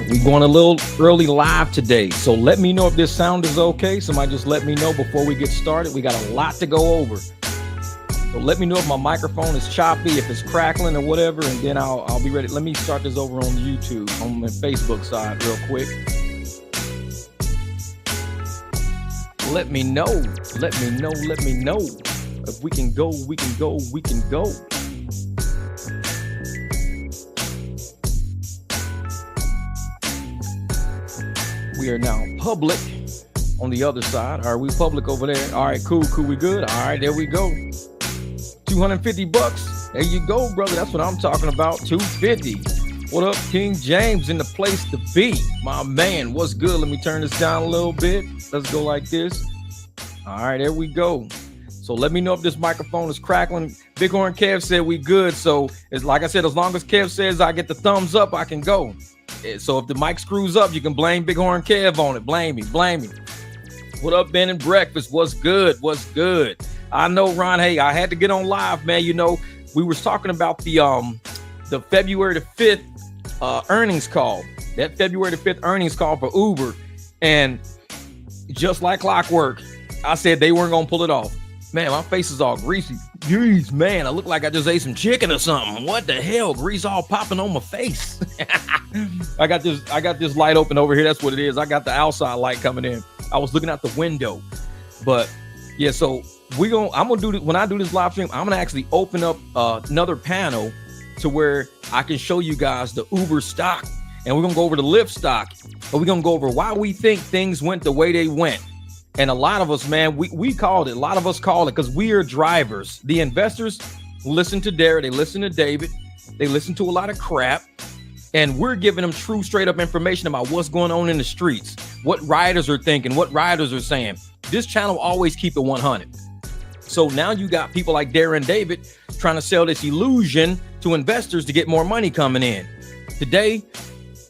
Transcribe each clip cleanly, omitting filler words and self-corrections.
We're going a little early live today, so let me know if this sound is okay. Somebody just let me know before we get started. We got a lot to go over. So let me know if my microphone is choppy, if it's crackling or whatever, and then I'll be ready. Let me start this over on YouTube, on the Facebook side real quick. Let me know. If we can go, we can go. We are now public on the other side. Are we public over there? All right, cool, we good. All right, there we go. $250. There you go, brother. That's what I'm talking about. $250. What up, King James in the place to be? My man, what's good? Let me turn this down a little bit. Let's go like this. All right, there we go. So let me know if this microphone is crackling. Bighorn Kev said we good. So it's like I said, as long as Kev says I get the thumbs up, I can go. So if the mic screws up, you can blame Bighorn Kev on it. Blame me. What up, Ben and Breakfast? What's good? I know, Ron. Hey, I had to get on live, man. You know, we was talking about the February the 5th earnings call. That February the 5th earnings call for Uber. And just like clockwork, I said they weren't going to pull it off. Man, my face is all greasy. Jeez, man, I look like I just ate some chicken or something. What the hell? Grease all popping on my face. I got this light open over here. That's what it is. I got the outside light coming in. I was looking out the window. But yeah, so I'm gonna do this when I do this live stream. I'm gonna actually open up another panel to where I can show you guys the Uber stock, and we're gonna go over the Lyft stock, but we're gonna go over why we think things went the way they went. And a lot of us, man, we called it. A lot of us called it because we are drivers. The investors listen to Derek, they listen to David, they listen to a lot of crap, and we're giving them true, straight up information about what's going on in the streets, what riders are thinking, what riders are saying. This channel always keep it 100. So now you got people like Darren and David trying to sell this illusion to investors to get more money coming in. Today,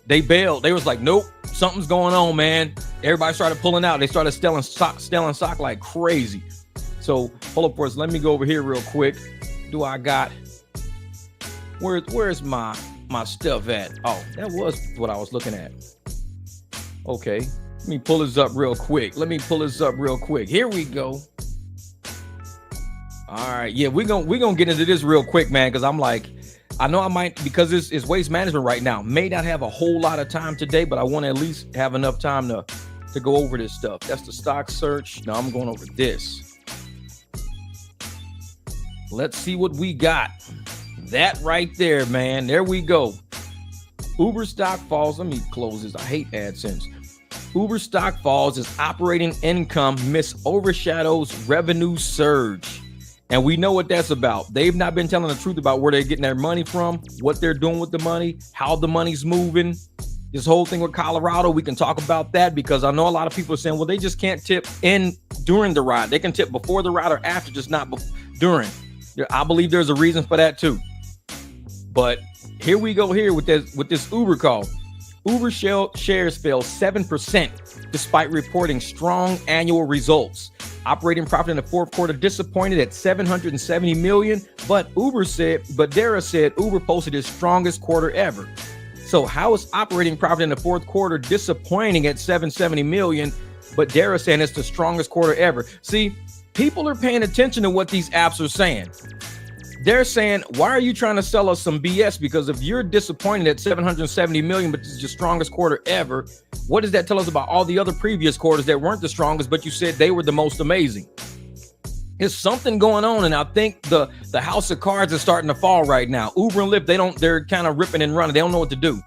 they bailed. They was like, nope, something's going on, man. Everybody started pulling out. They started stealing stock like crazy. So hold up for us. Let me go over here real quick. Where's my stuff at? Oh, that was what I was looking at. Okay, let me pull this up real quick. Here we go. All right, yeah, we're gonna get into this real quick, man, because I'm like, I know I might, because it's waste management right now, may not have a whole lot of time today, but I want to at least have enough time to go over this stuff. That's the stock search. Now I'm going over this. Let's see what we got. That right there, man. There we go. Uber stock falls. Let me close this. I hate AdSense. Uber stock falls as operating income overshadows revenue surge. And we know what that's about. They've not been telling the truth about where they're getting their money from, what they're doing with the money, how the money's moving. This whole thing with Colorado, we can talk about that because I know a lot of people are saying, well, they just can't tip in during the ride. They can tip before the ride or after, just not during. I believe there's a reason for that too. But here we go here with this Uber call. Uber shares fell 7% despite reporting strong annual results. Operating profit in the fourth quarter disappointed at $770 million, but Dara said Uber posted its strongest quarter ever. So how is operating profit in the fourth quarter disappointing at $770 million, but Dara saying it's the strongest quarter ever? See, people are paying attention to what these apps are saying. They're saying, why are you trying to sell us some BS? Because if you're disappointed at $770 million, but it's your strongest quarter ever, what does that tell us about all the other previous quarters that weren't the strongest, but you said they were the most amazing? There's something going on, and I think the house of cards is starting to fall right now. Uber and Lyft, they're kind of ripping and running. They don't know what to do.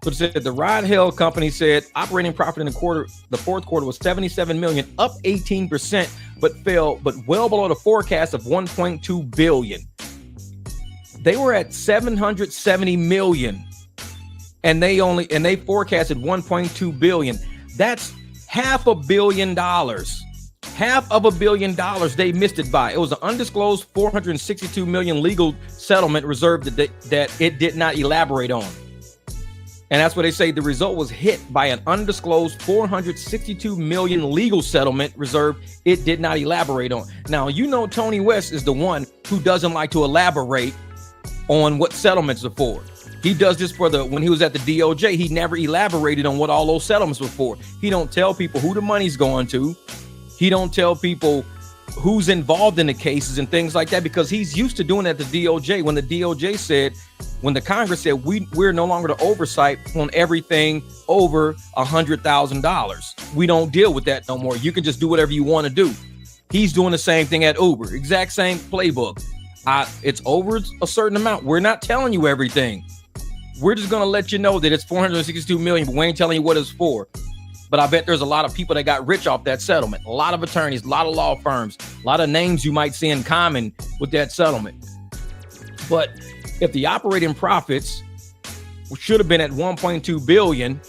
So it said the ride-hail company said operating profit in the fourth quarter was $77 million, up 18%, but well below the forecast of $1.2 billion. They were at $770 million, and they forecasted $1.2 billion. That's $500 million. $500 million they missed it by. It was an undisclosed $462 million legal settlement reserve that it did not elaborate on. And that's what they say. The result was hit by an undisclosed $462 million legal settlement reserve it did not elaborate on. Now, you know Tony West is the one who doesn't like to elaborate on what settlements are for. He does this for when he was at the DOJ, he never elaborated on what all those settlements were for. He don't tell people who the money's going to. He don't tell people who's involved in the cases and things like that, because he's used to doing it at the DOJ. When the DOJ said, when the Congress said, we're no longer the oversight on everything over $100,000. We don't deal with that no more. You can just do whatever you want to do. He's doing the same thing at Uber, exact same playbook. It's over a certain amount. We're not telling you everything. We're just going to let you know that it's $462 million, but we ain't telling you what it's for. But I bet there's a lot of people that got rich off that settlement. A lot of attorneys, a lot of law firms, a lot of names you might see in common with that settlement. But if the operating profits should have been at 1.2 billion,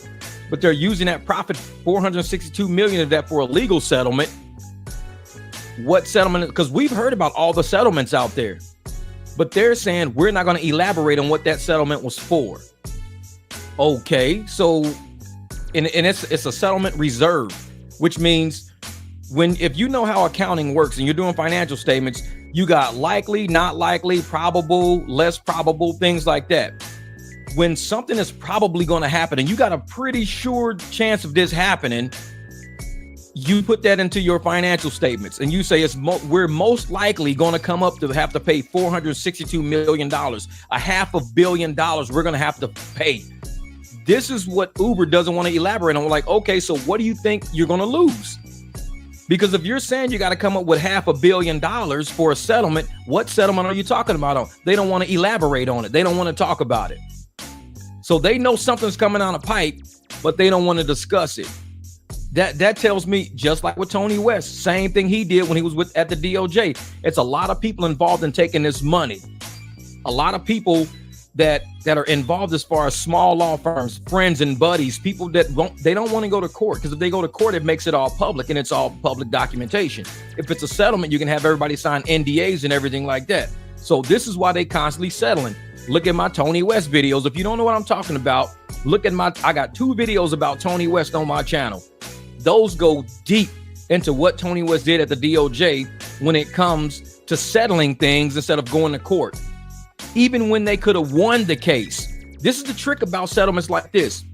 but they're using that profit, 462 million of that for a legal settlement. What settlement? Because we've heard about all the settlements out there, but they're saying we're not going to elaborate on what that settlement was for. Okay, so and it's a settlement reserve, which means if you know how accounting works and you're doing financial statements, you got likely, not likely, probable, less probable, things like that. When something is probably going to happen and you got a pretty sure chance of this happening, you put that into your financial statements and you say we're most likely going to come up to have to pay $462 million, $500 million we're going to have to pay. This is what Uber doesn't want to elaborate on. We're like, okay, so what do you think you're going to lose? Because if you're saying you got to come up with $500 million for a settlement, what settlement are you talking about? They don't want to elaborate on it. They don't want to talk about it. So they know something's coming down a pipe, but they don't want to discuss it. That tells me, just like with Tony West, same thing he did when he was at the DOJ. It's a lot of people involved in taking this money. A lot of people that are involved as far as small law firms, friends and buddies, people that they don't want to go to court, because if they go to court, it makes it all public and it's all public documentation. If it's a settlement, you can have everybody sign NDAs and everything like that. So this is why they constantly settling. Look at my Tony West videos. If you don't know what I'm talking about, look at I got 2 videos about Tony West on my channel. Those go deep into what Tony West did at the DOJ when it comes to settling things instead of going to court. Even when they could have won the case. This is the trick about settlements like this.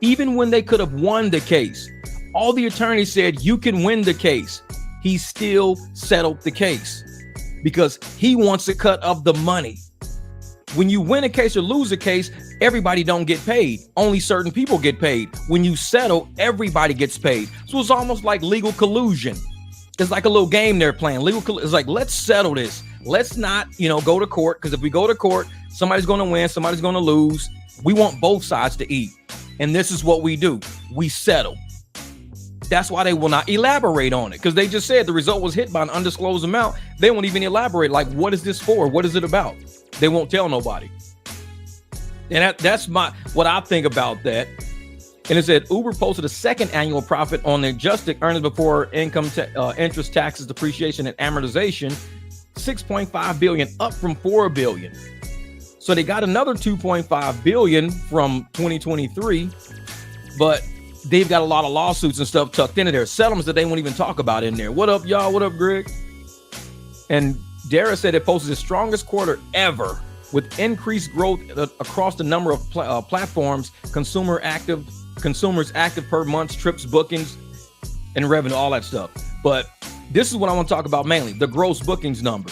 Even when they could have won the case, all the attorneys said you can win the case. He still settled the case because he wants a cut of the money. When you win a case or lose a case, everybody don't get paid. Only certain people get paid. When you settle, everybody gets paid. So it's almost like legal collusion. It's like a little game they're playing. It's like, let's settle this. Let's not, go to court, because if we go to court, somebody's going to win, somebody's going to lose. We want both sides to eat. And this is what we do. We settle. That's why they will not elaborate on it, because they just said the result was hit by an undisclosed amount. They won't even elaborate. Like, what is this for? What is it about? They won't tell nobody. And that's what I think about that. And it said Uber posted a second annual profit on the adjusted earnings before income, interest, taxes, depreciation, and amortization, $6.5 billion, up from $4 billion. So they got another $2.5 billion from 2023, but they've got a lot of lawsuits and stuff tucked into there, settlements that they won't even talk about in there. What up, y'all? What up, Greg? And Dara said it posted the strongest quarter ever, with increased growth across the number of platforms, consumers active per month, trips, bookings, and revenue, all that stuff. But this is what I want to talk about mainly, the gross bookings number.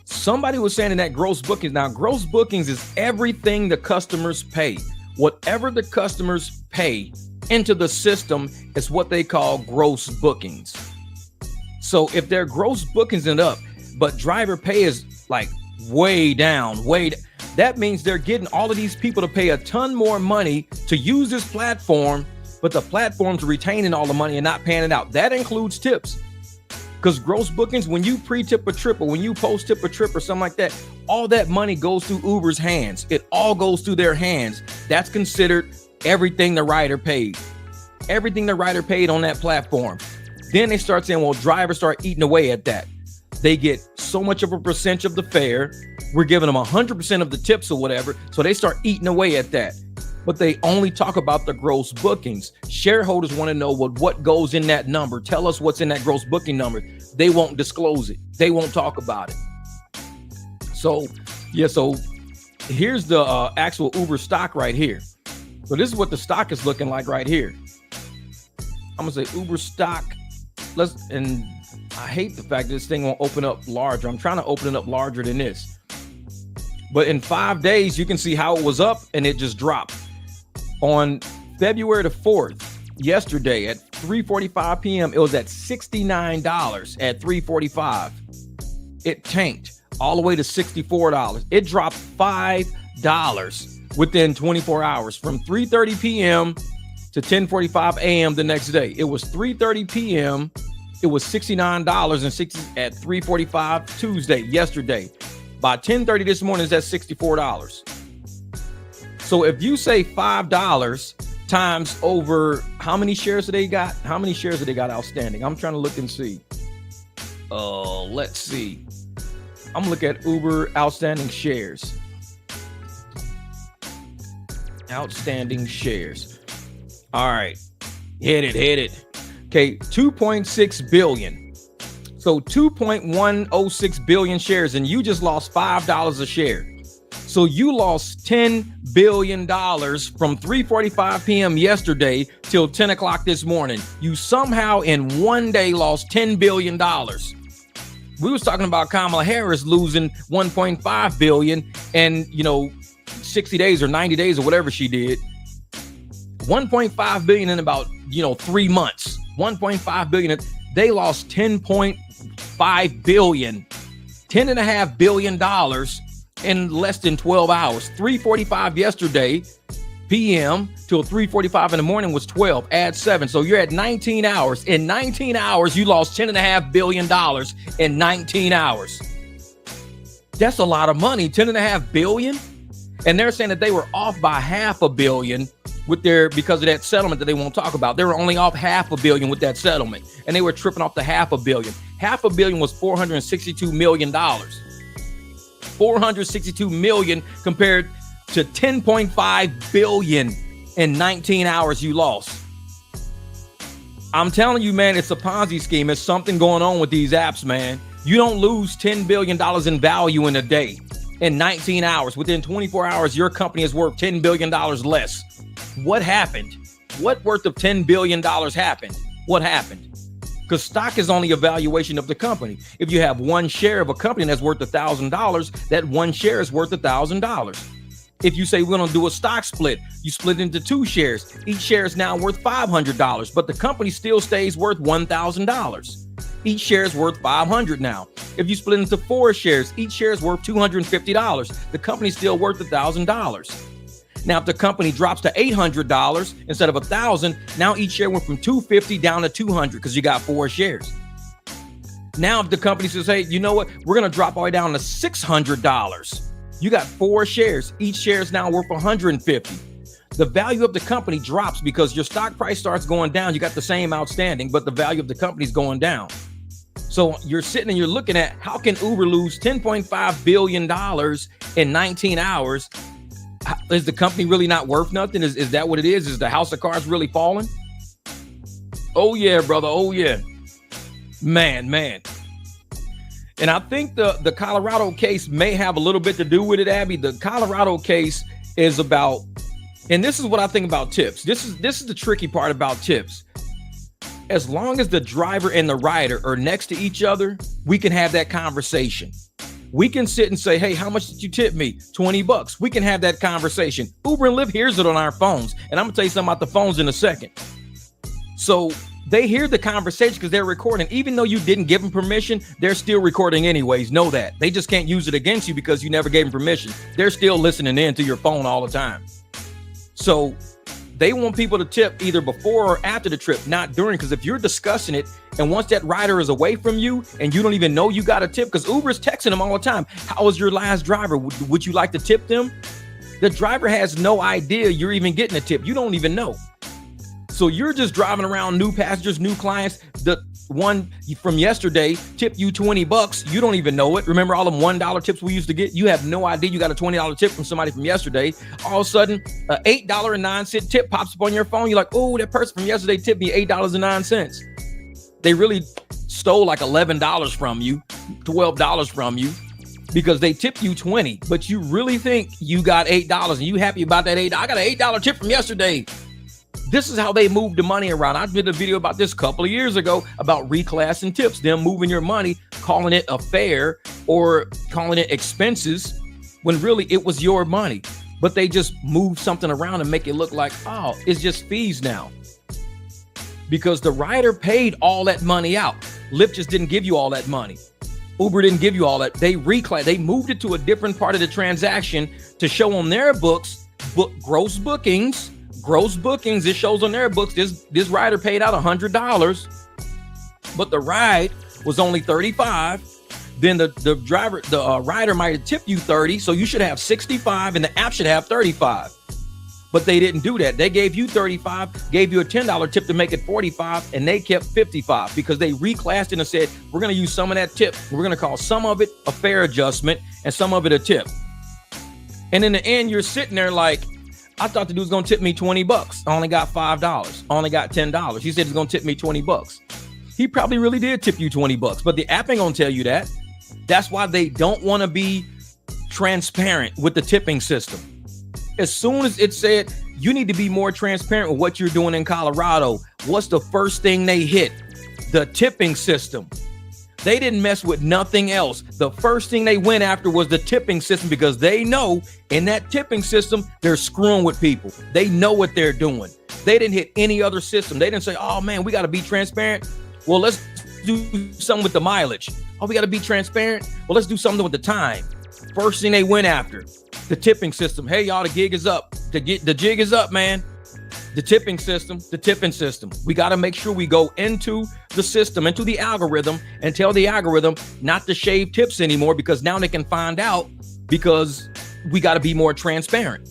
Somebody was saying in that gross bookings. Now, gross bookings is everything the customers pay. Whatever the customers pay into the system is what they call gross bookings. So if their gross bookings end up, but driver pay is like way down, that means they're getting all of these people to pay a ton more money to use this platform, but the platform's retaining all the money and not paying it out. That includes tips. Because gross bookings, when you pre-tip a trip or when you post-tip a trip or something like that, all that money goes through Uber's hands. It all goes through their hands. That's considered everything the rider paid. Everything the rider paid on that platform. Then they start saying, well, drivers start eating away at that. They get so much of a percentage of the fare. We're giving them 100% of the tips or whatever. So they start eating away at that. But they only talk about the gross bookings. Shareholders want to know what goes in that number. Tell us what's in that gross booking number. They won't disclose it. They won't talk about it. So Yeah, so here's the actual Uber stock right here. So this is what the stock is looking like right here. I'm gonna say Uber stock. And I hate the fact that this thing won't open up larger. I'm trying to open it up larger than this. But in 5 days, you can see how it was up and it just dropped. On February the 4th, yesterday at 3:45 p.m., it was at $69 at 3:45. It tanked all the way to $64. It dropped $5 within 24 hours from 3:30 p.m. to 10:45 a.m. the next day. It was 3:30 p.m. It was $69.60 at 3:45 Tuesday, yesterday. By 10:30 this morning, it's at $64. So if you say $5 times over how many shares do they got? How many shares do they got outstanding? I'm trying to look and see. Let's see. I'm looking at Uber outstanding shares. Outstanding shares. All right. Hit it. Okay, 2.6 billion. So 2.106 billion shares, and you just lost $5 a share. So you lost $10 billion from 3:45 p.m. yesterday till 10 o'clock this morning. You somehow in one day lost $10 billion. We was talking about Kamala Harris losing 1.5 billion and 60 days or 90 days or whatever she did. 1.5 billion in about 3 months. 1.5 billion. They lost 10.5 billion, $10.5 billion in less than 12 hours. 3:45 yesterday p.m. till 3:45 in the morning was 12. Add 7. So you're at 19 hours. In 19 hours, you lost $10.5 billion in 19 hours. That's a lot of money. $10.5 billion. And they're saying that they were off by $500 million because of that settlement that they won't talk about. They were only off $500 million with that settlement, and they were tripping off the $500 million. $500 million was $462 million. $462 million compared to $10.5 billion in 19 hours you lost. I'm telling you, man, it's a Ponzi scheme. It's something going on with these apps, man. You don't lose $10 billion in value in a day. In 19 hours, within 24 hours, your company is worth $10 billion less. What happened? What worth of $10 billion happened? What happened? Because stock is only a valuation of the company. If you have one share of a company that's worth $1,000, that one share is worth $1,000. If you say we're going to do a stock split, you split into 2 shares. Each share is now worth $500, but the company still stays worth $1,000. Each share is worth $500 now. If you split into 4 shares, each share is worth $250. The company's still worth $1,000. Now, if the company drops to $800 instead of $1,000, now each share went from $250 down to $200 because you got 4 shares. Now, if the company says, hey, you know what? We're going to drop all the way down to $600. You got 4 shares. Each share is now worth $150. The value of the company drops because your stock price starts going down. You got the same outstanding, but the value of the company is going down. So you're sitting and you're looking at how can Uber lose $10.5 billion in 19 hours? Is the company really not worth nothing? Is that what it is? Is the house of cards really falling? Oh, yeah, brother. Oh, yeah. Man. And I think the Colorado case may have a little bit to do with it, Abby. The Colorado case is about, and this is what I think about tips. This is the tricky part about tips. As long as the driver and the rider are next to each other, we can have that conversation. We can sit and say, hey, how much did you tip me? $20. We can have that conversation. Uber and Lyft hears it on our phones. And I'm going to tell you something about the phones in a second. So they hear the conversation because they're recording. Even though you didn't give them permission, they're still recording anyways. Know that. They just can't use it against you because you never gave them permission. They're still listening in to your phone all the time. So they want people to tip either before or after the trip, not during, because if you're discussing it and once that rider is away from you and you don't even know you got a tip, because Uber's texting them all the time. How was your last driver? Would you like to tip them? The driver has no idea you're even getting a tip. You don't even know. So you're just driving around, new passengers, new clients. The one from yesterday tipped you $20. You don't even know it. Remember all them $1 tips we used to get? You have no idea you got a $20 tip from somebody from yesterday. All of a sudden, an $8.09 tip pops up on your phone. You're like, oh, that person from yesterday tipped me $8.09. They really stole like $11 from you, $12 from you. because they tip you 20, but you really think you got $8 and you happy about that $8. I got an $8 tip from yesterday. This is how they move the money around. I did a video about this a couple of years ago about reclassing tips, them moving your money, calling it a fare or calling it expenses when really it was your money. But they just move something around and make it look like, oh, it's just fees now. Because the rider paid all that money out. Lyft just didn't give you all that money. Uber didn't give you all that. They moved it to a different part of the transaction to show on their books, gross bookings. It shows on their books, this rider paid out $100, but the ride was only $35. Then the rider might have tipped you $30, so you should have $65 and the app should have $35. But they didn't do that. They gave you $35, gave you a $10 tip to make it $45, and they kept $55 because they reclassed it and said, we're going to use some of that tip. We're going to call some of it a fare adjustment and some of it a tip. And in the end, you're sitting there like, I thought the dude was going to tip me $20. I only got $5. I only got $10. He said he's going to tip me $20. He probably really did tip you $20, but the app ain't going to tell you that. That's why they don't want to be transparent with the tipping system. As soon as it said, you need to be more transparent with what you're doing in Colorado, what's the first thing they hit? The tipping system. They didn't mess with nothing else. The first thing they went after was the tipping system because they know in that tipping system, they're screwing with people. They know what they're doing. They didn't hit any other system. They didn't say, oh man, we got to be transparent. Well, let's do something with the mileage. Oh, we got to be transparent. Well, let's do something with the time. First thing they went after, the tipping system. Hey, y'all, the gig is up. The jig is up, man. The tipping system. We got to make sure we go into the system, into the algorithm, and tell the algorithm not to shave tips anymore because now they can find out because we got to be more transparent.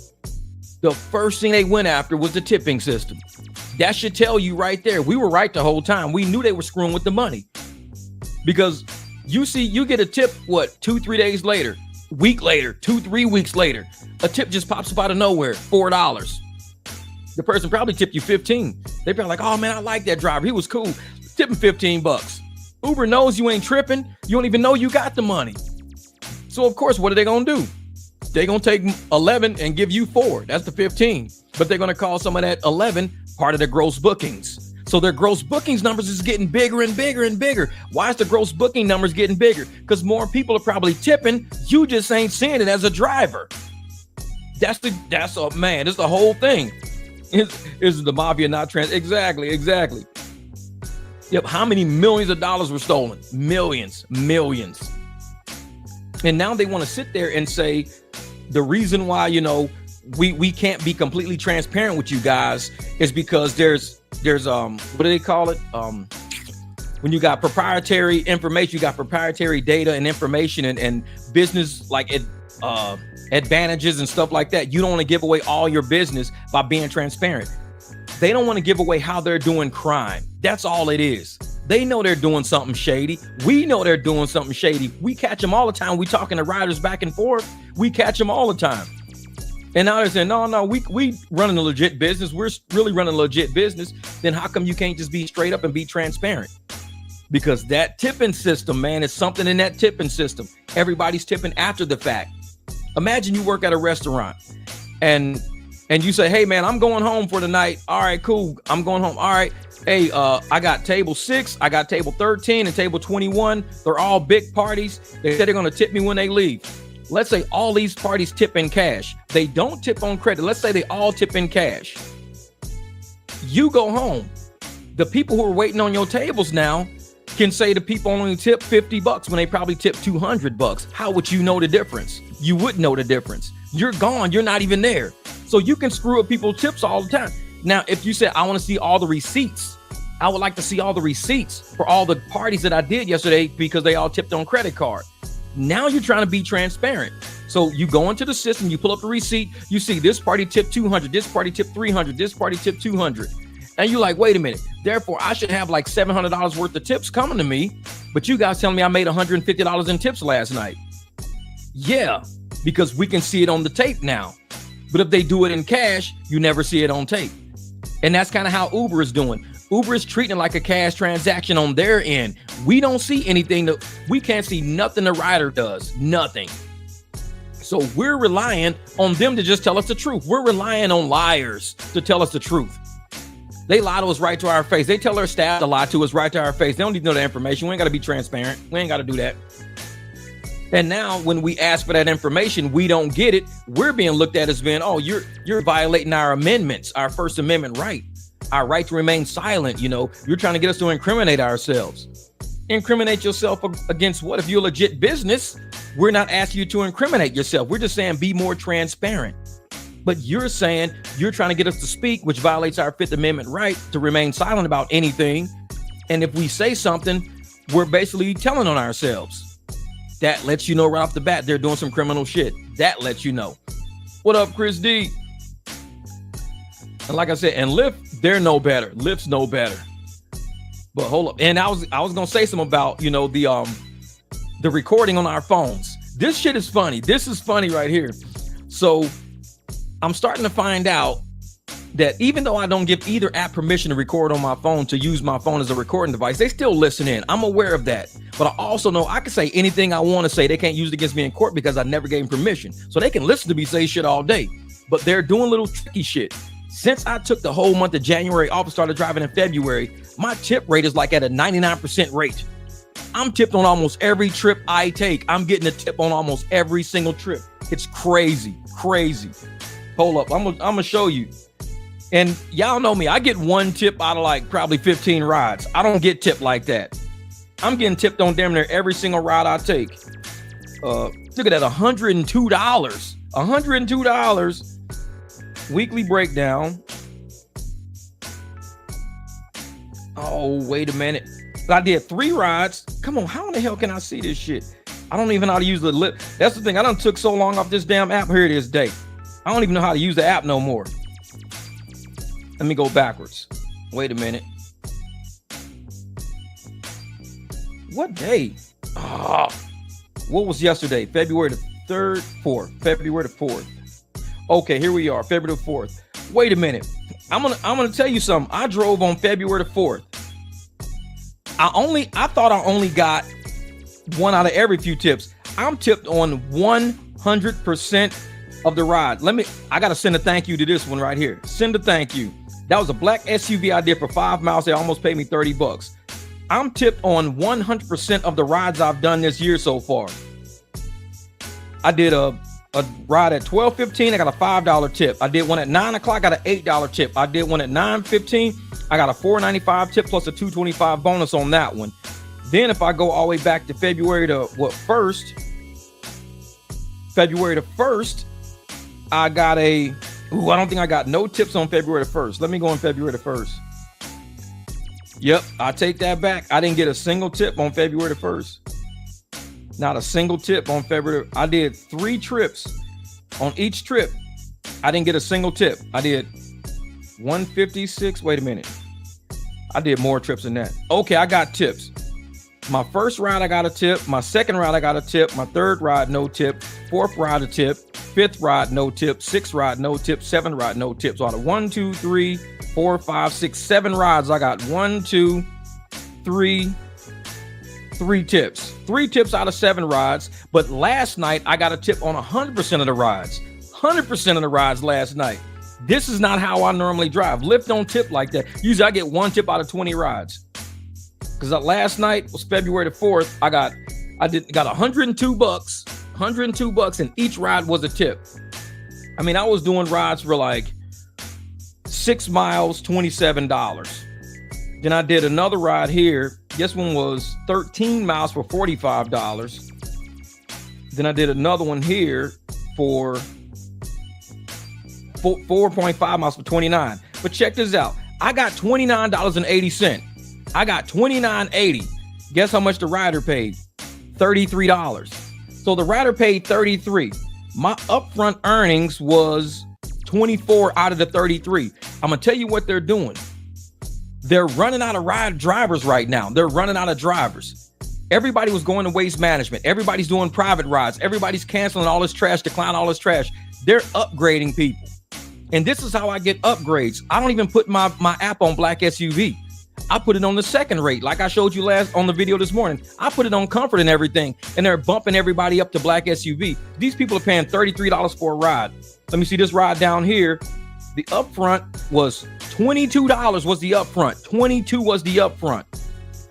The first thing they went after was the tipping system. That should tell you right there. We were right the whole time. We knew they were screwing with the money because you get a tip, 2-3 days later, week later, 2-3 weeks later, a tip just pops up out of nowhere, $4. The person probably tipped you $15. They probably like, oh man, I like that driver. He was cool. Tip him $15. Uber knows you ain't tripping. You don't even know you got the money. So of course, what are they gonna do? They're gonna take 11 and give you 4. That's the 15. But they're gonna call some of that 11 part of their gross bookings. So their gross bookings numbers is getting bigger and bigger and bigger. Why is the gross booking numbers getting bigger? Because more people are probably tipping. You just ain't seeing it as a driver. That's the whole thing. Is the mafia not trans? Exactly. Yep. How many millions of dollars were stolen? Millions. And now they want to sit there and say the reason why, we can't be completely transparent with you guys is because there's what do they call it? When you got proprietary information, you got proprietary data and information and business advantages and stuff like that. You don't want to give away all your business by being transparent. They don't want to give away how they're doing crime. That's all it is. They know they're doing something shady. We know they're doing something shady. We catch them all the time. We talking to riders back and forth. We catch them all the time. And now they're saying, no, we running a legit business. We're really running a legit business. Then how come you can't just be straight up and be transparent? Because that tipping system, man, is something in that tipping system. Everybody's tipping after the fact. Imagine you work at a restaurant and you say, hey man, I'm going home for the night. All right, cool. I'm going home. All right. Hey, I got table 6, I got table 13 and table 21. They're all big parties. They said they're going to tip me when they leave. Let's say all these parties tip in cash. They don't tip on credit. Let's say they all tip in cash. You go home. The people who are waiting on your tables now can say the people only tip $50 when they probably tip $200. How would you know the difference? You wouldn't know the difference. You're gone. You're not even there. So you can screw up people's tips all the time. Now, if you said, I want to see all the receipts, I would like to see all the receipts for all the parties that I did yesterday because they all tipped on credit card. Now you're trying to be transparent. So you go into the system, you pull up the receipt, you see this party tipped 200, this party tipped 300, this party tipped 200. And you're like, wait a minute. Therefore, I should have like $700 worth of tips coming to me. But you guys telling me I made $150 in tips last night. Yeah, because we can see it on the tape now. But if they do it in cash, you never see it on tape. And that's kind of how Uber is doing. Uber is treating it like a cash transaction on their end. We don't see anything. We can't see nothing the rider does. Nothing. So we're relying on them to just tell us the truth. We're relying on liars to tell us the truth. They lie to us right to our face. They tell their staff to lie to us right to our face. They don't need to know the information. We ain't got to be transparent. We ain't got to do that. And now when we ask for that information, we don't get it. We're being looked at as being, oh, you're violating our amendments, our First Amendment right, our right to remain silent. You know, you're trying to get us to incriminate ourselves. Incriminate yourself against what? If you're a legit business, we're not asking you to incriminate yourself. We're just saying be more transparent. But you're saying you're trying to get us to speak, which violates our Fifth Amendment right to remain silent about anything. And if we say something, we're basically telling on ourselves. That lets you know right off the bat they're doing some criminal shit. That lets you know. What up, Chris D? And like I said, and Lyft, they're no better. Lyft's no better. But hold up. And I was gonna say something about, you know, the recording on our phones. This shit is funny. This is funny right here. So I'm starting to find out that even though I don't give either app permission to record on my phone, to use my phone as a recording device, they still listen in. I'm aware of that. But I also know I can say anything I want to say. They can't use it against me in court because I never gave them permission. So they can listen to me say shit all day. But they're doing little tricky shit. Since I took the whole month of January off and started driving in February, my tip rate is like at a 99% rate. I'm tipped on almost every trip I take. I'm getting a tip on almost every single trip. It's crazy, crazy. Hold up, I'm gonna show you. And y'all know me, I get one tip out of like probably 15 rides. I don't get tipped like that. I'm getting tipped on damn near every single ride I take. Look at that, $102. $102. Weekly breakdown. Oh, wait a minute. I did 3 rides. Come on, how in the hell can I see this shit? I don't even know how to use the lip. That's the thing. I done took so long off this damn app. Here it is, day. I don't even know how to use the app no more. Let me go backwards. Wait a minute. What day? Oh, what was yesterday? February the 3rd, 4th. February the 4th. Okay, here we are, February the 4th. Wait a minute. I'm gonna tell you something. I drove on February the 4th. I thought I only got 1 out of every few tips. I'm tipped on 100% of the ride. I gotta send a thank you to this one right here. Send a thank you. That was a black SUV I did for 5 miles. They almost paid me $30. I'm tipped on 100% of the rides I've done this year so far. I did a ride at 12:15. I got a $5 tip. I did one at 9 o'clock. Got an $8 tip. I did one at 9:15. I got a $4.95 tip plus a $2.25 bonus on that one. Then if I go all the way back to February the 1st, I got I don't think I got no tips on February the 1st. Let me go on February the 1st. Yep, I take that back. I didn't get a single tip on February the 1st. Not a single tip on February. I did 3 trips. On each trip, I didn't get a single tip. I did 156. Wait a minute. I did more trips than that. Okay, I got tips. My first ride, I got a tip. My second ride, I got a tip. My third ride, no tip. Fourth ride, a tip. Fifth ride, no tip. Sixth ride, no tip. Seventh ride, no tips. So out of 1, 2, 3, 4, 5, 6, 7 rides, I got 1, 2, 3 tips. 3 tips out of 7 rides. But last night, I got a tip on 100% of the rides. 100% of the rides last night. This is not how I normally drive. Lyft don't tip like that. Usually I get 1 tip out of 20 rides. Because last night was February the 4th. I got $102. $102, and each ride was a tip. I mean, I was doing rides for like 6 miles, $27. Then I did another ride here. This one was 13 miles for $45. Then I did another one here for 4.5 miles for $29. But check this out. I got $29.80. I got $29.80. Guess how much the rider paid? $33. So the rider paid $33. My upfront earnings was 24 out of the 33. I'm gonna tell you what they're doing. They're running out of drivers right now. They're running out of drivers. Everybody was going to waste management. Everybody's doing private rides. Everybody's canceling all this trash, decline all this trash. They're upgrading people. And this is how I get upgrades. I don't even put my app on black SUV. I put it on the second rate. Like I showed you last on the video this morning, I put it on comfort and everything, and they're bumping everybody up to black SUV. These people are paying $33 for a ride. Let me see this ride down here. The upfront was $22 was the upfront. 22 was the upfront.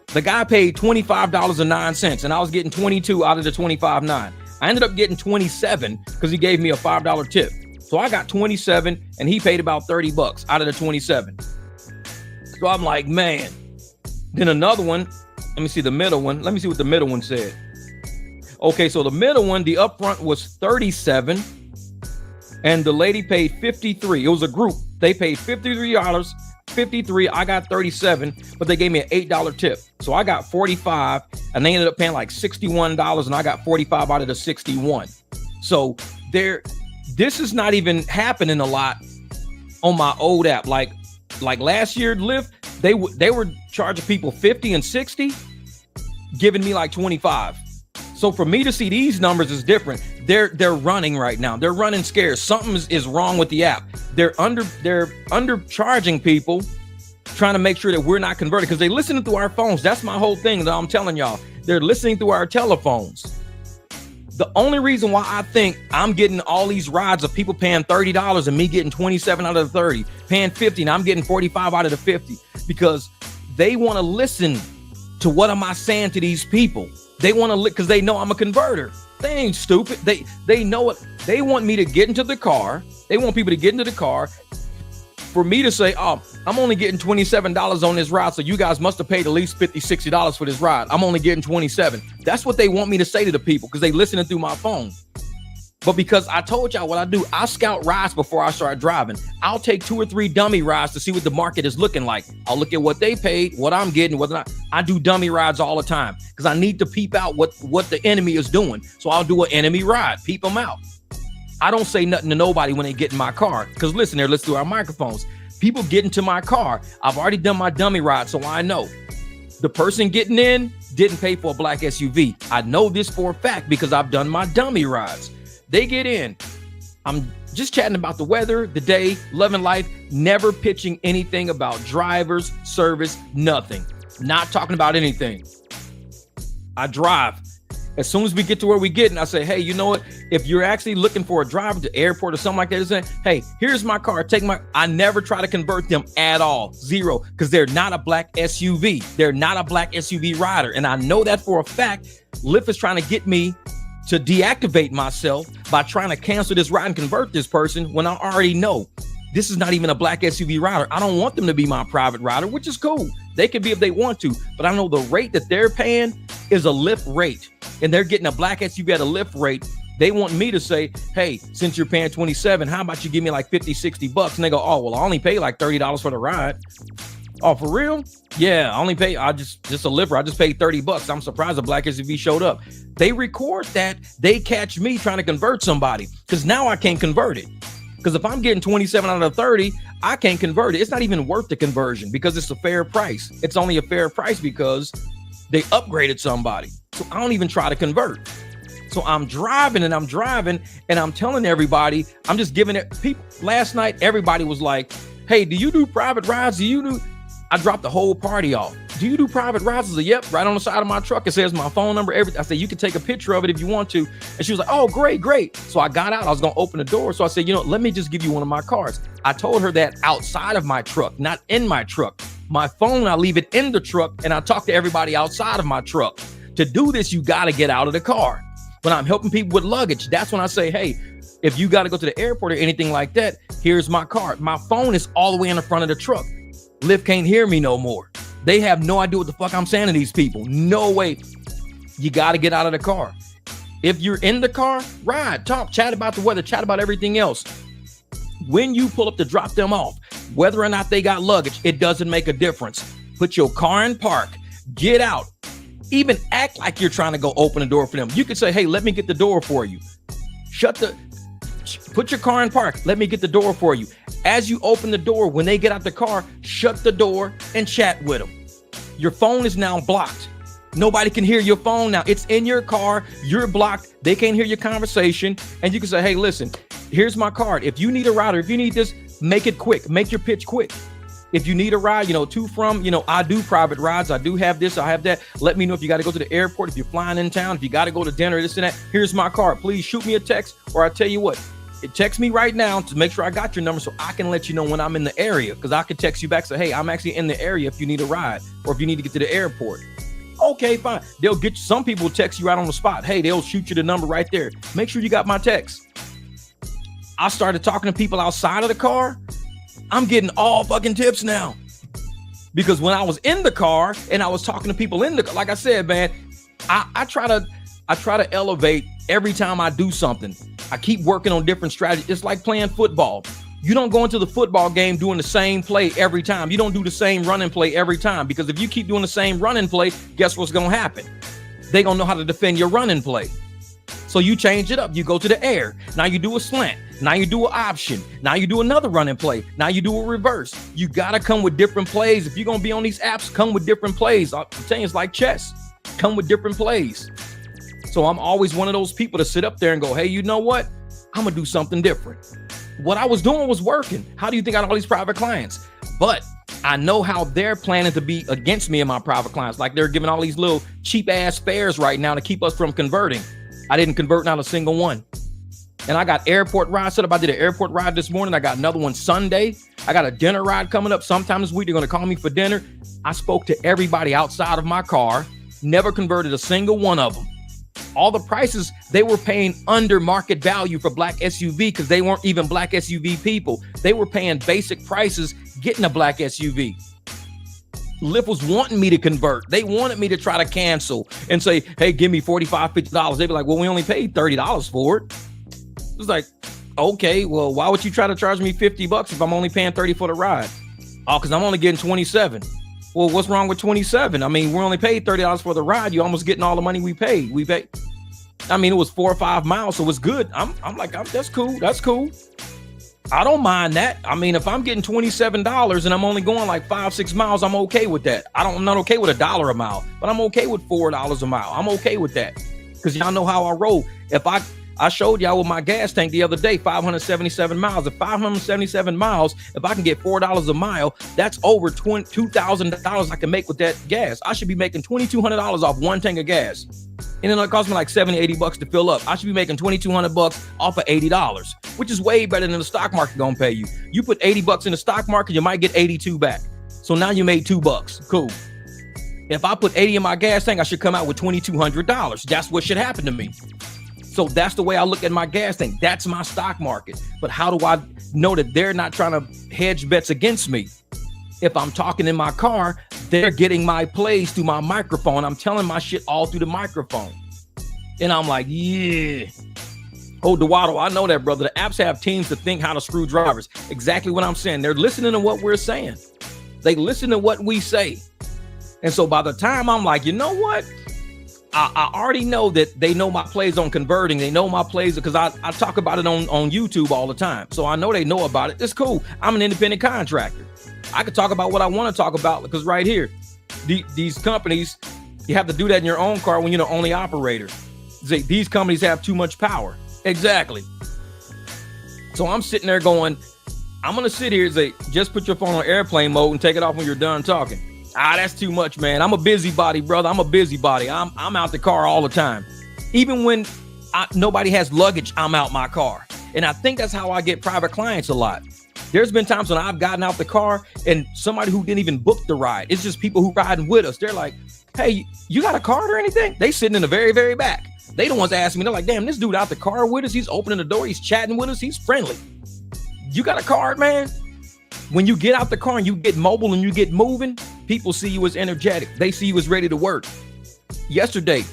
The guy paid $25.09, and I was getting 22 out of the 25.9. I ended up getting 27 because he gave me a $5 tip. So I got 27, and he paid about 30 bucks out of the 27. So I'm like, man. Then another one, let me see the middle one. Let me see what the middle one said. Okay, so the middle one, the upfront was 37, and the lady paid 53. It was a group. They paid $53, 53. I got 37, but they gave me an $8 tip. So I got 45, and they ended up paying like $61, and I got 45 out of the 61. So this is not even happening a lot on my old app. Like last year, Lyft, they were charging people 50 and 60, giving me like 25. So for me to see these numbers is different. They're running right now. They're running scarce. Something is wrong with the app. They're undercharging people, trying to make sure that we're not converted because they're listening through our phones. That's my whole thing that I'm telling y'all. They're listening through our telephones. The only reason why I think I'm getting all these rides of people paying $30 and me getting 27 out of the 30, paying 50 and I'm getting 45 out of the 50, because they want to listen to what am I saying to these people. They want to because they know I'm a converter. They ain't stupid. They know it. They want me to get into the car. They want people to get into the car for me to say, oh, I'm only getting $27 on this ride, so you guys must have paid at least $50, $60 for this ride. I'm only getting 27. That's what they want me to say to the people because they listening through my phone. But because I told y'all what I do, I scout rides before I start driving. I'll take 2 or 3 dummy rides to see what the market is looking like. I'll look at what they paid, what I'm getting, whether or not I do dummy rides all the time because I need to peep out what the enemy is doing. So I'll do an enemy ride, peep them out. I don't say nothing to nobody when they get in my car because listen, they're listening to our microphones. People get into my car. I've already done my dummy ride, so I know. The person getting in didn't pay for a black SUV. I know this for a fact because I've done my dummy rides. They get in. I'm just chatting about the weather, the day, loving life, never pitching anything about drivers, service, nothing. Not talking about anything. I drive. As soon as we get to where we get, and I say, hey, you know what? If you're actually looking for a driver to the airport or something like that, say, hey, here's my car. I never try to convert them at all. Zero. Because they're not a black SUV. They're not a black SUV rider. And I know that for a fact. Lyft is trying to get me to deactivate myself by trying to cancel this ride and convert this person when I already know this is not even a black SUV rider. I don't want them to be my private rider, which is cool. They can be if they want to, but I know the rate that they're paying is a Lyft rate and they're getting a black SUV at a Lyft rate. They want me to say, hey, since you're paying 27, how about you give me like 50, 60 bucks? And they go, oh, well, I only pay like $30 for the ride. Oh, for real? Yeah, I only pay, just a Lyft. I just paid 30 bucks. I'm surprised a black SUV showed up. They record that. They catch me trying to convert somebody because now I can't convert it. Because if I'm getting 27 out of 30, I can't convert it. It's not even worth the conversion because it's a fair price. It's only a fair price because they upgraded somebody. So I don't even try to convert. So I'm driving and I'm telling everybody, I'm just giving it people. Last night, everybody was like, hey, do you do private rides? I dropped the whole party off. Do you do private rides? I said, yep, right on the side of my truck. It says my phone number, everything. I said, you can take a picture of it if you want to. And she was like, oh, great. So I got out. I was going to open the door. So I said, let me just give you one of my cards. I told her that outside of my truck, not in my truck. My phone, I leave it in the truck and I talk to everybody outside of my truck. To do this, you got to get out of the car. When I'm helping people with luggage, that's when I say, hey, if you got to go to the airport or anything like that, here's my card. My phone is all the way in the front of the truck. Lyft can't hear me no more. They have no idea what the fuck I'm saying to these people. No way. You got to get out of the car. If you're in the car, ride, talk, chat about the weather, chat about everything else. When you pull up to drop them off, whether or not they got luggage, it doesn't make a difference. Put your car in park, get out, even act like you're trying to go open the door for them. You could say, hey, let me get the door for you. Put your car in park. Let me get the door for you. As you open the door, when they get out the car, shut the door and chat with them. Your phone is now blocked. Nobody can hear your phone now. It's in your car. You're blocked. They can't hear your conversation. And you can say, hey, listen, here's my card. If you need a rider, if you need this, make it quick. Make your pitch quick. If you need a ride, to from, I do private rides. I do have this. I have that. Let me know if you got to go to the airport, if you're flying in town, if you got to go to dinner, this and that. Here's my card. Please shoot me a text, or I tell you what, text me right now to make sure I got your number so I can let you know when I'm in the area, because I can text you back, say, hey, I'm actually in the area if you need a ride or if you need to get to the airport. Okay, fine. They'll get you. Some people will text you right on the spot. Hey, they'll shoot you the number right there. Make sure you got my text. I started talking to people outside of the car. I'm getting all fucking tips now. Because when I was in the car and I was talking to people in the car, like I said, man, I try to elevate every time I do something. I keep working on different strategies. It's like playing football. You don't go into the football game doing the same play every time. You don't do the same running play every time, because if you keep doing the same running play, guess what's going to happen? They're going to know how to defend your running play. So you change it up. You go to the air. Now you do a slant. Now you do an option. Now you do another running play. Now you do a reverse. You got to come with different plays. If you're going to be on these apps, come with different plays. I'm telling you, it's like chess. Come with different plays. So I'm always one of those people to sit up there and go, hey, you know what? I'm going to do something different. What I was doing was working. How do you think I got all these private clients? But I know how they're planning to be against me and my private clients. Like they're giving all these little cheap ass fares right now to keep us from converting. I didn't convert not a single one. And I got airport rides set up. I did an airport ride this morning. I got another one Sunday. I got a dinner ride coming up sometime this week. They're going to call me for dinner. I spoke to everybody outside of my car. Never converted a single one of them. All the prices, they were paying under market value for black SUV because they weren't even black SUV people. They were paying basic prices getting a black SUV. Lyft was wanting me to convert. They wanted me to try to cancel and say, hey, give me $45, $50. They'd be like, well, we only paid $30 for it. It was like, okay, well, why would you try to charge me $50 if I'm only paying 30 for the ride? Oh, because I'm only getting 27. Well, what's wrong with 27? I mean, we're only paid $30 for the ride. You're almost getting all the money we paid. I mean, it was 4 or 5 miles, so it's good. I'm like, that's cool. That's cool. I don't mind that. I mean, if I'm getting $27 and I'm only going like 5, 6 miles, I'm okay with that. I'm not okay with $1 a mile, but I'm okay with $4 a mile. I'm okay with that because y'all know how I roll. If I showed y'all with my gas tank the other day, 577 miles. At 577 miles, if I can get $4 a mile, that's over $2,000 I can make with that gas. I should be making $2,200 off one tank of gas. And then it cost me like $70, $80 to fill up. I should be making $2,200 off of $80, which is way better than the stock market gonna pay you. You put $80 in the stock market, you might get 82 back. So now you made $2. Cool. If I put 80 in my gas tank, I should come out with $2,200. That's what should happen to me. So that's the way I look at my gas tank. That's my stock market. But how do I know that they're not trying to hedge bets against me? If I'm talking in my car, they're getting my plays through my microphone. I'm telling my shit all through the microphone. And I'm like, yeah. Oh, Duwato, I know that, brother. The apps have teams to think how to screw drivers. Exactly what I'm saying. They're listening to what we're saying. They listen to what we say. And so by the time I'm like, you know what? I already know that they know my plays on converting. They know my plays because I talk about it on YouTube all the time. So I know they know about it. It's cool. I'm an independent contractor. I could talk about what I want to talk about because right here, these companies, you have to do that in your own car when you're the only operator. These companies have too much power. Exactly. So I'm sitting there going, I'm going to sit here and say, just put your phone on airplane mode and take it off when you're done talking. That's too much, man. I'm a busybody, brother. I'm a busybody. I'm out the car all the time. Even when nobody has luggage, I'm out my car. And I think that's how I get private clients a lot. There's been times when I've gotten out the car and somebody who didn't even book the ride. It's just people who riding with us. They're like, hey, you got a card or anything? They sitting in the very, very back. They the ones asking me. They're like, damn, this dude out the car with us. He's opening the door. He's chatting with us. He's friendly. You got a card, man? When you get out the car and you get mobile and you get moving, people see you as energetic. They see you as ready to work. Yesterday,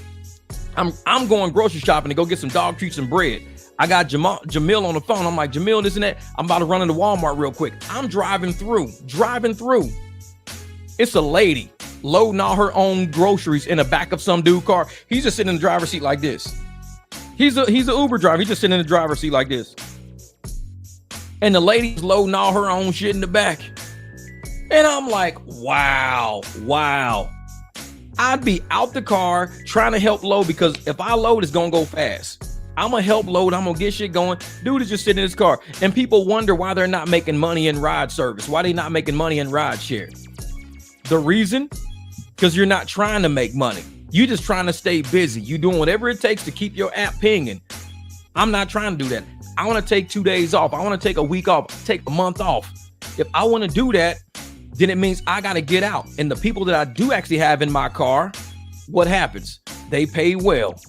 I'm going grocery shopping to go get some dog treats and bread. I got Jamil on the phone. I'm like, Jamil, this and that. I'm about to run into Walmart real quick. I'm driving through. It's a lady loading all her own groceries in the back of some dude's car. He's just sitting in the driver's seat like this. He's an Uber driver. He's just sitting in the driver's seat like this. And the lady's loading all her own shit in the back. And I'm like, wow. I'd be out the car trying to help load because if I load, it's going to go fast. I'm gonna help load. I'm gonna get shit going. Dude is just sitting in his car, and people wonder why they're not making money in ride service. Why they not making money in ride share? The reason, because you're not trying to make money. You're just trying to stay busy. You're doing whatever it takes to keep your app pinging. I'm not trying to do that. I want to take 2 days off. I want to take a week off, take a month off. If I want to do that, then it means I got to get out. And the people that I do actually have in my car, what happens? They pay well.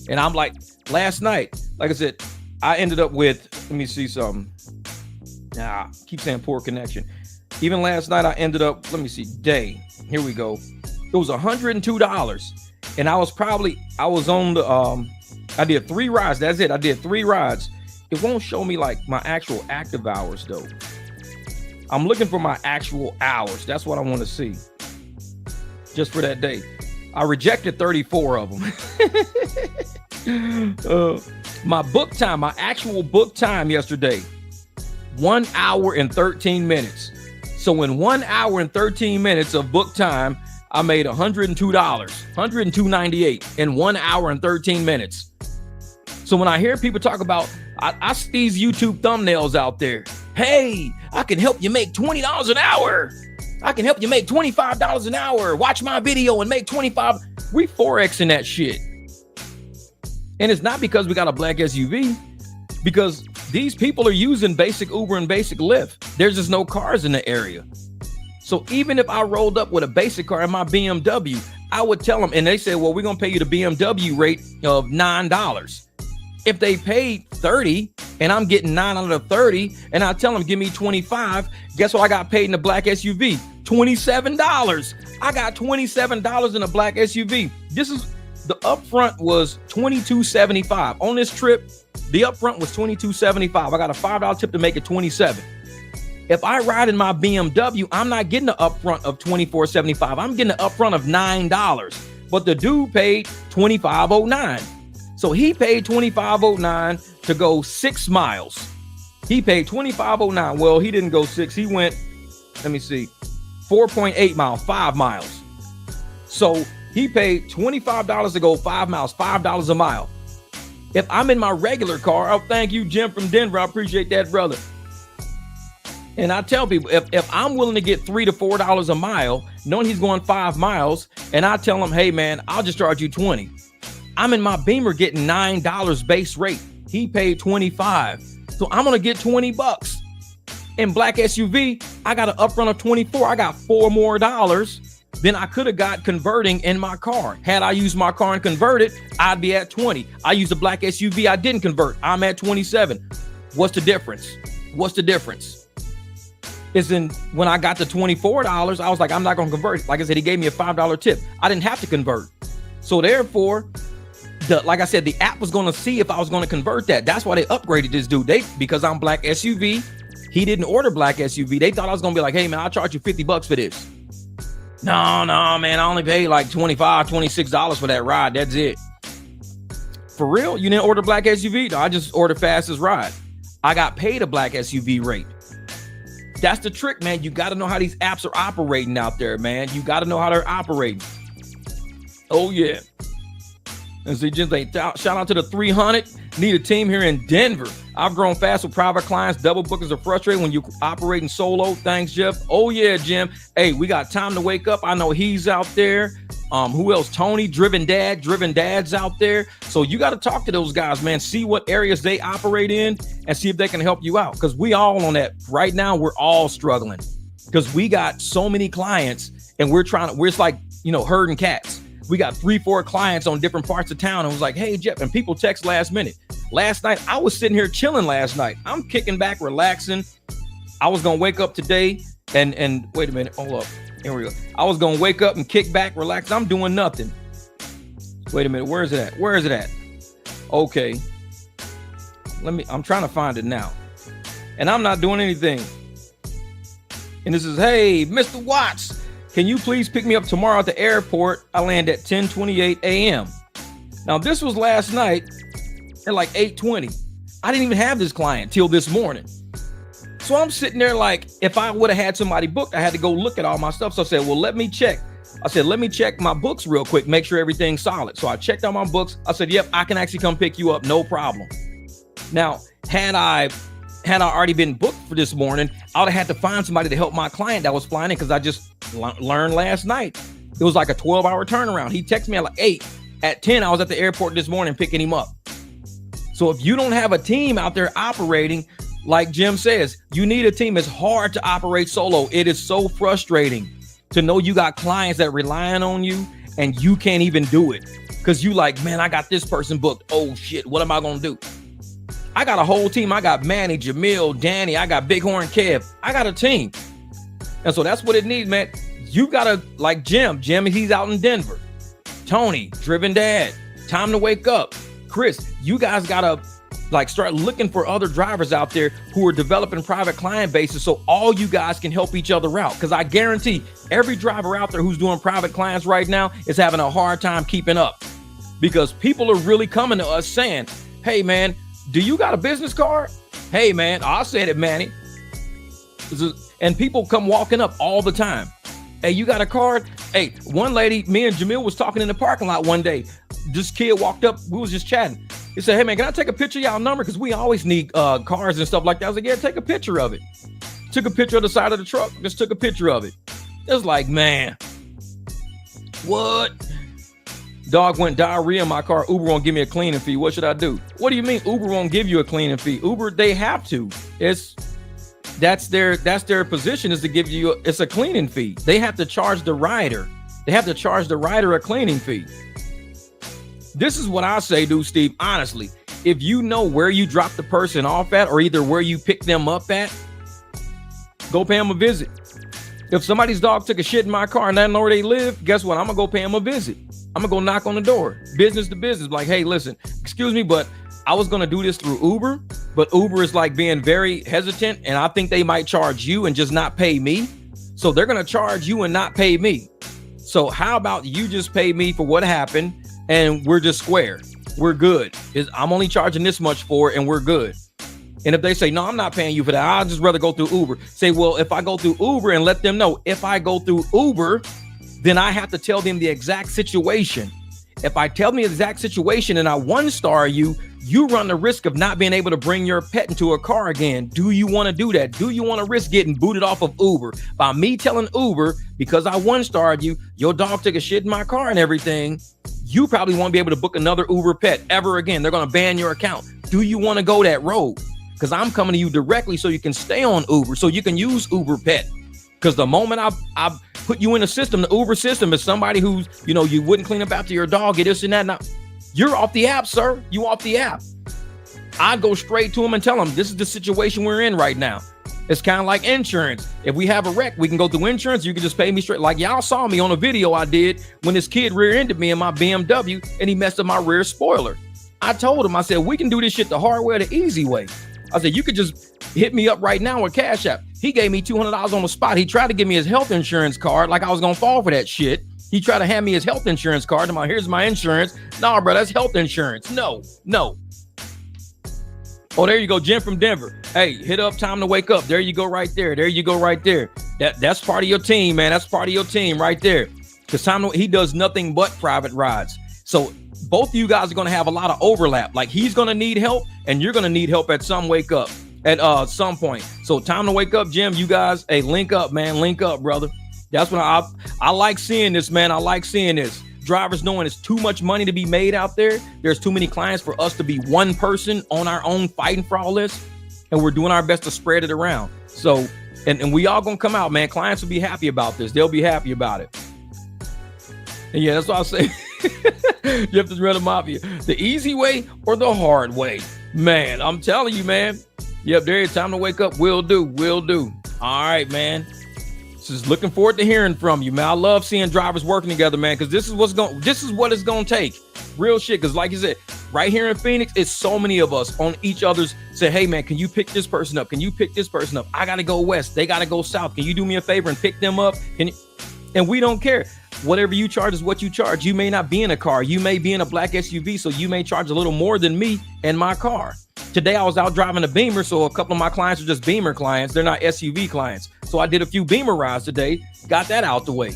And I'm like, last night, like I said, I ended up with, let me see something. I keep saying poor connection. Even last night, I ended up, let me see, day. Here we go. It was $102. And I was on the, I did 3 rides. That's it. I did 3 rides. It won't show me like my actual active hours though. I'm looking for my actual hours. That's what I want to see. Just for that day. I rejected 34 of them. My book time, my actual book time yesterday, 1 hour and 13 minutes. So in 1 hour and 13 minutes of book time, I made $102, $102.98 in 1 hour and 13 minutes. So when I hear people talk about, I see these YouTube thumbnails out there. Hey, I can help you make $20 an hour. I can help you make $25 an hour. Watch my video and make 25. We 4Xing that shit. And it's not because we got a black SUV, because these people are using basic Uber and basic Lyft. There's just no cars in the area. So even if I rolled up with a basic car in my BMW, I would tell them, and they say, well, we're going to pay you the BMW rate of $9. If they paid 30 and I'm getting 9 out of 30 and I tell them, give me 25, guess what I got paid in the black SUV? $27. I got $27 in a black SUV. The upfront was $22.75. On this trip, the upfront was $22.75. I got a $5 tip to make it $27. If I ride in my BMW, I'm not getting the upfront of $24.75. I'm getting the upfront of $9. But the dude paid $25.09. So he paid $25.09 to go 6 miles. He paid $25.09. Well, he didn't go 6. He went, let me see, 4.8 miles, 5 miles. So he paid $25 to go 5 miles, $5 a mile. If I'm in my regular car, oh, thank you, Jim from Denver. I appreciate that, brother. And I tell people, if I'm willing to get $3 to $4 a mile, knowing he's going 5 miles, and I tell him, hey, man, I'll just charge you 20. I'm in my Beamer getting $9 base rate. He paid 25. So I'm going to get $20. In black SUV, I got an upfront of 24. I got $4 more than I could have got converting in my car. Had I used my car and converted, I'd be at 20. I used a black SUV. I didn't convert. I'm at 27. What's the difference? What's the difference? Is in when I got to $24, I was like, I'm not going to convert. Like I said, he gave me a $5 tip. I didn't have to convert. So therefore, like I said, the app was going to see if I was going to convert that. That's why they upgraded this dude. Because I'm black SUV, he didn't order black SUV. They thought I was going to be like, hey, man, I'll charge you $50 for this. No, man, I only paid like $25, $26 for that ride. That's it. For real? You didn't order black SUV? No, I just ordered fastest ride. I got paid a black SUV rate. That's the trick, man. You got to know how these apps are operating out there, man. You got to know how they're operating. Oh, yeah. And see, Jim, shout out to the 300. Need a team here in Denver. I've grown fast with private clients. Double bookings are frustrating when you're operating solo. Thanks, Jeff. Oh, yeah, Jim. Hey, we got time to wake up. I know he's out there. Who else? Tony, Driven Dad's out there. So you got to talk to those guys, man. See what areas they operate in and see if they can help you out. Because we all on that. Right now, we're all struggling because we got so many clients and we're like, herding cats. We got 3-4 clients on different parts of town. And was like, hey, Jeff, and people text last minute. Last night, I was sitting here chilling last night. I'm kicking back, relaxing. I was going to wake up today and wait a minute. Hold up. Here we go. I was going to wake up and kick back, relax. I'm doing nothing. Wait a minute. Where is it at? Okay. I'm trying to find it now. And I'm not doing anything. And this is, hey, Mr. Watts, can you please pick me up tomorrow at the airport? I land at 10:28 a.m. Now, this was last night at like 8:20. I didn't even have this client till this morning. So I'm sitting there like, if I would have had somebody booked, I had to go look at all my stuff. So I said, well, let me check. I said, let me check my books real quick, make sure everything's solid. So I checked out my books. I said, yep, I can actually come pick you up. No problem. Now, had I already been booked for this morning, I would have had to find somebody to help my client that was flying in, because I just learned last night. It was like a 12-hour turnaround. He texted me at like 8. At 10, I was at the airport this morning picking him up. So if you don't have a team out there operating, like Jim says, you need a team. It's hard to operate solo. It is so frustrating to know you got clients that relying on you and you can't even do it because you like, man, I got this person booked. Oh shit, what am I gonna do? I got a whole team. I got Manny, Jamil, Danny. I got Bighorn Kev. I got a team. And so that's what it needs, man. You gotta, like Jim, he's out in Denver. Tony, Driven Dad, Time to Wake Up. Chris, you guys gotta like start looking for other drivers out there who are developing private client bases so all you guys can help each other out. Because I guarantee every driver out there who's doing private clients right now is having a hard time keeping up, because people are really coming to us saying, hey man, do you got a business card? Hey man, I said it, Manny. And people come walking up all the time. Hey, you got a card? Hey, one lady, me and Jamil was talking in the parking lot one day. This kid walked up, we was just chatting. He said, hey man, can I take a picture of y'all number? Because we always need cars and stuff like that. I was like, yeah, take a picture of it. Took a picture of the side of the truck, just took a picture of it. It's like, man, what? Dog went diarrhea in my car. Uber won't give me a cleaning fee. What should I do? What do you mean Uber won't give you a cleaning fee? Uber, they have to. That's their position, is to give you it's a cleaning fee. They have to charge the rider. They have to charge the rider a cleaning fee. This is what I say, dude, Steve. Honestly, if you know where you drop the person off at, or either where you pick them up at, go pay them a visit. If somebody's dog took a shit in my car and I know where they live, guess what? I'm gonna go pay them a visit. I'm gonna go knock on the door, business to business. Like, hey, listen, excuse me, but I was gonna do this through Uber, but Uber is like being very hesitant, and I think they might charge you and just not pay me. So they're gonna charge you and not pay me. So how about you just pay me for what happened, and we're just square. We're good. I'm only charging this much for it, and we're good. And if they say, no, I'm not paying you for that, I'd just rather go through Uber. Say, well, if I go through Uber, and let them know, if I go through Uber, then I have to tell them the exact situation. If I tell them the exact situation and I one-star you, you run the risk of not being able to bring your pet into a car again. Do you want to do that? Do you want to risk getting booted off of Uber by me telling Uber, because I one-starred you, your dog took a shit in my car and everything, you probably won't be able to book another Uber pet ever again. They're going to ban your account. Do you want to go that road? Because I'm coming to you directly so you can stay on Uber, so you can use Uber pet. Because the moment I put you in the system, the Uber system is somebody who's, you wouldn't clean up after your dog, get this and that. Now, you're off the app, sir. You off the app. I'd go straight to him and tell him, this is the situation we're in right now. It's kind of like insurance. If we have a wreck, we can go through insurance. You can just pay me straight. Like y'all saw me on a video I did when this kid rear-ended me in my BMW and he messed up my rear spoiler. I told him, I said, we can do this shit the hard way or the easy way. I said, you could just hit me up right now with Cash App. He gave me $200 on the spot. He tried to give me his health insurance card like I was going to fall for that shit. He tried to hand me his health insurance card. I'm like, here's my insurance. Nah, bro, that's health insurance. No. Oh, there you go. Jim from Denver. Hey, hit up Time to Wake Up. There you go right there. There you go right there. That's part of your team, man. That's part of your team right there. Because he does nothing but private rides. So both of you guys are going to have a lot of overlap. Like he's going to need help and you're going to need help at some some point. So Time to Wake Up, Jim, you guys, hey, link up, man. Link up, brother. That's what I like seeing this, man. I like seeing this. Drivers knowing it's too much money to be made out there. There's too many clients for us to be one person on our own fighting for all this. And we're doing our best to spread it around. So, and we all gonna come out, man. Clients will be happy about this. They'll be happy about it. And yeah, that's what I say. Jeff is Red Mafia. The easy way or the hard way? Man, I'm telling you, man. Yep, there is. Time to Wake Up. Will do. All right, man. Just looking forward to hearing from you, man. I love seeing drivers working together, man, because this is what it's gonna take. Real shit. Because like you said, right here in Phoenix, it's so many of us on each other's say, hey man, can you pick this person up? Can you pick this person up? I gotta go west. They gotta go south. Can you do me a favor and pick them up? And we don't care. Whatever you charge is what you charge. You may not be in a car. You may be in a black SUV, so you may charge a little more than me in my car. Today, I was out driving a Beamer, so a couple of my clients are just Beamer clients. They're not SUV clients. So I did a few Beamer rides today, got that out the way.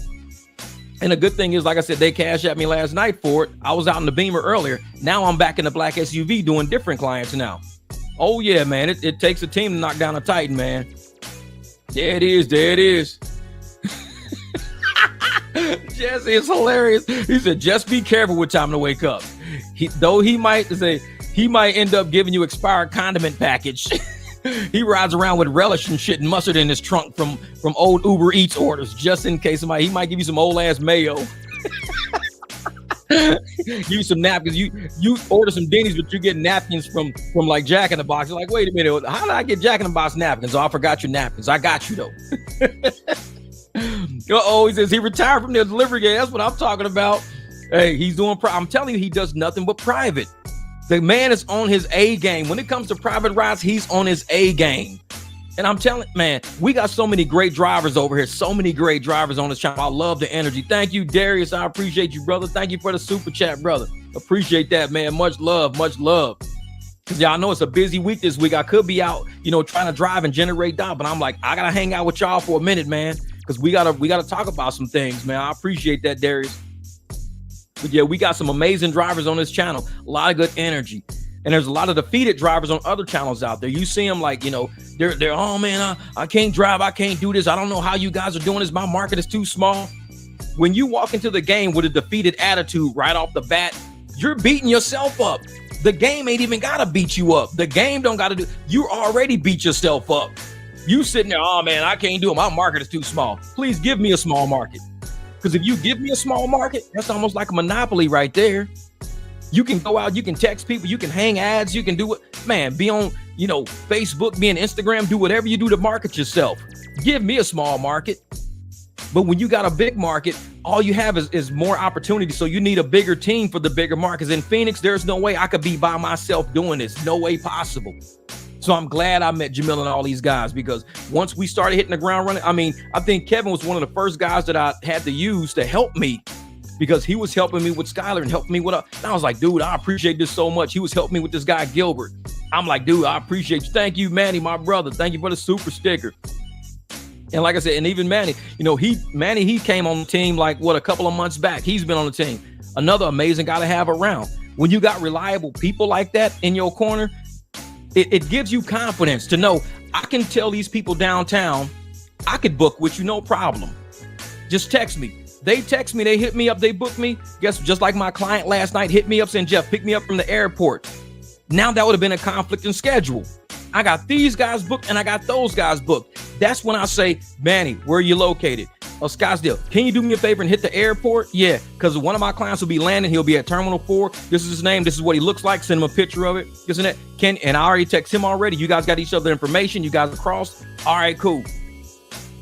And the good thing is, like I said, they cashed at me last night for it. I was out in the Beamer earlier. Now I'm back in the black SUV doing different clients now. Oh, yeah, man. It takes a team to knock down a Titan, man. There it is. There it is. Jesse is hilarious. He said, just be careful with time to wake up. He might end up giving you expired condiment package. He rides around with relish and shit and mustard in his trunk from old Uber Eats orders, just in case he might give you some old ass mayo. Give you some napkins. You order some Denny's, but you get napkins from like Jack in the Box. You're like, wait a minute, how did I get Jack in the Box napkins? Oh, I forgot your napkins. I got you though. He says he retired from the delivery game. That's what I'm talking about. Hey, he's doing. I'm telling you, he does nothing but private. The man is on his A game. When it comes to private rides, he's on his A game. And I'm telling, man, we got so many great drivers over here. So many great drivers on this channel. I love the energy. Thank you, Darius. I appreciate you, brother. Thank you for the super chat, brother. Appreciate that, man. Much love, much love. Because y'all know it's a busy week this week. I could be out, trying to drive and generate dollars, but I'm like, I gotta hang out with y'all for a minute, man. Because we gotta talk about some things, man. I appreciate that, Darius. But yeah, we got some amazing drivers on this channel. A lot of good energy. And there's a lot of defeated drivers on other channels out there. You see them like, they're oh man, I can't drive. I can't do this. I don't know how you guys are doing this. My market is too small. When you walk into the game with a defeated attitude right off the bat, you're beating yourself up. The game ain't even got to beat you up. The game don't got to do. You already beat yourself up. You sitting there, oh man, I can't do it. My market is too small. Please give me a small market. Because if you give me a small market, that's almost like a monopoly right there. You can go out, you can text people, you can hang ads, you can do it. Man, be on, Facebook, be on Instagram, do whatever you do to market yourself. Give me a small market. But when you got a big market, all you have is more opportunity. So you need a bigger team for the bigger markets. In Phoenix, there's no way I could be by myself doing this. No way possible. So I'm glad I met Jamil and all these guys, because once we started hitting the ground running, I think Kevin was one of the first guys that I had to use to help me, because he was helping me with Skylar and helping me with and I was like, dude, I appreciate this so much. He was helping me with this guy, Gilbert. I'm like, dude, I appreciate you. Thank you, Manny, my brother. Thank you for the super sticker. And like I said, and even Manny, he came on the team like a couple of months back. He's been on the team. Another amazing guy to have around. When you got reliable people like that in your corner, it gives you confidence to know I can tell these people downtown, I could book with you, no problem. Just text me. They text me, they hit me up, they book me. Guess just like my client last night hit me up saying, Jeff, pick me up from the airport. Now that would have been a conflict in schedule. I got these guys booked and I got those guys booked. That's when I say, Manny, where are you located? Oh, Scottsdale. Can you do me a favor and hit the airport? Yeah, because one of my clients will be landing. He'll be at Terminal 4. This is his name. This is what he looks like. Send him a picture of it. Isn't it? And I already text him already. You guys got each other information. You guys are crossed. All right, cool.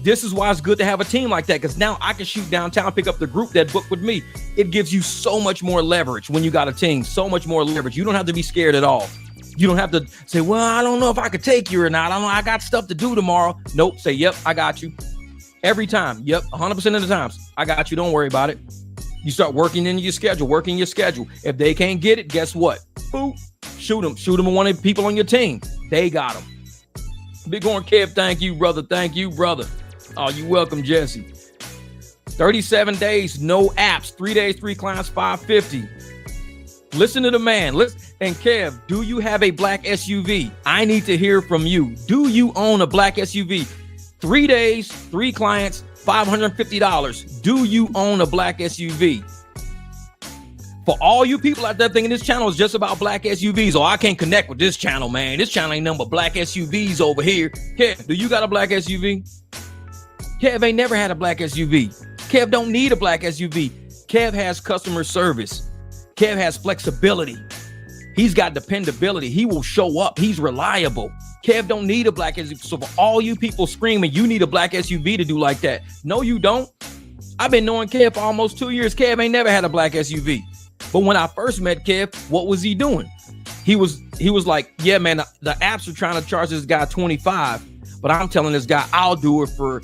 This is why it's good to have a team like that, because now I can shoot downtown, pick up the group that booked with me. It gives you so much more leverage when you got a team, so much more leverage. You don't have to be scared at all. You don't have to say, well, I don't know if I could take you or not. I don't know. I got stuff to do tomorrow. Nope. Say, yep, I got you. Every time. Yep. 100% of the times. I got you. Don't worry about it. You start working in your schedule, If they can't get it, guess what? Boop. Shoot them. Shoot them with one of the people on your team. They got them. Big Horn Kev, thank you, brother. Thank you, brother. Oh, you welcome, Jesse. 37 days, no apps. 3 days, 3 clients, 550. Listen to the man. Listen. And Kev, do you have a black SUV? I need to hear from you. Do you own a black SUV? 3 days, 3 clients, $550. Do you own a black SUV? For all you people out there thinking this channel is just about black SUVs, oh, I can't connect with this channel, man. This channel ain't nothing but black SUVs over here. Kev, do you got a black SUV? Kev ain't never had a black SUV. Kev don't need a black SUV. Kev has customer service. Kev has flexibility. He's got dependability. He will show up. He's reliable. Kev don't need a black SUV. So for all you people screaming, you need a black SUV to do like that. No, you don't. I've been knowing Kev for almost 2 years. Kev ain't never had a black SUV. But when I first met Kev, what was he doing? He was like, yeah, man, the apps are trying to charge this guy 25, but I'm telling this guy, I'll do it for,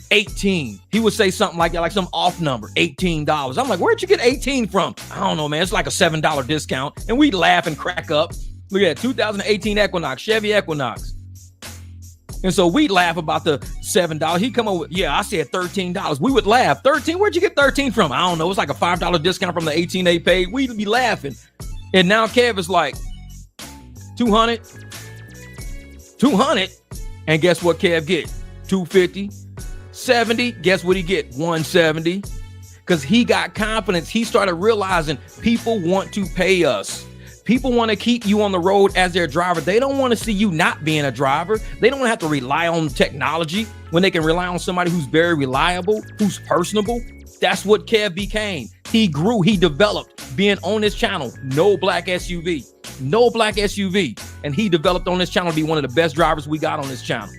18. He would say something like that, like some off number, $18. I'm like, where'd you get 18 from? I don't know, man. It's like a $7 discount. And we'd laugh and crack up. Look at that, 2018 Equinox, Chevy Equinox. And so we laugh about the $7. He come up with, yeah, I said $13. We would laugh. 13? Where'd you get 13 from? I don't know. It's like a $5 discount from the 18 they paid. We'd be laughing. And now Kev is like, 200. And guess what Kev get? 250. 70. Guess what he get? 170. Because he got confidence. He started realizing people want to pay us. People want to keep you on the road as their driver. They don't want to see you not being a driver. They don't have to rely on technology when they can rely on somebody who's very reliable, who's personable. That's what Kev became. He grew, he developed being on this channel. No black SUV. And he developed on this channel to be one of the best drivers we got on this channel.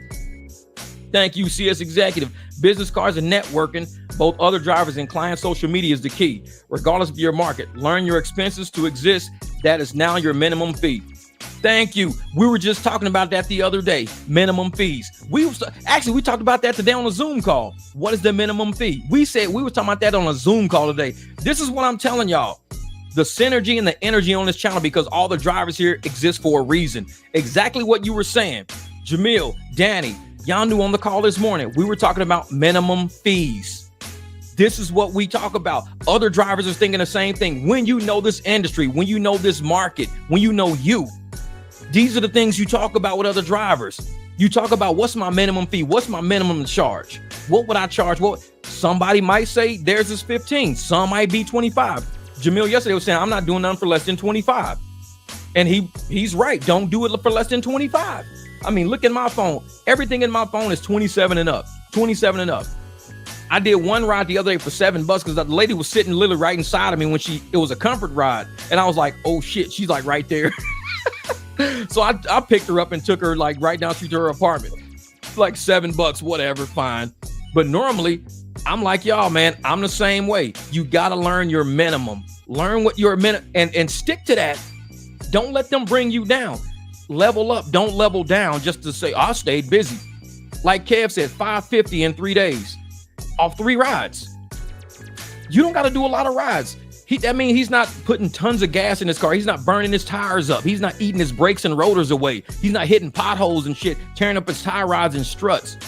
Thank you, CS Executive. Business cards and networking, both other drivers and client social media is the key. Regardless of your market, learn your expenses to exist. That is now your minimum fee. Thank you. We were just talking about that the other day. Minimum fees. We talked about that today on a Zoom call. What is the minimum fee? We were talking about that on a Zoom call today. This is what I'm telling y'all. The synergy and the energy on this channel, because all the drivers here exist for a reason. Exactly what you were saying. Jamil, Danny, y'all knew on the call this morning, we were talking about minimum fees. This is what we talk about. Other drivers are thinking the same thing. When you know this industry, when you know this market, when you know you, these are the things you talk about with other drivers. You talk about, what's my minimum fee? What's my minimum charge? What would I charge? Well, somebody might say theirs is 15. Some might be 25. Jamil yesterday was saying, I'm not doing nothing for less than 25. And he's right. Don't do it for less than 25. I mean, look at my phone. Everything in my phone is 27 and up. 27 and up. I did one ride the other day for $7 because the lady was sitting literally right inside of me when it was a comfort ride. And I was like, oh shit, she's like right there. So I picked her up and took her like right down to her apartment. Like $7, whatever, fine. But normally I'm like y'all, man, I'm the same way. You got to learn your minimum. Learn what your minimum and stick to that. Don't let them bring you down. Level up. Don't level down just to say, I stayed busy. Like Kev said, $550 in 3 days off 3 rides. You don't got to do a lot of rides. That means he's not putting tons of gas in his car. He's not burning his tires up. He's not eating his brakes and rotors away. He's not hitting potholes and shit, tearing up his tie rods and struts.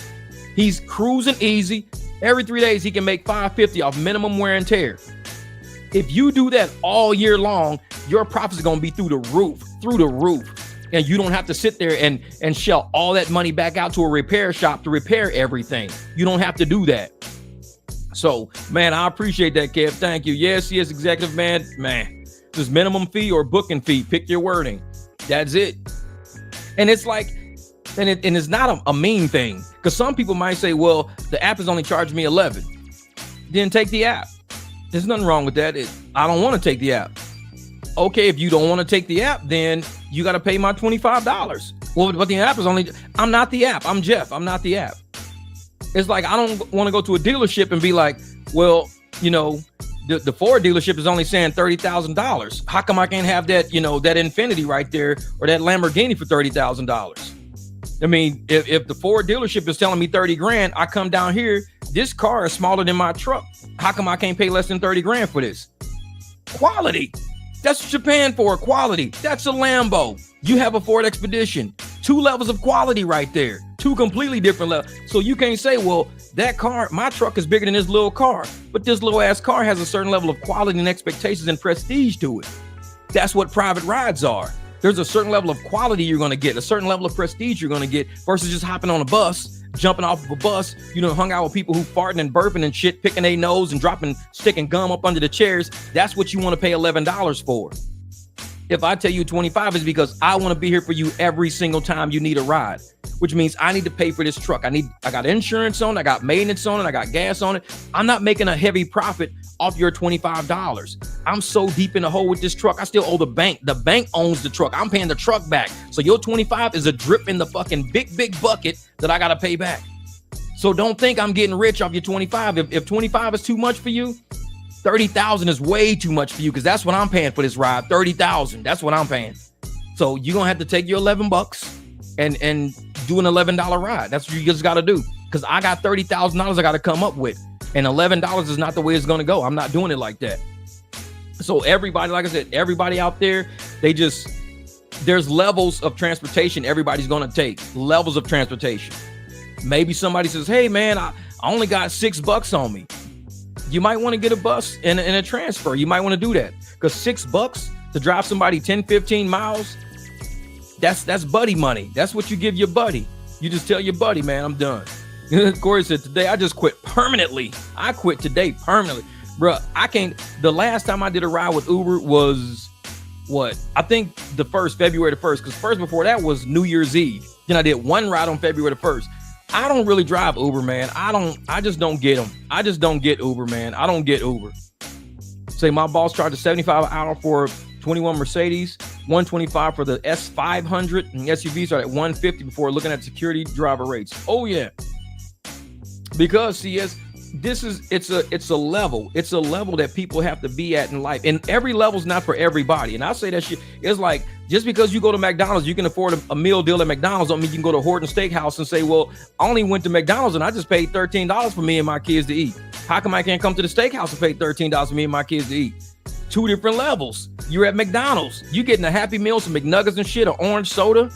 He's cruising easy. Every 3 days, he can make $550 off minimum wear and tear. If you do that all year long, your profits are going to be through the roof. And you don't have to sit there and shell all that money back out to a repair shop to repair everything. You don't have to do that. So, man, I appreciate that, Kev. Thank you. Yes, executive, man. This minimum fee or booking fee, pick your wording. That's it. And it's like, and it's not a mean thing, because some people might say, well, the app is only charging me 11. Then take the app. There's nothing wrong with that. I don't want to take the app. Okay, if you don't want to take the app, then you got to pay my $25. Well, but the app is only, I'm not the app. I'm Jeff. I'm not the app. It's like, I don't want to go to a dealership and be like, well, you know, the Ford dealership is only saying $30,000. How come I can't have that, you know, that Infiniti right there or that Lamborghini for $30,000? I mean, if the Ford dealership is telling me 30 grand, I come down here, this car is smaller than my truck. How come I can't pay less than 30 grand for this? Quality. That's what you're paying for, quality. That's a Lambo. You have a Ford Expedition. 2 levels of quality right there. 2 completely different levels. So you can't say, well, that car, my truck is bigger than this little car, but this little ass car has a certain level of quality and expectations and prestige to it. That's what private rides are. There's a certain level of quality you're going to get, a certain level of prestige you're going to get versus just hopping on a bus, jumping off of a bus, you know, hung out with people who farting and burping and shit, picking their nose and sticking gum up under the chairs. That's what you want to pay $11 for. If I tell you 25 is because I want to be here for you every single time you need a ride, which means I need to pay for this truck. I got insurance on it. I got maintenance on it. I got gas on it. I'm not making a heavy profit off your $25. I'm so deep in the hole with this truck. I still owe the bank. The bank owns the truck. I'm paying the truck back. So your 25 is a drip in the fucking big bucket that I got to pay back. So don't think I'm getting rich off your 25. If 25 is too much for you, 30,000 is way too much for you, because that's what I'm paying for this ride. 30,000. That's what I'm paying. So you're gonna have to take your $11 and do an $11 ride. That's what you just got to do, because I got $30,000 I got to come up with, and $11 is not the way it's gonna go. I'm not doing it like that. So everybody, like I said, everybody out there, they just there's levels of transportation everybody's going to take. Levels of transportation. Maybe somebody says, hey man, I only got $6 on me. You might want to get a bus and a transfer. You might want to do that, because $6 to drive somebody 10, 15 miles, that's buddy money. That's what you give your buddy. You just tell your buddy, man, I'm done. Corey said, today I just quit permanently. I quit today permanently. Bruh, I can't. The last time I did a ride with Uber was what? I think February the 1st, because first before that was New Year's Eve. Then I did one ride on February the 1st. I don't really drive Uber, man. I just don't get them. I just don't get Uber, man. I don't get Uber. Say my boss charges $75 an hour for 21 Mercedes, $125 for the S500, and SUVs start at $150 before looking at security driver rates. Oh yeah. Because CS, it's a level. It's a level that people have to be at in life. And every level's not for everybody. And I say that shit, it's like, just because you go to McDonald's, you can afford a meal deal at McDonald's, don't mean you can go to Horton Steakhouse and say, well, I only went to McDonald's and I just paid $13 for me and my kids to eat. How come I can't come to the steakhouse and pay $13 for me and my kids to eat? Two different levels. You're at McDonald's, you getting a Happy Meal, some McNuggets and shit, an orange soda.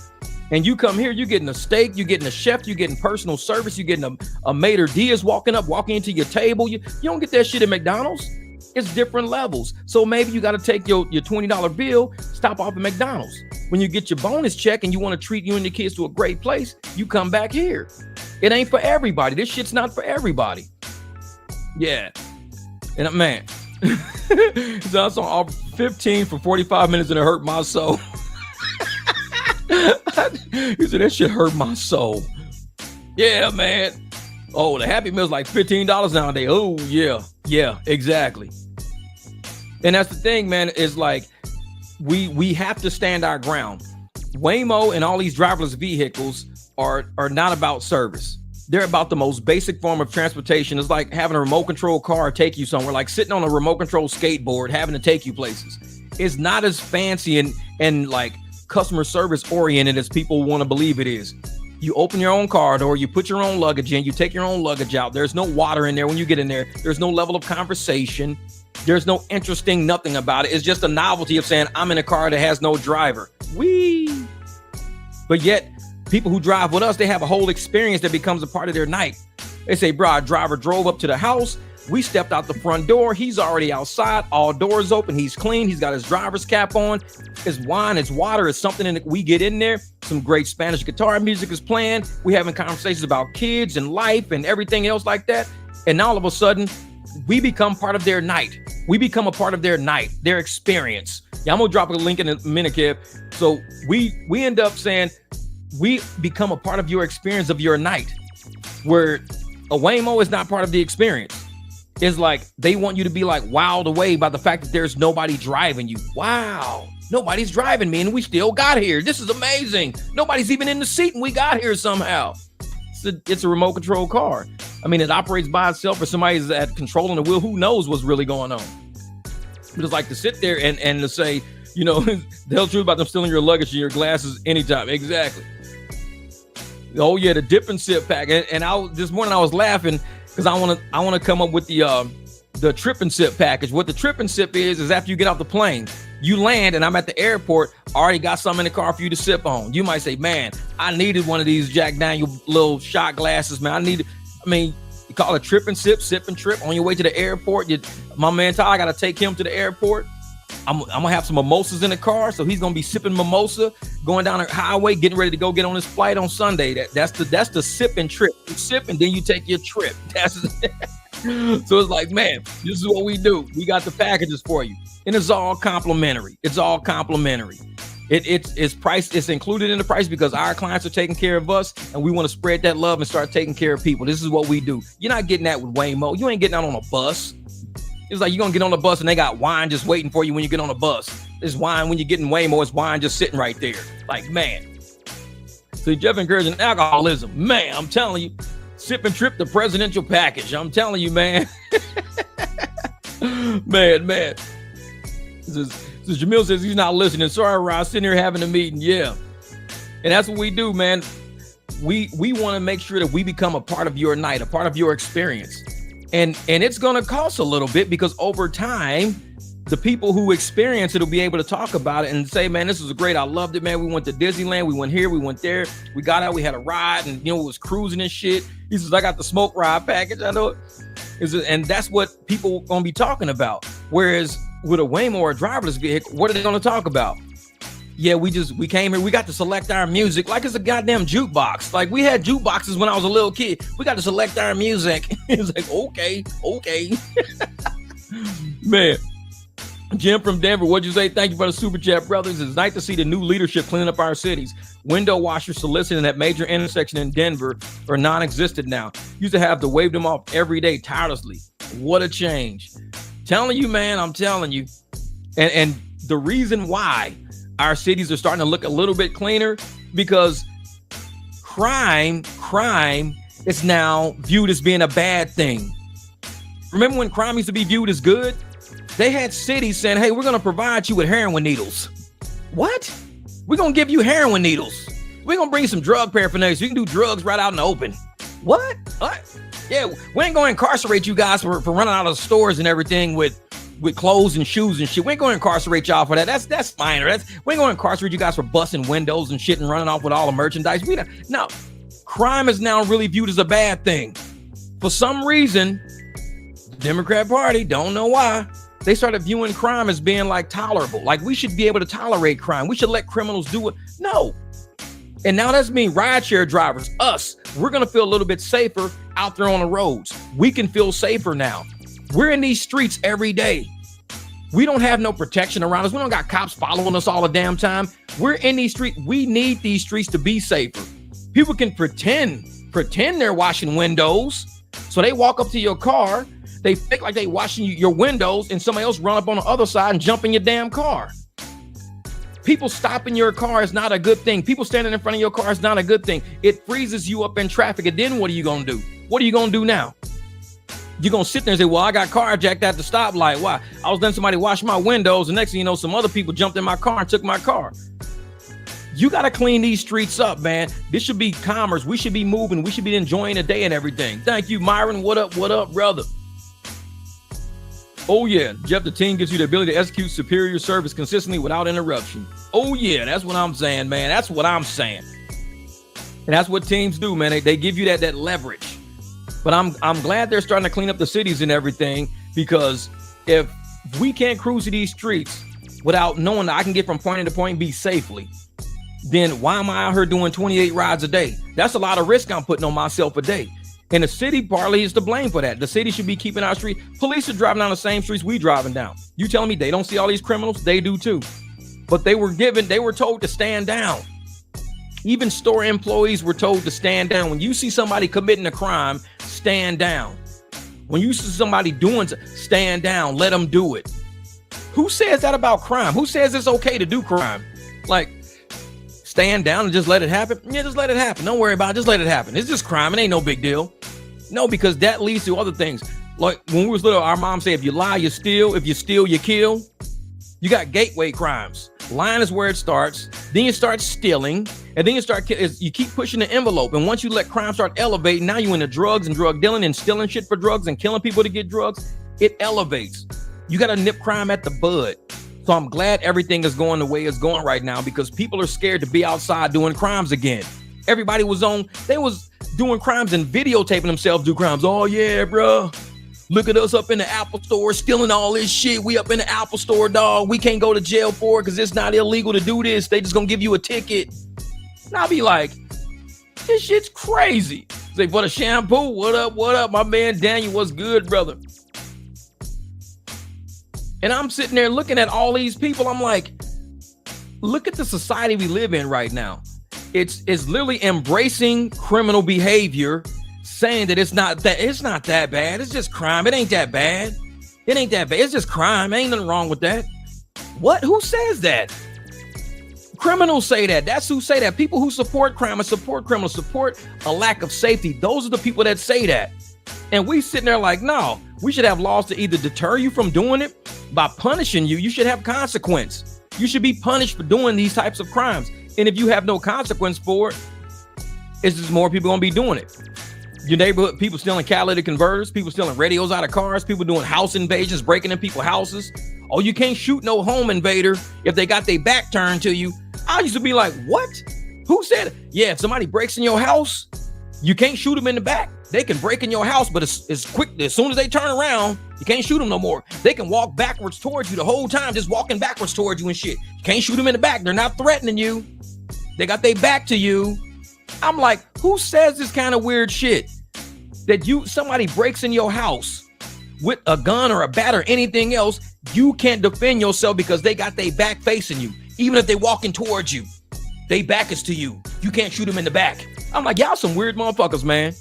And you come here, you're getting a steak, you're getting a chef, you're getting personal service, you're getting a maitre d's walking into your table. You don't get that shit at McDonald's. It's different levels. So maybe you got to take your $20 bill, stop off at McDonald's. When you get your bonus check and you want to treat you and your kids to a great place, you come back here. It ain't for everybody. This shit's not for everybody. Yeah. And man, so I saw 15 for 45 minutes and it hurt my soul. He said, that shit hurt my soul. Yeah, man. Oh, the Happy Meal's like $15 nowadays. Oh, yeah. Yeah, exactly. And that's the thing, man, is like, we have to stand our ground. Waymo and all these driverless vehicles are not about service. They're about the most basic form of transportation. It's like having a remote control car take you somewhere, like sitting on a remote control skateboard, having to take you places. It's not as fancy and like customer service oriented as people want to believe it is. You open your own car door, you put your own luggage in, you take your own luggage out. There's no water in there when you get in there. There's no level of conversation. There's no interesting nothing about it. It's just a novelty of saying, I'm in a car that has no driver. Whee! But yet, people who drive with us, they have a whole experience that becomes a part of their night. They say, bro, our driver drove up to the house. We stepped out the front door. He's already outside. All doors open. He's clean. He's got his driver's cap on. His wine, his water is something in it. We get in there. Some great Spanish guitar music is playing. We having conversations about kids and life and everything else like that. And all of a sudden, we become part of their night. We become a part of their night, their experience. Yeah, I'm going to drop a link in a minute, Kev. So we end up saying, we become a part of your experience of your night, where a Waymo is not part of the experience. It's like they want you to be like wowed away by the fact that there's nobody driving you. Wow, nobody's driving me and we still got here. This is amazing. Nobody's even in the seat and we got here somehow. It's a remote control car. I mean, it operates by itself, or somebody's at controlling the wheel. Who knows what's really going on? But it's like to sit there and to say, you know, tell the truth about them stealing your luggage and your glasses anytime. Exactly. Oh yeah, the dip and sip pack. And this morning I was laughing because I want to come up with the trip and sip package. What the trip and sip is after you get off the plane, you land and I'm at the airport, already got something in the car for you to sip on. You might say, man, I needed one of these Jack Daniel little shot glasses, man. You call it trip and sip and trip on your way to the airport. My man Ty, I got to take him to the airport. I'm gonna have some mimosas in the car, so he's gonna be sipping mimosa, going down the highway, getting ready to go get on his flight on Sunday. That's the sip and trip. You sip and then you take your trip. So it's like, man, this is what we do. We got the packages for you, and it's all complimentary. It's all complimentary. It's priced. It's included in the price because our clients are taking care of us, and we want to spread that love and start taking care of people. This is what we do. You're not getting that with Waymo. You ain't getting out on a bus. It's like you're going to get on the bus and they got wine just waiting for you when you get on the bus. There's wine when you get in Waymo. It's wine just sitting right there. Like, man. See, Jeff encouraging alcoholism. Man, I'm telling you. Sip and trip the presidential package. I'm telling you, man. man. This is Jamil says he's not listening. Sorry, Ross. Sitting here having a meeting. Yeah. And that's what we do, man. We want to make sure that we become a part of your night, a part of your experience. And it's going to cost a little bit because over time, the people who experience it will be able to talk about it and say, man, this was great. I loved it, man. We went to Disneyland. We went here. We went there. We got out. We had a ride and, it was cruising and shit. He says, I got the smoke ride package. I know it. And that's what people are going to be talking about. Whereas with a Waymo or a driverless vehicle, what are they going to talk about? Yeah, we came here. We got to select our music like it's a goddamn jukebox. Like we had jukeboxes when I was a little kid. We got to select our music. It's like, okay. Man. Jim from Denver, what'd you say? Thank you for the super chat, brothers. It's nice to see the new leadership cleaning up our cities. Window washers soliciting at major intersection in Denver are non-existent now. Used to have to wave them off every day tirelessly. What a change. Telling you, man, I'm telling you. And the reason why our cities are starting to look a little bit cleaner, because crime is now viewed as being a bad thing. Remember when crime used to be viewed as good? They had cities saying, hey, we're going to provide you with heroin needles. What? We're going to give you heroin needles. We're going to bring some drug paraphernalia so you can do drugs right out in the open. What? Yeah, we ain't going to incarcerate you guys for running out of stores and everything with clothes and shoes and shit. We ain't going to incarcerate y'all for that. That's minor. We ain't going to incarcerate you guys for busting windows and shit and running off with all the merchandise. No, crime is now really viewed as a bad thing. For some reason, the Democrat Party, don't know why, they started viewing crime as being like tolerable. Like we should be able to tolerate crime. We should let criminals do it. No. And now that's me, rideshare drivers, us. We're going to feel a little bit safer out there on the roads. We can feel safer now. We're in these streets every day. We don't have no protection around us. We don't got cops following us all the damn time. We're in these streets. We need these streets to be safer. People can pretend they're washing windows. So they walk up to your car. They fake like they washing your windows and somebody else run up on the other side and jump in your damn car. People stopping your car is not a good thing. People standing in front of your car is not a good thing. It freezes you up in traffic. And then what are you going to do? What are you going to do now? You're going to sit there and say, well, I got carjacked at the stoplight. Why? I was letting somebody wash my windows. And next thing you know, some other people jumped in my car and took my car. You got to clean these streets up, man. This should be commerce. We should be moving. We should be enjoying the day and everything. Thank you, Myron. What up, brother? Oh, yeah. Jeff, the team gives you the ability to execute superior service consistently without interruption. Oh, yeah. That's what I'm saying, man. That's what I'm saying. And that's what teams do, man. They give you that leverage. But I'm glad they're starting to clean up the cities and everything, because if we can't cruise to these streets without knowing that I can get from point A to point B safely, then why am I out here doing 28 rides a day? That's a lot of risk I'm putting on myself a day. And the city partly is to blame for that. The city should be keeping our street. Police are driving down the same streets we driving down. You telling me they don't see all these criminals? They do too. But they were told to stand down. Even store employees were told to stand down. When you see somebody committing a crime, stand down. When you see somebody doing, stand down, let them do it. Who says that about crime? Who says it's okay to do crime? Like, stand down and just let it happen? Yeah, just let it happen. Don't worry about it. Just let it happen. It's just crime. It ain't no big deal. No, because that leads to other things. Like when we was little, our mom said, if you lie, you steal. If you steal, you kill. You got gateway crimes. Lying is where it starts. Then you start stealing. And then you keep pushing the envelope. And once you let crime start elevating, now you're into drugs and drug dealing and stealing shit for drugs and killing people to get drugs. It elevates. You got to nip crime at the bud. So I'm glad everything is going the way it's going right now, because people are scared to be outside doing crimes again. Everybody was doing crimes and videotaping themselves do crimes. Oh yeah, bro. Look at us up in the Apple store stealing all this shit. We up in the Apple store, dog. We can't go to jail for it because it's not illegal to do this. They just gonna give you a ticket. And I'll be like, this shit's crazy. Say, for the shampoo, what up? My man Daniel, what's good, brother? And I'm sitting there looking at all these people. I'm like, look at the society we live in right now. It's literally embracing criminal behavior, saying that it's not that bad. It's just crime. It ain't that bad. It's just crime. Ain't nothing wrong with that. What? Who says that? Criminals say that. That's who say that. People who support crime and support criminals, support a lack of safety. Those are the people that say that. And we sitting there like, no, we should have laws to either deter you from doing it by punishing you. You should have consequence. You should be punished for doing these types of crimes. And if you have no consequence for it, it's just more people gonna be doing it. Your neighborhood, people stealing catalytic converters, people stealing radios out of cars, people doing house invasions, breaking in people's houses. Oh, you can't shoot no home invader if they got their back turned to you. I used to be like, what? Who said it? Yeah, if somebody breaks in your house, you can't shoot them in the back. They can break in your house, but it's quick. As soon as they turn around, you can't shoot them no more. They can walk backwards towards you the whole time, just walking backwards towards you and shit. You can't shoot them in the back. They're not threatening you. They got their back to you. I'm like, who says this kind of weird shit? That somebody breaks in your house with a gun or a bat or anything else, you can't defend yourself because they got their back facing you. Even if they walking towards you, they back is to you. You can't shoot them in the back. I'm like, y'all some weird motherfuckers, man.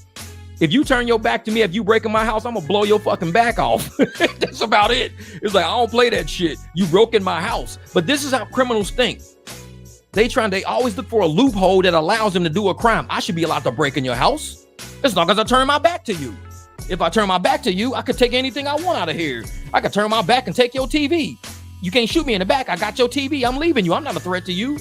If you turn your back to me, if you break in my house, I'm gonna blow your fucking back off. That's about it. It's like, I don't play that shit. You broke in my house. But this is how criminals think. They always look for a loophole that allows them to do a crime. I should be allowed to break in your house as long as I turn my back to you. If I turn my back to you, I could take anything I want out of here. I could turn my back and take your TV. You can't shoot me in the back. I got your TV. I'm leaving you. I'm not a threat to you.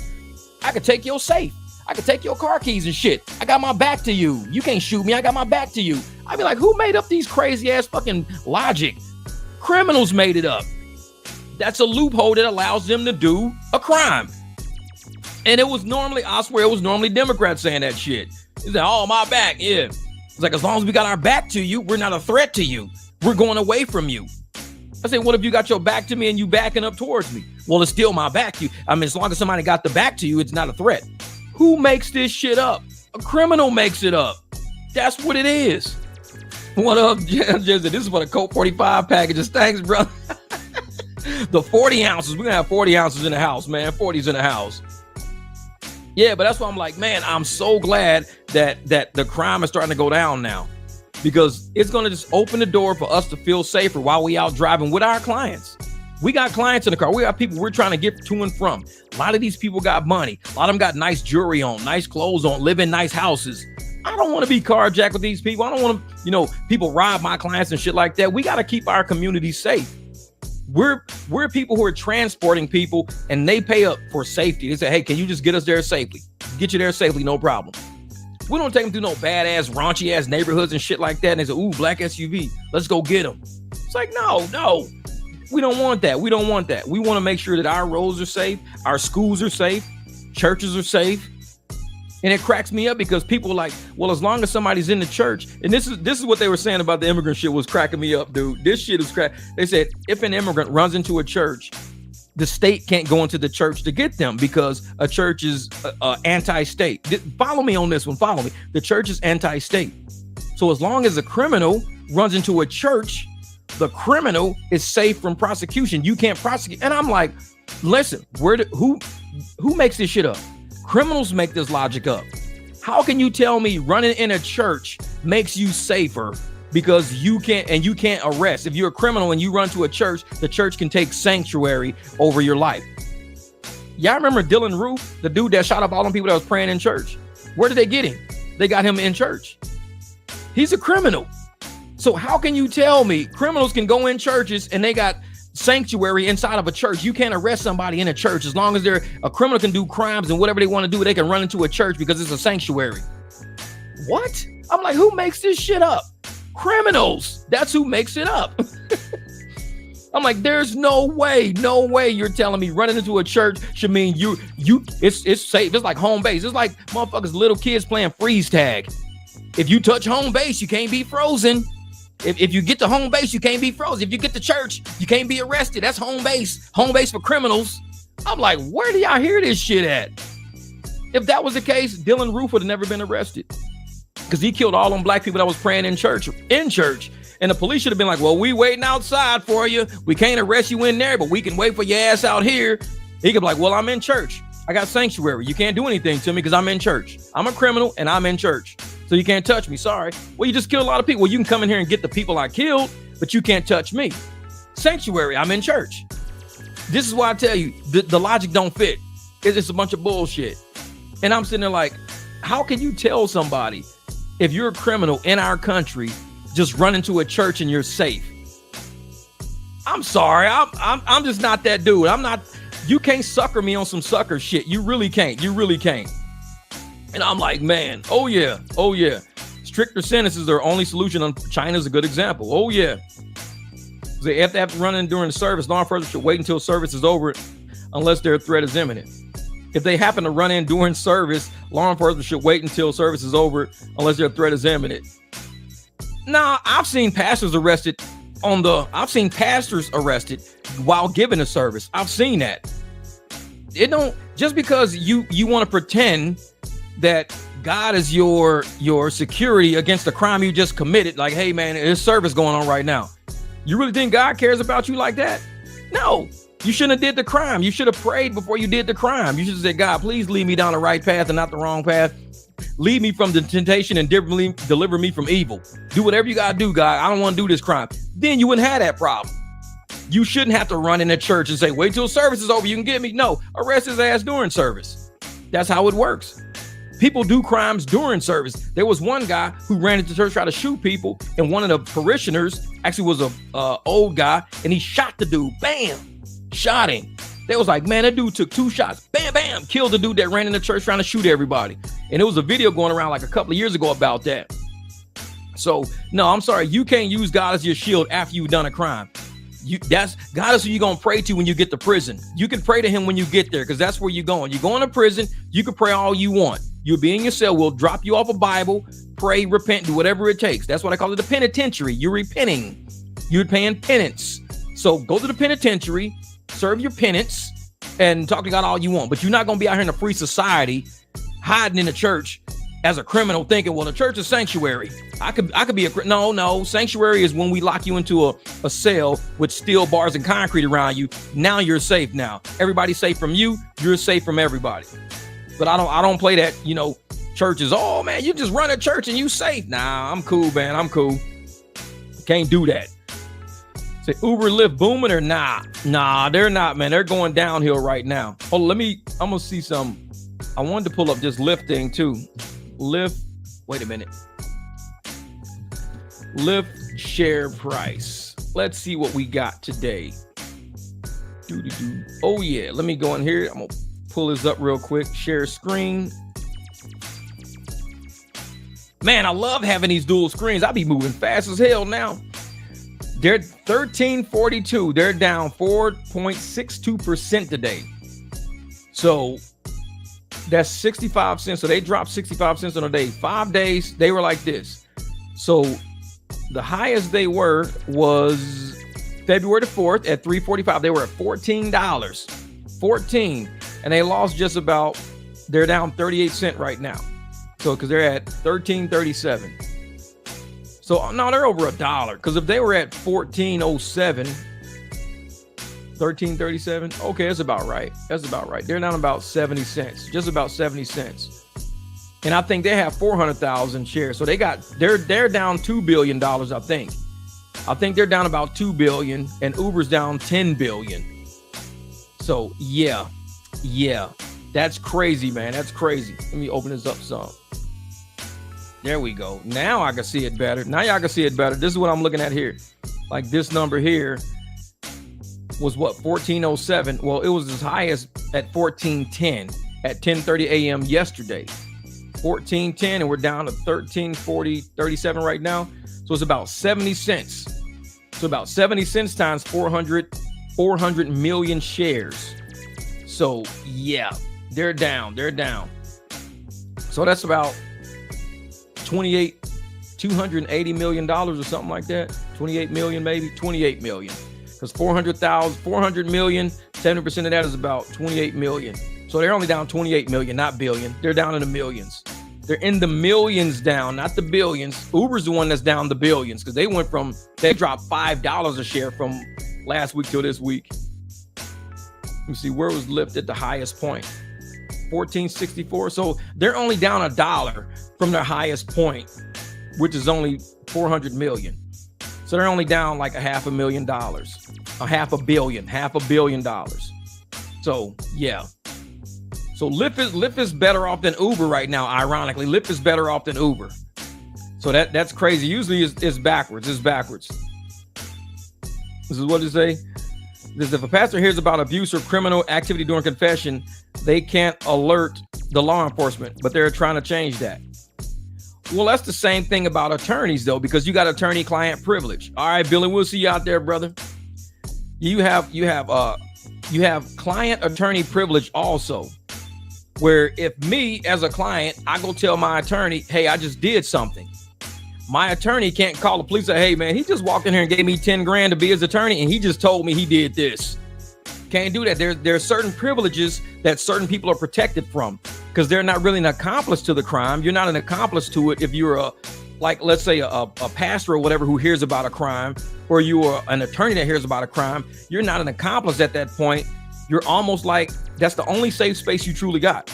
I could take your safe. I could take your car keys and shit. I got my back to you. You can't shoot me. I got my back to you. I'd be like, who made up these crazy ass fucking logic? Criminals made it up. That's a loophole that allows them to do a crime. And it was normally, I swear, it was normally Democrats saying that shit. It's like, oh, my back. Yeah. It's like, as long as we got our back to you, we're not a threat to you. We're going away from you. I say, what if you got your back to me and you backing up towards me? Well, it's still my back to you. I mean, as long as somebody got the back to you, it's not a threat. Who makes this shit up? A criminal makes it up. That's what it is. What up, Jesse? This is for the Colt 45 packages. Thanks, brother. The 40 ounces. We're going to have 40 ounces in the house, man. 40's in the house. Yeah, but that's why I'm like, man, I'm so glad that the crime is starting to go down now, because it's going to just open the door for us to feel safer while we out driving with our clients. We got clients in the car. We got people we're trying to get to and from. A lot of these people got money. A lot of them got nice jewelry on, nice clothes on, live in nice houses. I don't want to be carjacked with these people. I don't want to, people rob my clients and shit like that. We got to keep our community safe. We're people who are transporting people, and they pay up for safety. They say, hey, can you just get us there safely? Get you there safely, no problem. We don't take them through no badass, raunchy ass neighborhoods and shit like that. And they say, ooh, black SUV, let's go get them. It's like, no, we don't want that. We don't want that. We want to make sure that our roads are safe, our schools are safe, churches are safe. And it cracks me up because people are like, well, as long as somebody's in the church, and this is what they were saying about the immigrant shit was cracking me up, dude. This shit is crack. They said if an immigrant runs into a church, the state can't go into the church to get them because a church is anti-state. Follow me on this one. Follow me. The church is anti-state. So as long as a criminal runs into a church, the criminal is safe from prosecution. You can't prosecute. And I'm like, listen, who makes this shit up? Criminals make this logic up. How can you tell me running in a church makes you safer because you can't arrest? If you're a criminal and you run to a church, the church can take sanctuary over your life. Y'all remember Dylan Roof, the dude that shot up all them people that was praying in church? Where did they get him? They got him in church. He's a criminal. So how can you tell me criminals can go in churches and they got sanctuary inside of a church? You can't arrest somebody in a church. As long as a criminal can do crimes and whatever they want to do, they can run into a church because it's a sanctuary. What? I'm like, who makes this shit up? Criminals. That's who makes it up. I'm like, there's no way you're telling me running into a church should mean it's safe. It's like home base. It's like motherfuckers, little kids playing freeze tag. If you touch home base, you can't be frozen. If you get to home base, you can't be frozen. If you get to church, you can't be arrested. That's home base. Home base for criminals. I'm like, where do y'all hear this shit at? If that was the case, Dylan Roof would have never been arrested because he killed all them black people that was praying in church. And the police should have been like, well, we waiting outside for you. We can't arrest you in there, but we can wait for your ass out here. He could be like, well, I'm in church. I got sanctuary. You can't do anything to me because I'm in church. I'm a criminal and I'm in church. So you can't touch me. Sorry. Well, you just killed a lot of people. Well, you can come in here and get the people I killed, but you can't touch me. Sanctuary. I'm in church. This is why I tell you the logic don't fit. It's just a bunch of bullshit. And I'm sitting there like, how can you tell somebody if you're a criminal in our country, just run into a church and you're safe? I'm sorry. I'm just not that dude. You can't sucker me on some sucker shit. You really can't. And I'm like, man, oh yeah. Stricter sentences are only solution. On China's a good example. Oh yeah. If they have to run in during the service, law enforcement should wait until service is over unless their threat is imminent. If they happen to run in during service, law enforcement should wait until service is over unless their threat is imminent. Now, I've seen pastors arrested while giving a service. I've seen that. It don't, just because you want to pretend that God is your security against the crime you just committed. Like, hey man, there's service going on right now. You really think God cares about you like that? No, you shouldn't have did the crime. You should have prayed before you did the crime. You should have said, God, please lead me down the right path and not the wrong path. Lead me from the temptation and deliver me from evil. Do whatever you gotta do, God. I don't want to do this crime. Then you wouldn't have that problem. You shouldn't have to run in the church and say, wait till service is over, you can get me. No, arrest his ass during service. That's how it works. People do crimes during service. There was one guy who ran into church, tried to shoot people, and one of the parishioners actually was a old guy, and he shot the dude. Bam! Shot him. They was like, man, that dude took 2 shots. Bam, bam! Killed the dude that ran in the church trying to shoot everybody. And there was a video going around like a couple of years ago about that. So, no, I'm sorry. You can't use God as your shield after you've done a crime. God is who you're going to pray to when you get to prison. You can pray to him when you get there because that's where you're going. You're going to prison. You can pray all you want. You'll be in your cell. We'll drop you off a Bible, pray, repent, do whatever it takes. That's what I call it, the penitentiary. You're repenting. You're paying penance. So go to the penitentiary, serve your penance, and talk to God all you want. But you're not going to be out here in a free society hiding in the church as a criminal thinking, well, the church is sanctuary. I could be no. Sanctuary is when we lock you into a cell with steel bars and concrete around you. Now you're safe now. Everybody's safe from you. You're safe from everybody. But I don't play that, churches. Oh man, you just run a church and you safe. Nah, I'm cool, man. I'm cool. Can't do that. Say Uber, Lyft booming or nah? Nah, they're not, man. They're going downhill right now. Oh, I'm gonna see some. I wanted to pull up this Lyft thing too. Lyft, wait a minute. Lyft share price. Let's see what we got today. Oh yeah, let me go in here. I'm gonna pull this up real quick. Share screen. Man, I love having these dual screens. I be moving fast as hell now. They're 1342. They're down 4.62% today. So that's 65 cents. So they dropped 65 cents on a day. 5 days, they were like this. So the highest they were was February the 4th at $3.45. They were at $14. 14. And they lost just about, they're down 38 cents right now. So because they're at $13.37. So no, they're over $1. Because if they were at $14.07, $13.37, okay, that's about right. That's about right. They're down about 70 cents, just about 70 cents. And I think they have 400,000 shares. So they're down $2 billion, I think. I think they're down about 2 billion and Uber's down 10 billion. So yeah, that's crazy, man. That's crazy. Let me open this up some. There we go. Now I can see it better. Now y'all can see it better. This is what I'm looking at here. Like this number here was what, 1407. Well, it was as high as at 1410 at 10:30 a.m. yesterday. 1410, and we're down to 1340.37 right now. So it's about 70 cents. So about 70 cents times 400 million shares. So yeah, they're down. So that's about $280 million or something like that. 28 million, maybe 28 million. Because 400 million, 70% of that is about 28 million. So they're only down 28 million, not billion. They're down in the millions. They're in the millions down, not the billions. Uber's the one that's down the billions because they dropped $5 a share from last week till this week. Let me see, where was Lyft at the highest point? 1464. So they're only down $1 from their highest point, which is only 400 million. So they're only down like $500 million, $500 billion. So yeah. So Lyft is better off than Uber right now. Ironically, Lyft is better off than Uber. So that's crazy. Usually it's backwards. It's backwards. This is what it say. This, if a pastor hears about abuse or criminal activity during confession, they can't alert the law enforcement, but they're trying to change that. Well, that's the same thing about attorneys though, because you got attorney-client privilege. All right, Billy, we'll see you out there, brother. You have client attorney privilege also, where if me as a client, I go tell my attorney, hey, I just did something. My attorney can't call the police and say, hey man, he just walked in here and gave me 10 grand to be his attorney and he just told me he did this. Can't do that. There are certain privileges that certain people are protected from because they're not really an accomplice to the crime. You're not an accomplice to it if you're let's say a pastor or whatever who hears about a crime, or you are an attorney that hears about a crime. You're not an accomplice at that point. You're almost like that's the only safe space you truly got,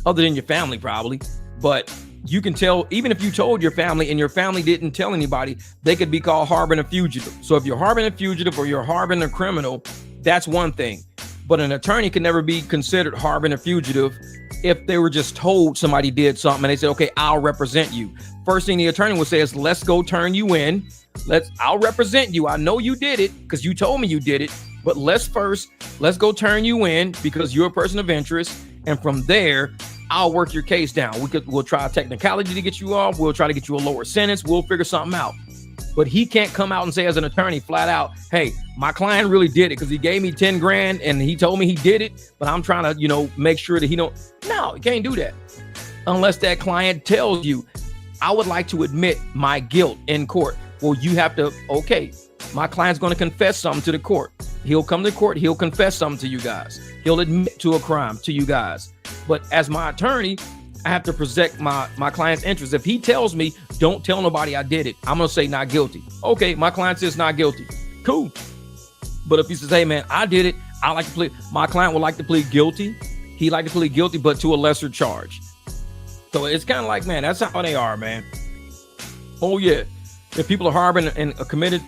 other than your family probably. But you can tell, even if you told your family and your family didn't tell anybody, they could be called harboring a fugitive. So if you're harboring a fugitive or you're harboring a criminal, that's one thing. But an attorney can never be considered harboring a fugitive if they were just told somebody did something and they said, okay, I'll represent you. First thing the attorney would say is, let's go turn you in. I'll represent you. I know you did it because you told me you did it. But let's go turn you in because you're a person of interest. And from there, I'll work your case down. We'll try a technicality to get you off. We'll try to get you a lower sentence. We'll figure something out. But he can't come out and say as an attorney flat out, hey, my client really did it because he gave me 10 grand and he told me he did it, but I'm trying to, make sure that he don't. No, you can't do that unless that client tells you, I would like to admit my guilt in court. Well, you have to, okay, my client's going to confess something to the court. He'll come to court. He'll confess something to you guys. He'll admit to a crime to you guys. But as my attorney, I have to protect my client's interest. If he tells me, don't tell nobody I did it, I'm going to say not guilty. Okay, my client says not guilty. Cool. But if he says, hey, man, I did it, I like to plead. My client would like to plead guilty. He'd like to plead guilty, but to a lesser charge. So it's kind of like, man, that's how they are, man. Oh, yeah. If people are harboring and committed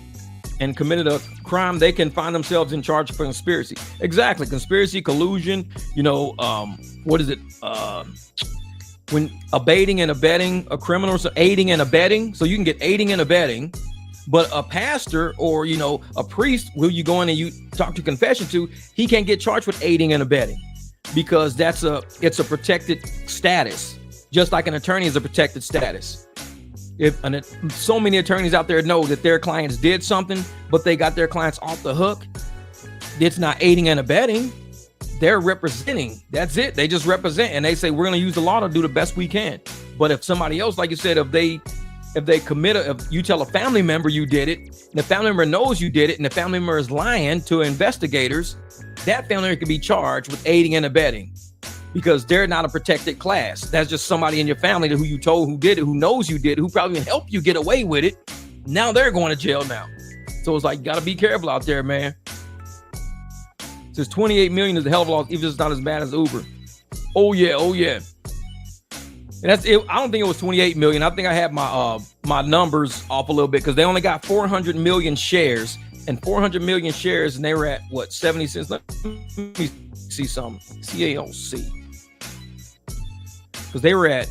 a crime, they can find themselves in charge for conspiracy. Exactly. Conspiracy, collusion, what is it? When aiding and abetting a criminal, so aiding and abetting. So you can get aiding and abetting, but a pastor or, a priest who you go in and you talk to confession to, he can't get charged with aiding and abetting because it's a protected status, just like an attorney is a protected status. So many attorneys out there know that their clients did something, but they got their clients off the hook. It's not aiding and abetting. They're representing. That's it. They just represent, and they say we're going to use the law to do the best we can. But if somebody else, like you said, if you tell a family member you did it, and the family member knows you did it, and the family member is lying to investigators, that family member can be charged with aiding and abetting because they're not a protected class. That's just somebody in your family who you told who did it, who knows you did it, who probably helped you get away with it. Now they're going to jail now. So it's like, you got to be careful out there, man. Says 28 million is a hell of a lot, even if it's not as bad as Uber. Oh yeah. And that's it. I don't think it was 28 million. I think I had my numbers off a little bit because they only got 400 million shares, and 400 million shares, and they were at what, 70 cents. Let me see something. CAOC. Because they were at,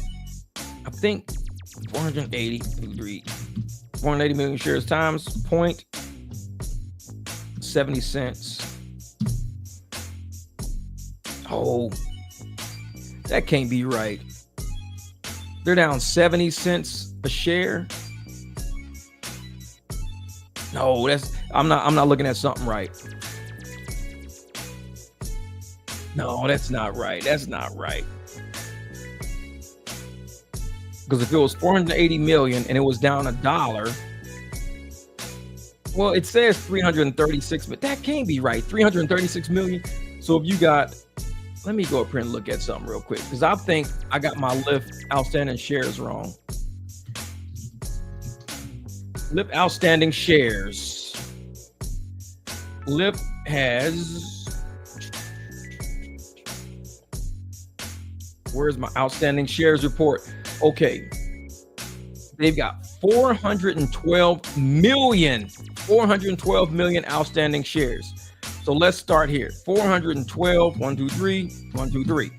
I think, 480 million shares times 0.70 cents. Oh, that can't be right. They're down 70 cents a share. No, I'm not looking at something right. No, that's not right. That's not right. Because if it was 480 million and it was down $1, well, it says 336, but that can't be right. 336 million. So if you got, let me go up here and look at something real quick, because I think I got my Lyft outstanding shares wrong. Lyft outstanding shares. Lyft has, where's my outstanding shares report? Okay. They've got 412 million outstanding shares. So let's start here. 412, 1, 2, 3, 1, 2, 3.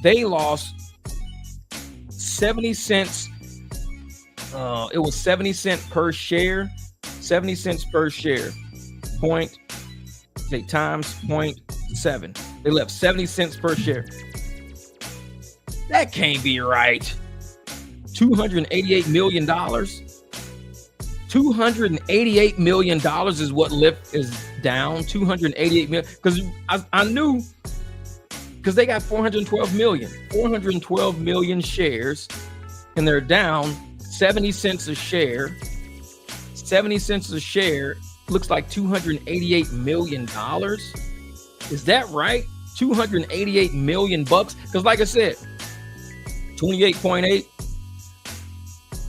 They lost 70 cents. It was 70 cents per share. 70 cents per share. Times 0.7. They left 70 cents per share. That can't be right. $288 million. $288 million is what Lyft is down. 288 million. Because I knew, because they got 412 million shares, and they're down 70 cents a share. 70 cents a share looks like $288 million. Is that right? 288 million bucks? Because like I said, 28.8.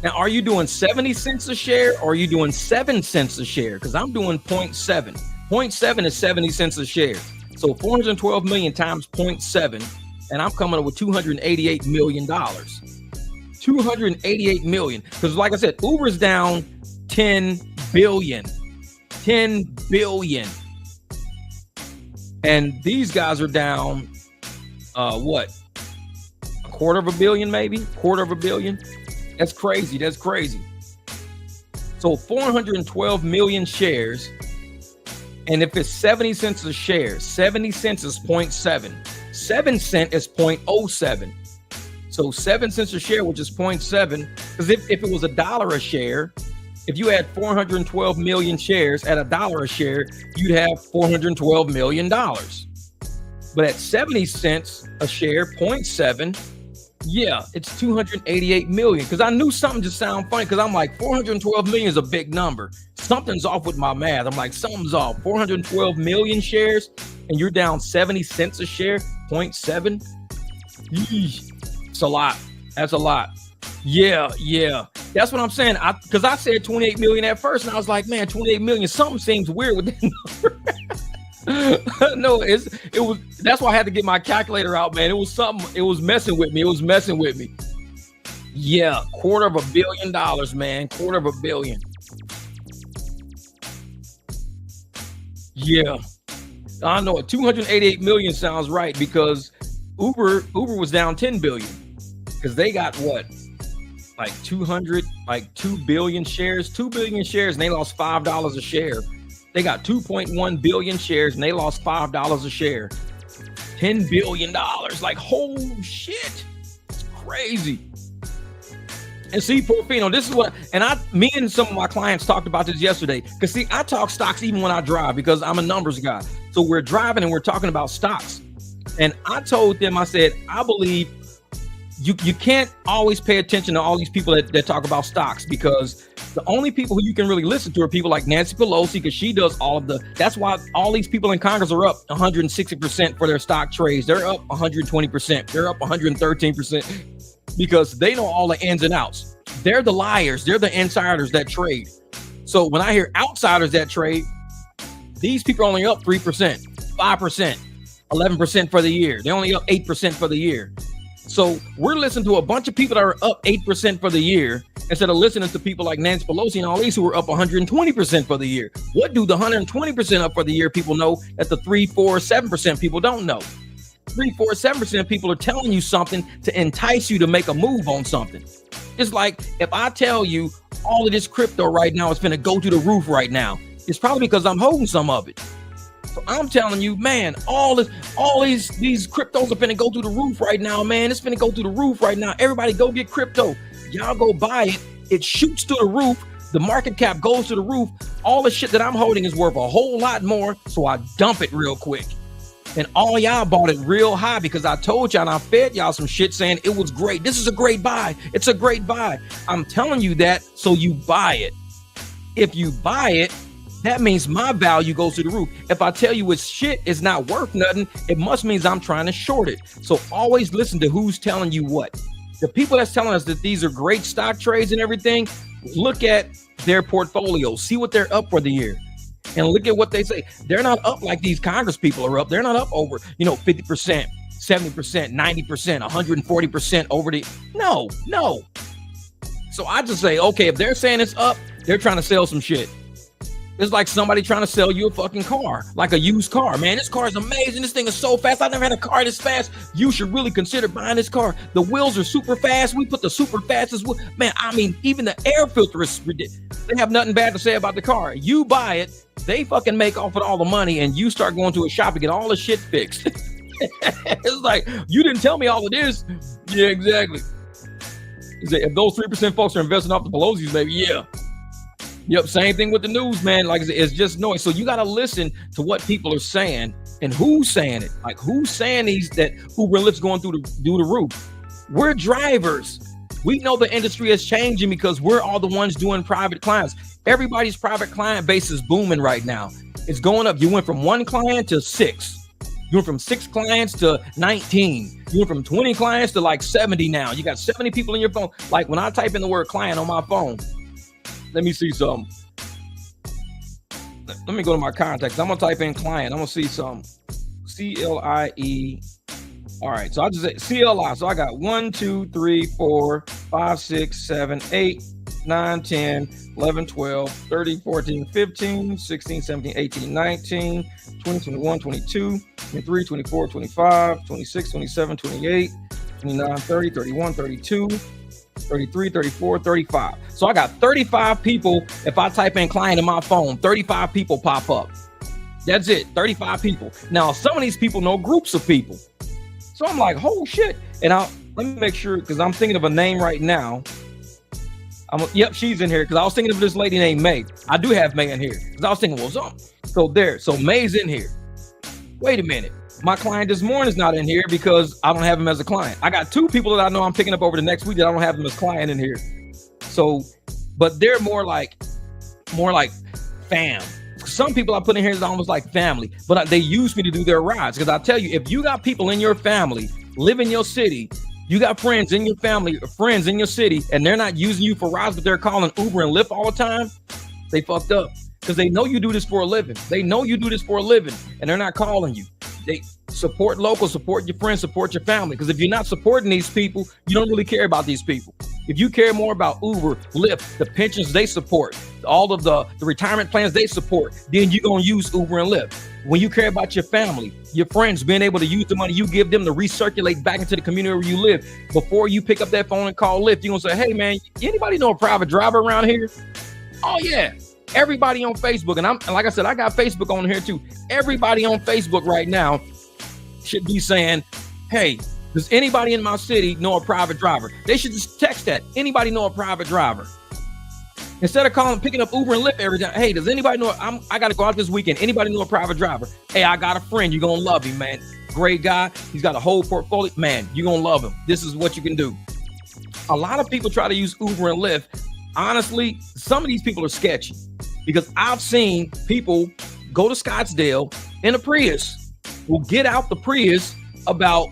Now, are you doing 70 cents a share or are you doing 7 cents a share? Because I'm doing 0.7. 0.7 is 70 cents a share. So 412 million times 0.7, and I'm coming up with $288 million. 288 million. Because like I said, Uber's down 10 billion. 10 billion. And these guys are down, what? A quarter of a billion, maybe? Quarter of a billion? That's crazy. That's crazy. So 412 million shares. And if it's 70 cents a share, 70 cents is 0.7. 7 cents is 0.07. So 7 cents a share, which is 0.7. Because if it was $1 a share, if you had 412 million shares at $1 a share, you'd have $412 million. But at 70 cents a share, 0.7, yeah, it's 288 million. Because I knew something just sounded funny, because I'm like, 412 million is a big number. Something's off with my math. I'm like, something's off. 412 million shares, and you're down 70 cents a share, 0.7. Yeesh. It's a lot. That's a lot. Yeah. That's what I'm saying. Because I said 28 million at first, and I was like, man, 28 million, something seems weird with that number. No, it was. That's why I had to get my calculator out, man. It was something. It was messing with me. Yeah, $250 million, man. $250 million. Yeah, I know it. 288 million sounds right, because Uber was down 10 billion, because they got what, like 2 billion shares, 2 billion shares, and they lost $5 a share. They got 2.1 billion shares, and they lost $5 a share. $10 billion. Like, holy shit. It's crazy. And see, Porfino, this is what, and me and some of my clients talked about this yesterday. Because see, I talk stocks even when I drive, because I'm a numbers guy. So we're driving and we're talking about stocks. And I told them, I said, I believe you can't always pay attention to all these people that talk about stocks, because the only people who you can really listen to are people like Nancy Pelosi, because she does that's why all these people in Congress are up 160% for their stock trades. They're up 120%. They're up 113%, because they know all the ins and outs. They're the liars. They're the insiders that trade. So when I hear outsiders that trade, these people are only up 3%, 5%, 11% for the year. They're only up 8% for the year. So we're listening to a bunch of people that are up 8% for the year, instead of listening to people like Nancy Pelosi and all these who are up 120% for the year. What do the 120% up for the year people know that the 3, 4, 7% people don't know? 3, 4, 7% people are telling you something to entice you to make a move on something. It's like, if I tell you all of this crypto right now is going to go to the roof right now, it's probably because I'm holding some of it. So I'm telling you, man, all these cryptos are finna go through the roof right now, man. It's finna go through the roof right now. Everybody go get crypto. Y'all go buy it. It shoots to the roof. The market cap goes to the roof. All the shit that I'm holding is worth a whole lot more. So I dump it real quick. And all y'all bought it real high, because I told y'all and I fed y'all some shit saying it was great. This is a great buy. It's a great buy. I'm telling you that so you buy it. If you buy it, that means my value goes to the roof. If I tell you it's shit, it's not worth nothing, it must means I'm trying to short it. So always listen to who's telling you what. The people that's telling us that these are great stock trades and everything, look at their portfolios, see what they're up for the year, and look at what they say. They're not up like these Congress people are up. They're not up over, 50%, 70%, 90%, 140% over the, no. So I just say, okay, if they're saying it's up, they're trying to sell some shit. It's like somebody trying to sell you a fucking car, like a used car. Man, this car is amazing. This thing is so fast. I never had a car this fast. You should really consider buying this car. The wheels are super fast. We put the super fastest wheel. Man, I mean, even the air filter is ridiculous. They have nothing bad to say about the car. You buy it, they fucking make off with all the money, and you start going to a shop to get all the shit fixed. It's like, you didn't tell me all of this. Yeah, exactly. If those 3% folks are investing off the Pelosi's, maybe, yeah. Yep, same thing with the news, man. Like I said, it's just noise. So you got to listen to what people are saying and who's saying it. Like who's saying that Uber and Lyft's going through the roof. We're drivers. We know the industry is changing because we're all the ones doing private clients. Everybody's private client base is booming right now. It's going up. You went from 1 client to 6. You went from 6 clients to 19. You went from 20 clients to like 70 now. You got 70 people in your phone. Like when I type in the word client on my phone, let me see something. Let me go to my contacts. I'm gonna type in client. I'm gonna see some CLIE. All right, so I just say CLI. So I got 1, 2, 3, 4, 5, 6, 7, 8, 9, 10, 11, 12, 13, 14, 15, 16, 17, 18, 19, 20, 21, 22, 23, 24, 25, 26, 27, 28, 29, 30, 31, 32, 33, 34, 35. So I got 35 people. If I type in client in my phone, 35 people pop up. That's it, 35 people. Now, some of these people know groups of people. So I'm like, oh shit. And let me make sure, because I'm thinking of a name right now. Yep, she's in here because I was thinking of this lady named May. I do have May in here because I was thinking, well, so May's in here. Wait a minute. My client this morning is not in here because I don't have him as a client. I got 2 people that I know I'm picking up over the next week that I don't have them as client in here. So, but they're more like fam. Some people I put in here is almost like family, but they use me to do their rides. Because I tell you, if you got people in your family, live in your city, you got friends in your family, friends in your city, and they're not using you for rides, but they're calling Uber and Lyft all the time, they fucked up. Because they know you do this for a living. They know you do this for a living, and they're not calling you. They support local, support your friends, support your family. Because if you're not supporting these people, you don't really care about these people. If you care more about Uber, Lyft, the pensions they support, all of the retirement plans they support, then you're going to use Uber and Lyft. When you care about your family, your friends, being able to use the money you give them to recirculate back into the community where you live, before you pick up that phone and call Lyft, you're going to say, hey, man, anybody know a private driver around here? Oh, yeah. Everybody on Facebook, and like I said, I got Facebook on here too. Everybody on Facebook right now should be saying, hey, does anybody in my city know a private driver? They should just text that. Anybody know a private driver? Instead of picking up Uber and Lyft every time. Hey, does anybody know? I got to go out this weekend. Anybody know a private driver? Hey, I got a friend. You're going to love him, man. Great guy. He's got a whole portfolio. Man, you're going to love him. This is what you can do. A lot of people try to use Uber and Lyft. Honestly, some of these people are sketchy because I've seen people go to Scottsdale in a Prius, will get out the Prius about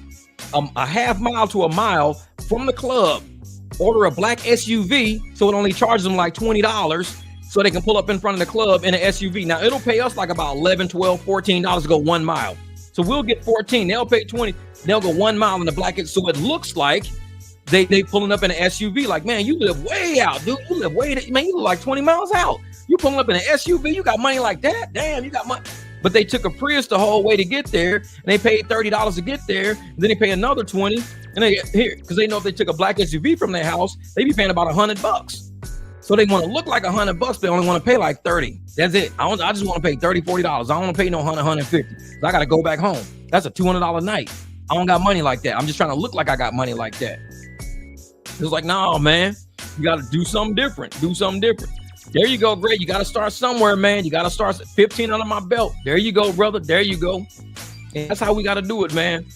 a half mile to a mile from the club, order a black SUV, so it only charges them like $20 so they can pull up in front of the club in an SUV. Now, it'll pay us like about $11, $12, $14 to go 1 mile. So we'll get 14, they'll pay 20, they'll go 1 mile in the black, so it looks like they pulling up in an SUV. Like, man, you live way out, dude. You live man, you live like 20 miles out. You pulling up in an SUV, you got money like that? Damn, you got money. But they took a Prius the whole way to get there, and they paid $30 to get there. And then they pay another $20, and they here because they know if they took a black SUV from their house, they be paying about $100. So they want to look like $100. They only want to pay like 30. That's it. I just want to pay $30, $40. I don't want to pay no $100, $150. I got to go back home. That's a $200 night. I don't got money like that. I'm just trying to look like I got money like that. It's like, no, man, you got to do something different. Do something different. There you go, Greg. You got to start somewhere, man. You got to start 15 under my belt. There you go, brother. There you go. And that's how we got to do it, man.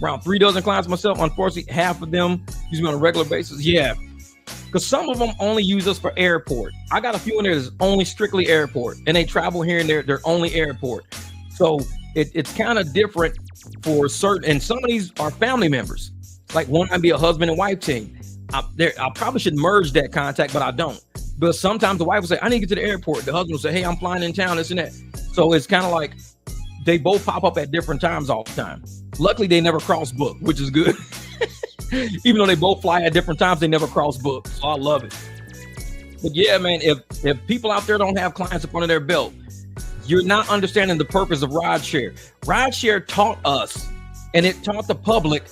Around 3 dozen clients myself. Unfortunately, half of them use me on a regular basis. Yeah. Because some of them only use us for airport. I got a few in there that's only strictly airport. And they travel here and there. They're only airport. So it's kind of different for certain. And some of these are family members. Like one might be a husband and wife team. I probably should merge that contact, but I don't. But sometimes the wife will say, I need to get to the airport. The husband will say, hey, I'm flying in town, this and that. So it's kind of like they both pop up at different times all the time. Luckily, they never cross book, which is good. Even though they both fly at different times, they never cross book. So I love it. But yeah, man, if people out there don't have clients up under their belt, you're not understanding the purpose of rideshare. Rideshare taught us, and it taught the public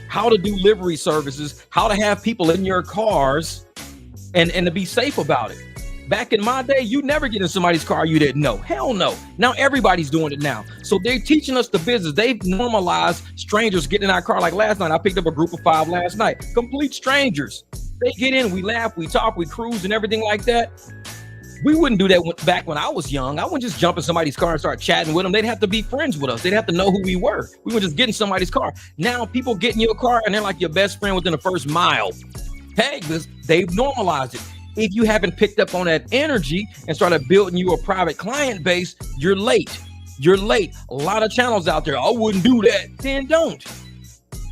how to do livery services, how to have people in your cars, and to be safe about it. Back in my day, you never get in somebody's car you didn't know. Hell no. Now everybody's doing it now. So they're teaching us the business. They've normalized strangers getting in our car. Like last night, I picked up a group of 5 last night. Complete strangers. They get in, we laugh, we talk, we cruise and everything like that. We wouldn't do that back when I was young. I wouldn't just jump in somebody's car and start chatting with them. They'd have to be friends with us. They'd have to know who we were. We were just getting somebody's car. Now people get in your car and they're like your best friend within the first mile. Hey, they've normalized it. If you haven't picked up on that energy and started building you a private client base, you're late. You're late. A lot of channels out there. I wouldn't do that. Then don't.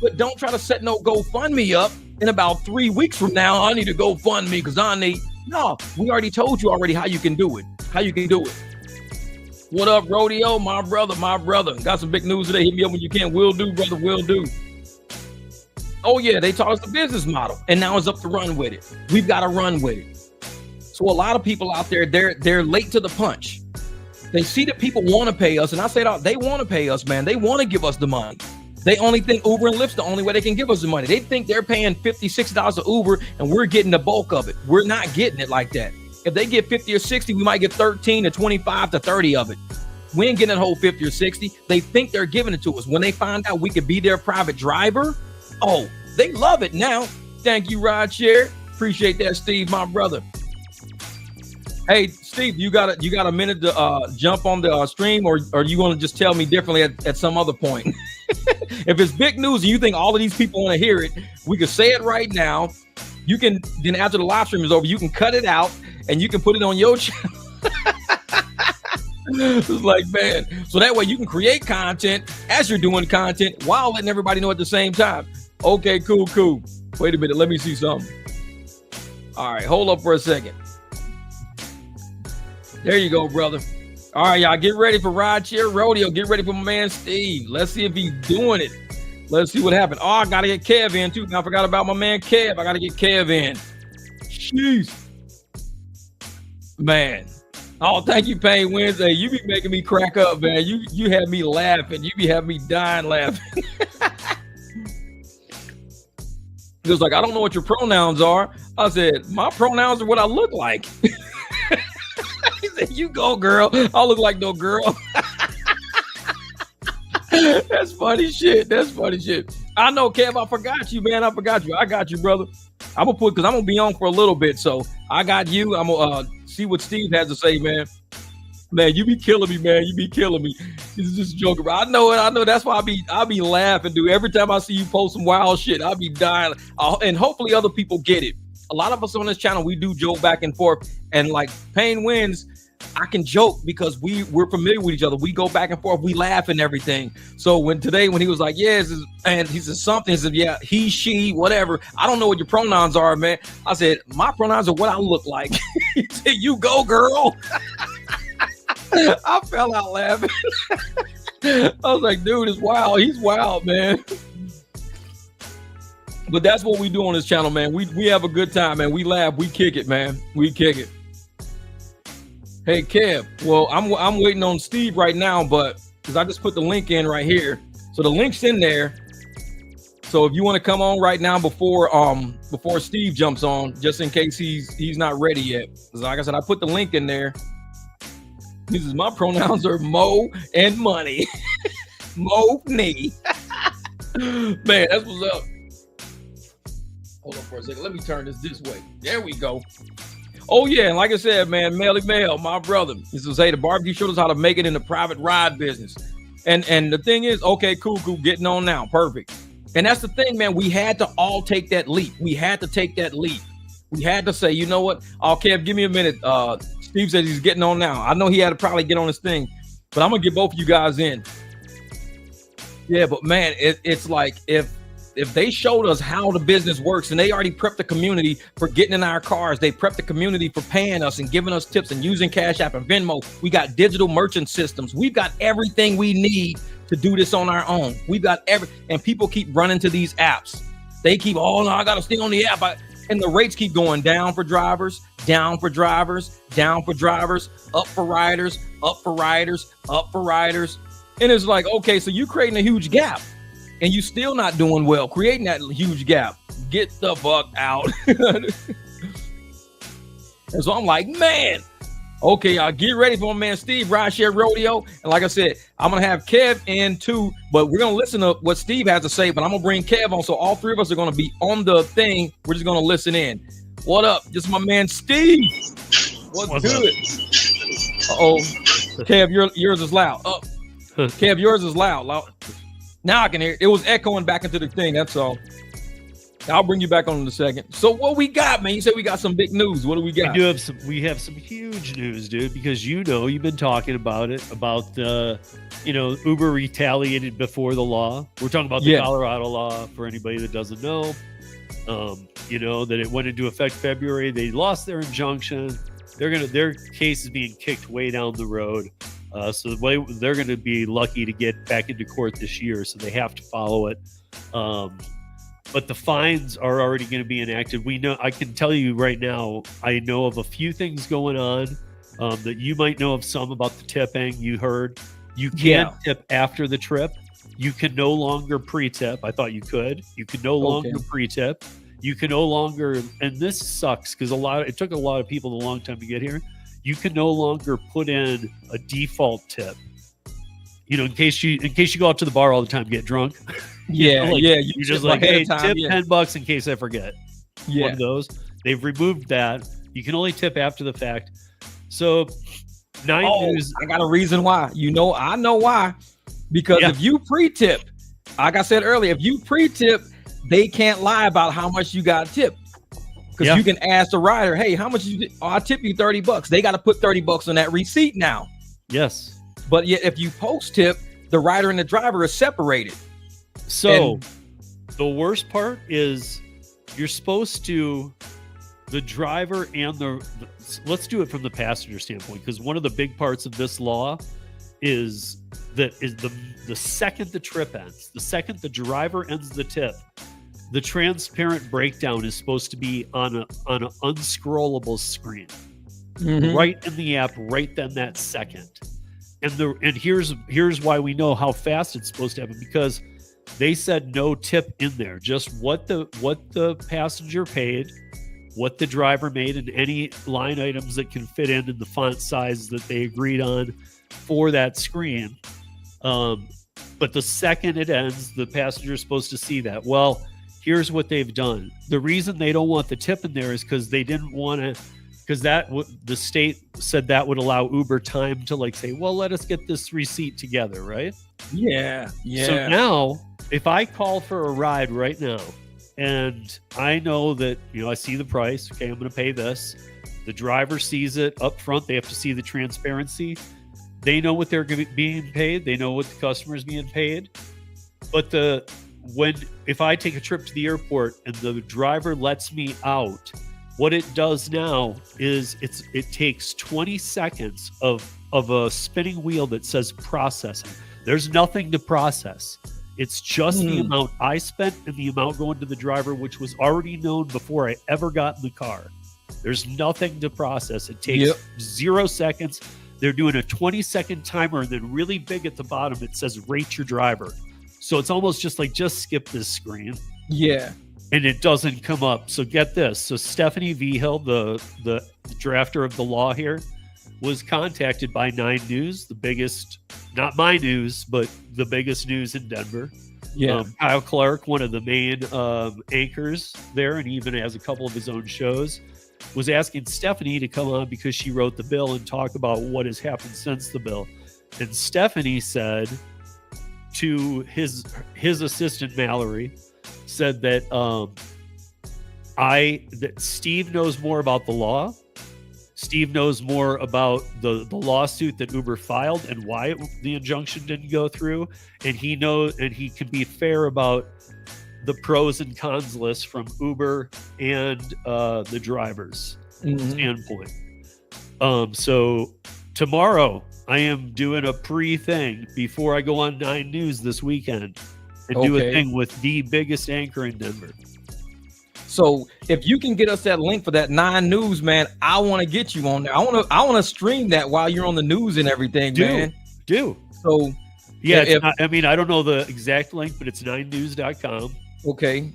But don't try to set no GoFundMe up. In about 3 weeks from now, I need to GoFundMe because I need. No, we already told you already how you can do it. How you can do it. What up, Rodeo? My brother. Got some big news today. Hit me up when you can. Will do, brother. Will do. Oh, yeah, they taught us the business model. And now it's up to run with it. We've got to run with it. So a lot of people out there, they're late to the punch. They see that people want to pay us. And I say they want to pay us, man. They want to give us the money. They only think Uber and Lyft's the only way they can give us the money. They think they're paying $50, $60 a Uber and we're getting the bulk of it. We're not getting it like that. If they get 50 or 60, we might get 13 to 25 to 30 of it. We ain't getting that whole 50 or 60. They think they're giving it to us. When they find out we could be their private driver, oh, they love it now. Thank you, rideshare. Appreciate that, Steve, my brother. Hey, Steve, you got a minute to jump on the stream, or you want to just tell me differently at some other point? If it's big news and you think all of these people want to hear it, we can say it right now. You can, then after the live stream is over, you can cut it out and you can put it on your channel. It's like, man, so that way you can create content as you're doing content while letting everybody know at the same time. Okay, cool. Wait a minute, let me see something. All right, hold up for a second. There you go, brother. All right, y'all, get ready for Rideshare Rodeo. Get ready for my man Steve. Let's see if he's doing it. Let's see what happened. Oh, I got to get Kev in, too. I forgot about my man Kev. I got to get Kev in. Jeez. Man. Oh, thank you, Pain Wednesday. You be making me crack up, man. You have me laughing. You be having me dying laughing. He was like, I don't know what your pronouns are. I said, my pronouns are what I look like. He said, you go, girl. I look like no girl. That's funny shit. I know, Kev, I forgot you, man. I got you, brother. I'm going to put, because I'm going to be on for a little bit. So I got you. I'm going to see what Steve has to say, man. Man, you be killing me, man. You be killing me. This is just a joke. I know it. That's why I be laughing, dude. Every time I see you post some wild shit, I'll be dying. And hopefully other people get it. A lot of us on this channel, we do joke back and forth. And like Pain Wins, I can joke because we're familiar with each other. We go back and forth. We laugh and everything. So when he was like, yes, and he said something, he said, yeah, he, she, whatever. I don't know what your pronouns are, man. I said, my pronouns are what I look like. He said, you go, girl. I fell out laughing. I was like, dude, it's wild. He's wild, man. But that's what we do on this channel, man. We have a good time, man. We laugh, we kick it, man. We kick it. Hey, Kev. Well, I'm waiting on Steve right now, but because I just put the link in right here. So the link's in there. So if you want to come on right now before Steve jumps on, just in case he's not ready yet. Because like I said, I put the link in there. He says, my pronouns are Mo and Money. Mo knee. Man, that's what's up. Hold on for a second. Let me turn this way. There we go. Oh, yeah. And like I said, man, Melly Mel, my brother. He says, hey, the barbecue showed us how to make it in the private ride business. And the thing is, okay, cool. Getting on now. Perfect. And that's the thing, man. We had to all take that leap. We had to take that leap. We had to say, you know what? Oh, Kev, give me a minute. Steve says he's getting on now. I know he had to probably get on this thing, but I'm going to get both of you guys in. Yeah, but man, it's like if they showed us how the business works and they already prepped the community for getting in our cars, they prepped the community for paying us and giving us tips and using Cash App and Venmo. We got digital merchant systems. We've got everything we need to do this on our own. We've got and people keep running to these apps. They keep, oh no, I got to stay on the app. And the rates keep going down for drivers, down for drivers, down for drivers, up for riders, up for riders, up for riders. And it's like, okay, so you're creating a huge gap and you still not doing well, creating that huge gap. Get the fuck out. And so I'm like, man, okay, y'all get ready for my man Steve, Rideshare Rodeo. And like I said, I'm going to have Kev in too, but we're going to listen to what Steve has to say, but I'm going to bring Kev on. So all three of us are going to be on the thing. We're just going to listen in. What up? This is my man Steve. What's good? Uh-oh. Kev, yours is loud. Kev, yours is loud. Now I can hear it. It was echoing back into the thing. That's all. I'll bring you back on in a second. So what we got, man? You said we got some big news. What do we got? We have some huge news, dude, because you've been talking about it, about Uber retaliated before the law. We're talking about the Colorado law for anybody that doesn't know. That it went into effect February. They lost their injunction. Their case is being kicked way down the road. So they're going to be lucky to get back into court this year. So they have to follow it. But the fines are already going to be enacted. I can tell you right now, I know of a few things going on that you might know of some about the tipping. You heard you can't tip after the trip. You can no longer pre-tip. I thought you could. You can no longer pre-tip. You can no longer, and this sucks because it took a lot of people a long time to get here. You can no longer put in a default tip. In case you go out to the bar all the time, get drunk. You're just like, hey, tip $10 in case I forget. One of those. They've removed that. You can only tip after the fact. So, News. I got a reason why. I know why. Because if you pre-tip, like I said earlier, if you pre-tip, they can't lie about how much you got tipped. Because you can ask the rider, hey, how much I tip you $30. They got to put $30 on that receipt now. Yes. But yet if you post-tip, the rider and the driver is separated. So the worst part is you're supposed to, the driver and let's do it from the passenger standpoint, because one of the big parts of this law is the second the trip ends, the second the driver ends the tip, the transparent breakdown is supposed to be on an unscrollable screen, right in the app, right then that second. And here's why we know how fast it's supposed to happen, because they said no tip in there, just what the passenger paid, what the driver made, and any line items that can fit in the font size that they agreed on for that screen. But the second it ends, the passenger is supposed to see that. Well, here's what they've done. The reason they don't want the tip in there is because they didn't want to, because the state said that would allow Uber time to say, well, let us get this receipt together, right? Yeah. So now, if I call for a ride right now, and I know that, I see the price, okay, I'm going to pay this. The driver sees it up front. They have to see the transparency. They know what they're being paid. They know what the customer is being paid. But if I take a trip to the airport and the driver lets me out, what it does now is it takes 20 seconds of a spinning wheel that says processing. There's nothing to process. It's just the amount I spent and the amount going to the driver, which was already known before I ever got in the car. There's nothing to process. It takes 0 seconds. They're doing a 20-second timer, and then really big at the bottom, it says rate your driver. So it's almost just skip this screen. Yeah. And it doesn't come up. So get this. So Stephanie Vigil, the drafter of the law here, was contacted by 9 News, the biggest, not my news, but the biggest news in Denver. Yeah. Kyle Clark, one of the main anchors there, and even has a couple of his own shows, was asking Stephanie to come on because she wrote the bill and talk about what has happened since the bill. And Stephanie said to his assistant, Mallory, said that that Steve knows more about the law. Steve knows more about the lawsuit that Uber filed and why the injunction didn't go through, and he can be fair about the pros and cons list from Uber and the drivers standpoint. So tomorrow I am doing a pre-thing before I go on 9 News this weekend and do a thing with the biggest anchor in Denver. So if you can get us that link for that 9 News, man, I want to get you on there. I want to stream that while you're on the news and everything, man. So yeah, I don't know the exact link, but it's 9news.com. Okay.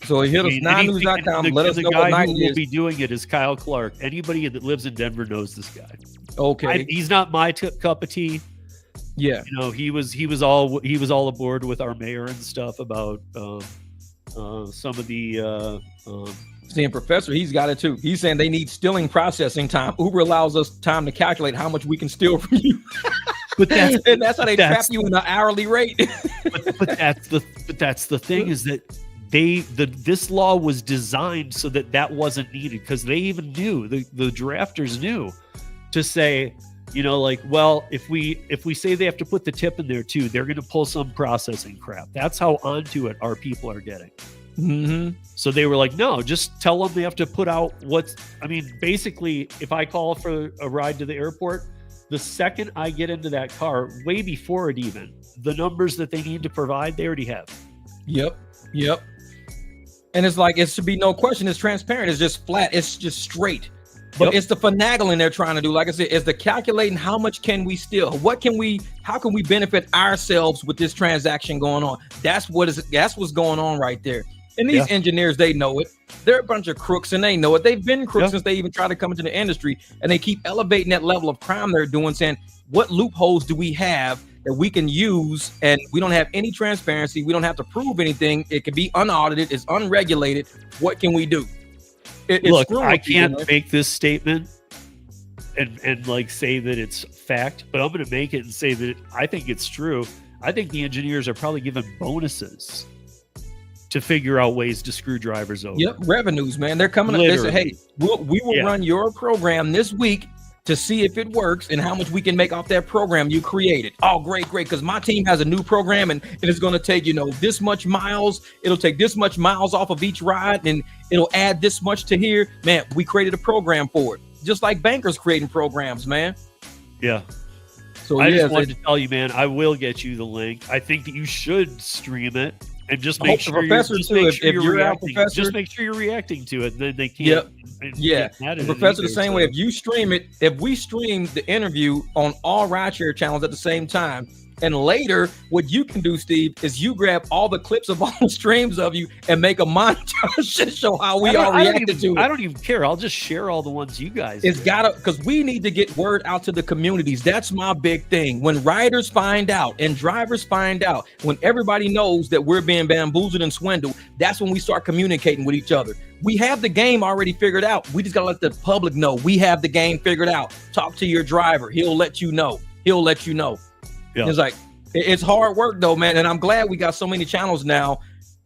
So hit us 9news.com. Let us know what night it is. The guy who will be doing it is Kyle Clark. Anybody that lives in Denver knows this guy. Okay. He's not my cup of tea. Yeah. He was all aboard with our mayor and stuff about some of the Seeing Professor, he's got it too. He's saying they need stealing processing time. Uber allows us time to calculate how much we can steal from you. But that's how they trap you in an hourly rate. but that's the thing, is that this law was designed so that wasn't needed, because they even knew, the drafters knew, to say, like, well, if we say they have to put the tip in there too, they're going to pull some processing crap. That's how onto it our people are getting. Mm-hmm. So they were like, no, just tell them they have to put out basically, if I call for a ride to the airport, the second I get into that car, way before it even, the numbers that they need to provide, they already have. Yep. And it's like, it should be no question. It's transparent. It's just flat. It's just straight. But it's the finagling they're trying to do. Like I said, it's the calculating how much can we steal? How can we benefit ourselves with this transaction going on? That's what's going on right there. And these engineers, they know it. They're a bunch of crooks and they know it. They've been crooks since they even tried to come into the industry, and they keep elevating that level of crime they're doing, saying, what loopholes do we have that we can use, and we don't have any transparency. We don't have to prove anything. It can be unaudited. It's unregulated. What can we do? Look, I can't make this statement and like say that it's fact, but I'm going to make it and say that I think it's true. I think the engineers are probably given bonuses to figure out ways to screw drivers over. Yep, revenues, man. They're coming up. They say, hey, we will run your program this week to see if it works and how much we can make off that program you created. Oh, great, because my team has a new program and it's going to take, this much miles. It'll take this much miles off of each ride and it'll add this much to here. Man, we created a program for it. Just like bankers creating programs, man. Yeah. So I just wanted to tell you, man, I will get you the link. I think that you should stream it. And just make sure you're reacting to it. And then they can't. Professor, the same way. If you stream it, if we stream the interview on all rideshare channels at the same time, and later, what you can do, Steve, is you grab all the clips of all the streams of you and make a montage to show how we all reacted to it. I don't even care. I'll just share all the ones you guys. Because we need to get word out to the communities. That's my big thing. When riders find out and drivers find out, when everybody knows that we're being bamboozled and swindled, that's when we start communicating with each other. We have the game already figured out. We just got to let the public know we have the game figured out. Talk to your driver. He'll let you know. Yeah. It's like, it's hard work though, man. And I'm glad we got so many channels now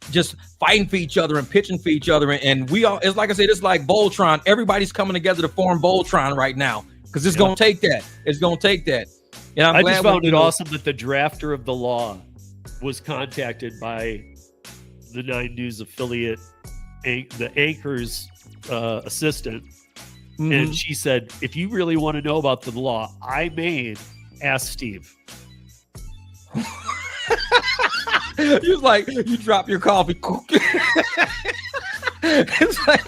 just fighting for each other and pitching for each other. And we all, it's like I said, it's like Voltron. Everybody's coming together to form Voltron right now because it's going to take that. It's going to take that. And I just found it awesome that the drafter of the law was contacted by the 9 News affiliate, the anchor's assistant. Mm-hmm. And she said, if you really want to know about the law I made, ask Steve. You're like, you drop your coffee. It's like,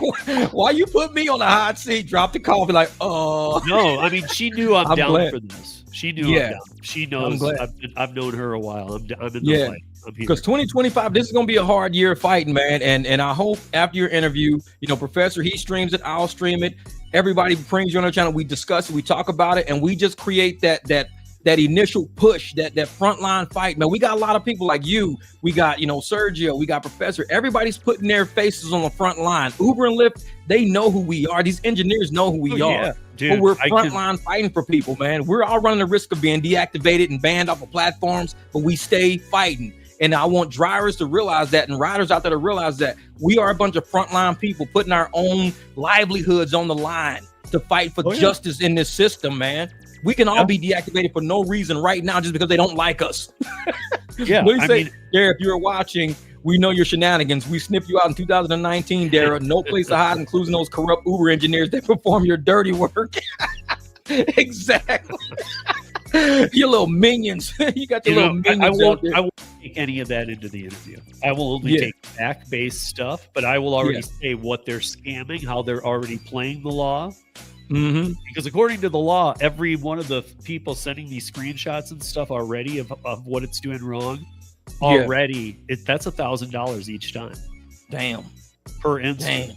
why you put me on the hot seat? Drop the coffee, like, oh. No, I mean, she knew I'm down for this. She knew I'm down. She knows I've known her a while. I'm in the fight. Because 2025, this is going to be a hard year of fighting, man. And I hope after your interview, Professor, he streams it, I'll stream it. Everybody brings you on our channel. We discuss it, we talk about it, and we just create that initial push, that frontline fight, man. We got a lot of people like you. We got, Sergio, we got Professor. Everybody's putting their faces on the front line. Uber and Lyft, they know who we are. These engineers know who we are. Yeah, dude, but we're frontline fighting for people, man. We're all running the risk of being deactivated and banned off of platforms, but we stay fighting. And I want drivers to realize that, and riders out there to realize that we are a bunch of frontline people putting our own livelihoods on the line to fight for justice in this system, man. We can all be deactivated for no reason right now just because they don't like us. Yeah. What do you say, Dara, if you're watching, we know your shenanigans. We sniffed you out in 2019, Dara. No place to hide, including those corrupt Uber engineers that perform your dirty work. Exactly. Your little minions. You got your little minions. I won't take any of that into the interview. I will only take fact-based stuff, but I will already say what they're scamming, how they're already playing the law. Mm-hmm. Because according to the law, every one of the people sending these screenshots and stuff already of what it's doing wrong, already, that's $1,000 each time. Damn. Per instance. Damn.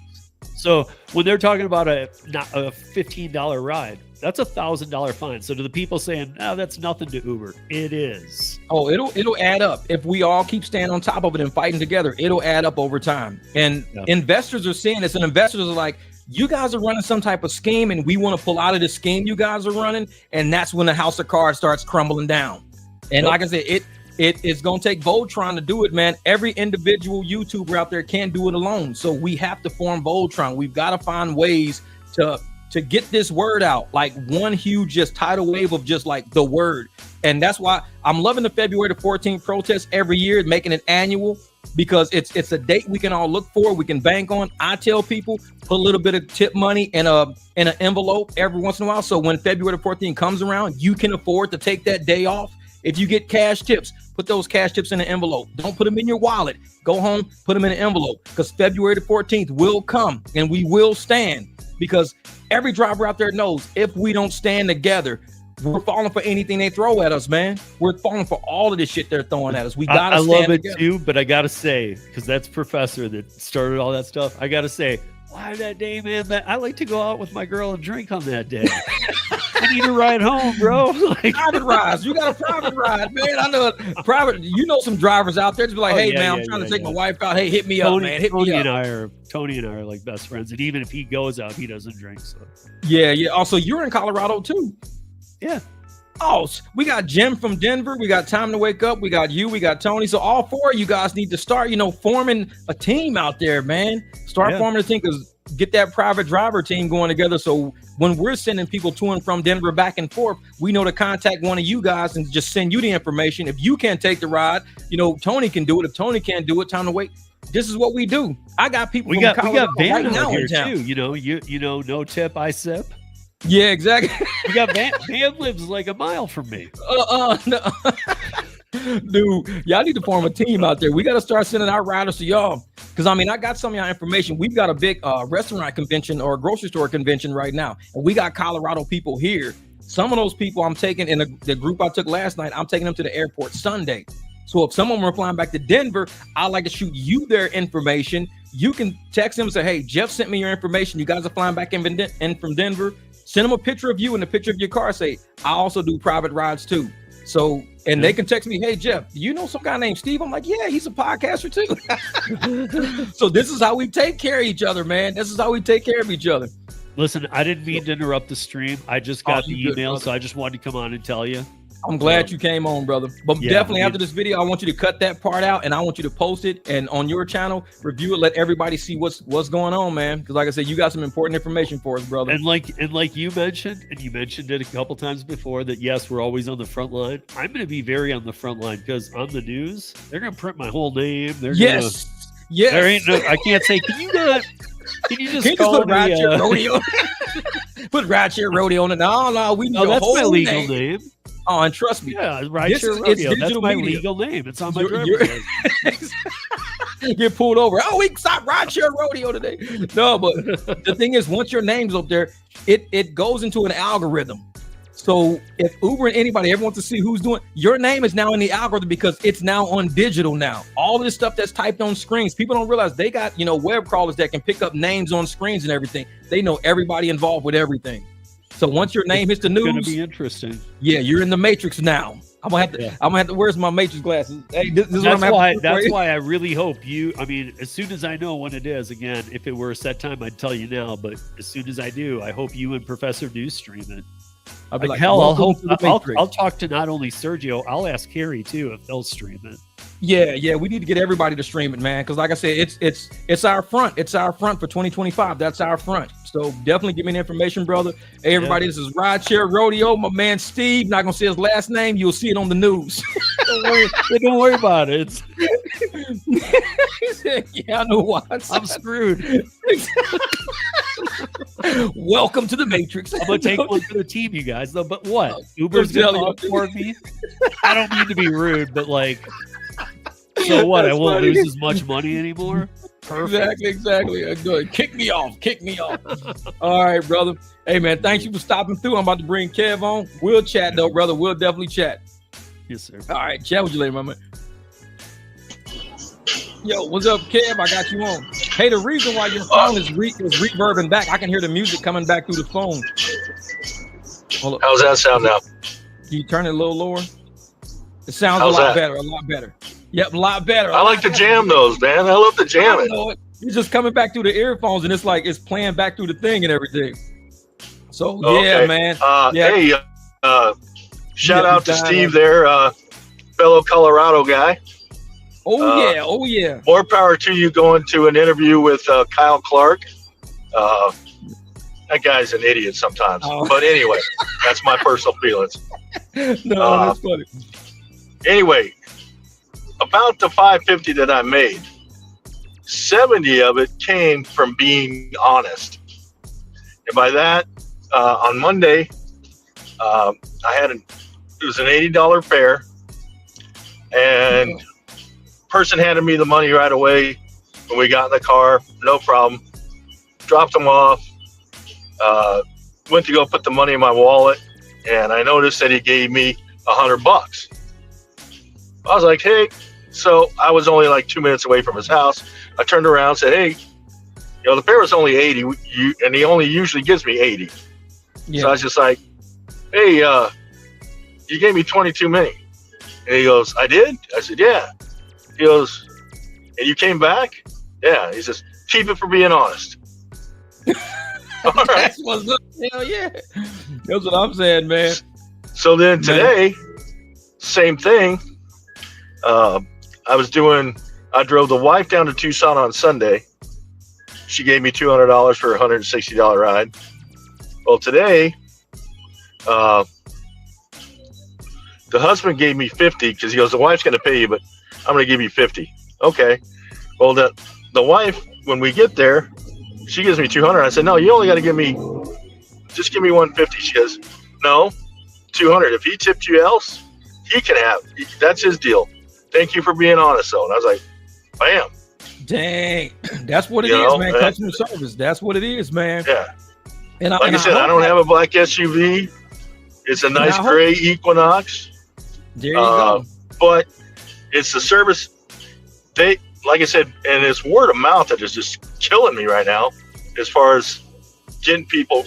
So when they're talking about a $15 ride, That's $1,000 fine. So to the people saying, "Oh, that's nothing to Uber," it is. Oh, it'll add up if we all keep staying on top of it and fighting together. It'll add up over time. And investors are seeing this, and investors are like, "You guys are running some type of scheme, and we want to pull out of this scheme you guys are running." And that's when the house of cards starts crumbling down. And like I said, it's gonna take Voltron to do it, man. Every individual YouTuber out there can't do it alone. So we have to form Voltron. We've got to find ways to get this word out, like one huge just tidal wave of just like the word. And that's why I'm loving the February the 14th protest every year, making it annual, because it's a date we can all look for, we can bank on. I tell people, put a little bit of tip money in an envelope every once in a while, so when February the 14th comes around, you can afford to take that day off. If you get cash tips, put those cash tips in an envelope. Don't put them in your wallet. Go home, put them in an envelope, because February the 14th will come and we will stand. Because every driver out there knows if we don't stand together, we're falling for anything they throw at us, man. We're falling for all of this shit they're throwing at us. We gotta stand love it together. too, but I gotta say, because that's Professor that started all that stuff. I gotta say, why that day, man? I like to go out with my girl and drink on that day. I need a ride home, bro. Private rides. You got a private ride, man. I know private. You know some drivers out there just be like, "Hey, man, I'm trying to take my wife out. Hey, hit me up, man. Hit me up." Tony and I are like best friends, and even if he goes out, he doesn't drink. So yeah. Also, you're in Colorado too. Yeah. Oh, we got Jim from Denver. We got Time to Wake Up. We got you. We got Tony. So all four of you guys need to start, forming a team out there, man. Start forming a team, because get that private driver team going together. So when we're sending people to and from Denver back and forth, we know to contact one of you guys and just send you the information. If you can't take the ride, Tony can do it. If Tony can't do it, Time to Wait. This is what we do. I got people. We got Van right now here too. No tip, I sip. Yeah, exactly. We got Van lives like a mile from me. No. Dude, y'all need to form a team out there. We got to start sending our riders to y'all. Because, I got some of y'all information. We've got a big restaurant convention or a grocery store convention right now. And we got Colorado people here. Some of those people I'm taking in the group I took last night, I'm taking them to the airport Sunday. So if someone were flying back to Denver, I'd like to shoot you their information. You can text them and say, "Hey, Jeff sent me your information. You guys are flying back in from Denver." Send them a picture of you and a picture of your car. Say, "I also do private rides too." So, and they can text me, "Hey, Jeff, do you know some guy named Steve?" I'm like, "Yeah, he's a podcaster too." So this is how we take care of each other, man. This is how we take care of each other. Listen, I didn't mean to interrupt the stream. I just got the email, so I just wanted to come on and tell you. I'm glad you came on, brother. But definitely after this video, I want you to cut that part out and I want you to post it and on your channel, review it, let everybody see what's going on, man. Because like I said, you got some important information for us, brother. And like you mentioned, and you mentioned it a couple times before, that yes, we're always on the front line. I'm going to be very on the front line, because on the news, they're going to print my whole name. Yes. There ain't no. I can't say. Can you just call put rideshare rodeo? Put rideshare rodeo on it. No, we know that's my legal name. Oh, and trust me. Yeah, rideshare rodeo. That's my legal name. It's on my driver's license. Get pulled over. Oh, we stopped rideshare rodeo today. No, but the thing is, once your name's up there, it goes into an algorithm. So if Uber and anybody ever wants to see who's doing, your name is now in the algorithm, because it's now on digital now. All this stuff that's typed on screens, people don't realize they got, web crawlers that can pick up names on screens and everything. They know everybody involved with everything. So once your name hits the news, it's gonna be interesting. Yeah, you're in the matrix now. I'm gonna have to. Where's my matrix glasses? Hey, this is that's why I really hope you. As soon as I know when it is, again, if it were a set time, I'd tell you now. But as soon as I do, I hope you and Professor do stream it. I'll be like, hell, I'll talk to not only Sergio, I'll ask Carrie too if they'll stream it. Yeah, we need to get everybody to stream it, man. Because like I said, it's our front. It's our front for 2025. That's our front. So definitely give me the information, brother. Hey, everybody, This is Rideshare Rodeo. My man Steve. Not gonna say his last name. You'll see it on the news. Don't worry about it. He said, "Yeah, I know why. I'm screwed." Welcome to the Matrix. I'm gonna take one for the team, you guys. Though, but what? Uber's gonna afford me. I don't mean to be rude, but so what? I won't lose as much money anymore. Perfect. Exactly. Good. Kick me off. All right, brother. Hey, man, thank you for stopping through. I'm about to bring Kev on. We'll chat, though, brother. We'll definitely chat. Yes, sir. All right, chat with you later, my man. Yo, what's up, Kev? I got you on. Hey, the reason why your phone is reverbing back, I can hear the music coming back through the phone. Hold up. How's that sound now? Can you turn it a little lower? It sounds How's a lot that? better. A lot better. Yep, a lot better. I like to jam those, man. I love to jam it. Know it. You're just coming back through the earphones, and it's like it's playing back through the thing and everything. So yeah, Okay. man. Hey, shout out to Steve there, fellow Colorado guy. Oh yeah. More power to you going to an interview with Kyle Clark. That guy's an idiot sometimes. But anyway, that's my personal feelings. No, that's funny. Anyway, about the 550 that I made, 70 of it came from being honest. And by that, on Monday, it was an $80 fare, and person handed me the money right away when we got in the car, no problem. Dropped them off, went to go put the money in my wallet, and I noticed that he gave me $100. I was like, hey, so I was only like 2 minutes away from his house. I turned around and said, hey, the fare was only 80, and he only usually gives me 80. Yeah. So I was just like, hey, you gave me 22 mini. And he goes, I did? I said, yeah. He goes, and you came back? Yeah. He says, keep it for being honest. All right. That's what's up. Hell yeah. That's what I'm saying, man. So then today, same thing. I drove the wife down to Tucson on Sunday. She gave me $200 for a $160 ride. Well, today, the husband gave me 50 because he goes, the wife's going to pay you, but I'm going to give you 50. Okay. Well, the wife, when we get there, she gives me 200. I said, no, you only got to give me 150. She goes, no, 200. If he tipped you else, he can have. That's his deal. Thank you for being honest, though. And I was like, bam. Dang, that's what it is, man. Customer service. That's what it is, man. Yeah. And like I said, I don't have a black SUV. It's a nice gray Equinox. There you go. But it's the service. They, like I said, and it's word of mouth that is just killing me right now, as far as giving people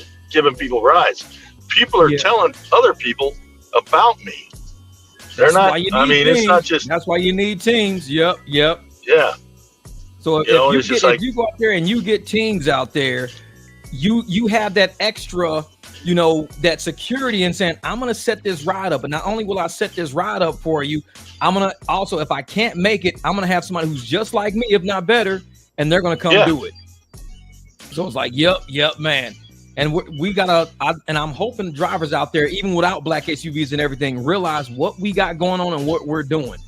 rides. People are telling other people about me. They're not. I mean, teams. It's not just. That's why you need teams. Yep. Yeah. So if you go out there and you get teams out there, you have that extra, that security in saying, I'm going to set this ride up. And not only will I set this ride up for you, I'm going to also, if I can't make it, I'm going to have somebody who's just like me, if not better, and they're going to come do it. So it's like, yep, man. And we got and I'm hoping drivers out there, even without black SUVs and everything, realize what we got going on and what we're doing.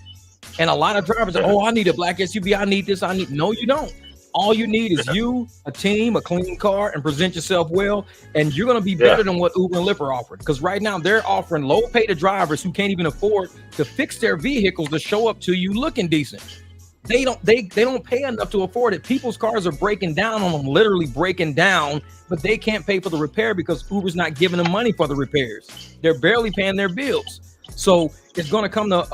And a lot of drivers are, I need a black SUV. I need this. No, you don't. All you need is you, a team, a clean car, and present yourself well. And you're going to be better than what Uber and Lyft are offering. Because right now they're offering low pay to drivers who can't even afford to fix their vehicles to show up to you looking decent. They don't pay enough to afford it. People's cars are breaking down on them, literally breaking down, but they can't pay for the repair because Uber's not giving them money for the repairs. They're barely paying their bills. So it's going to come to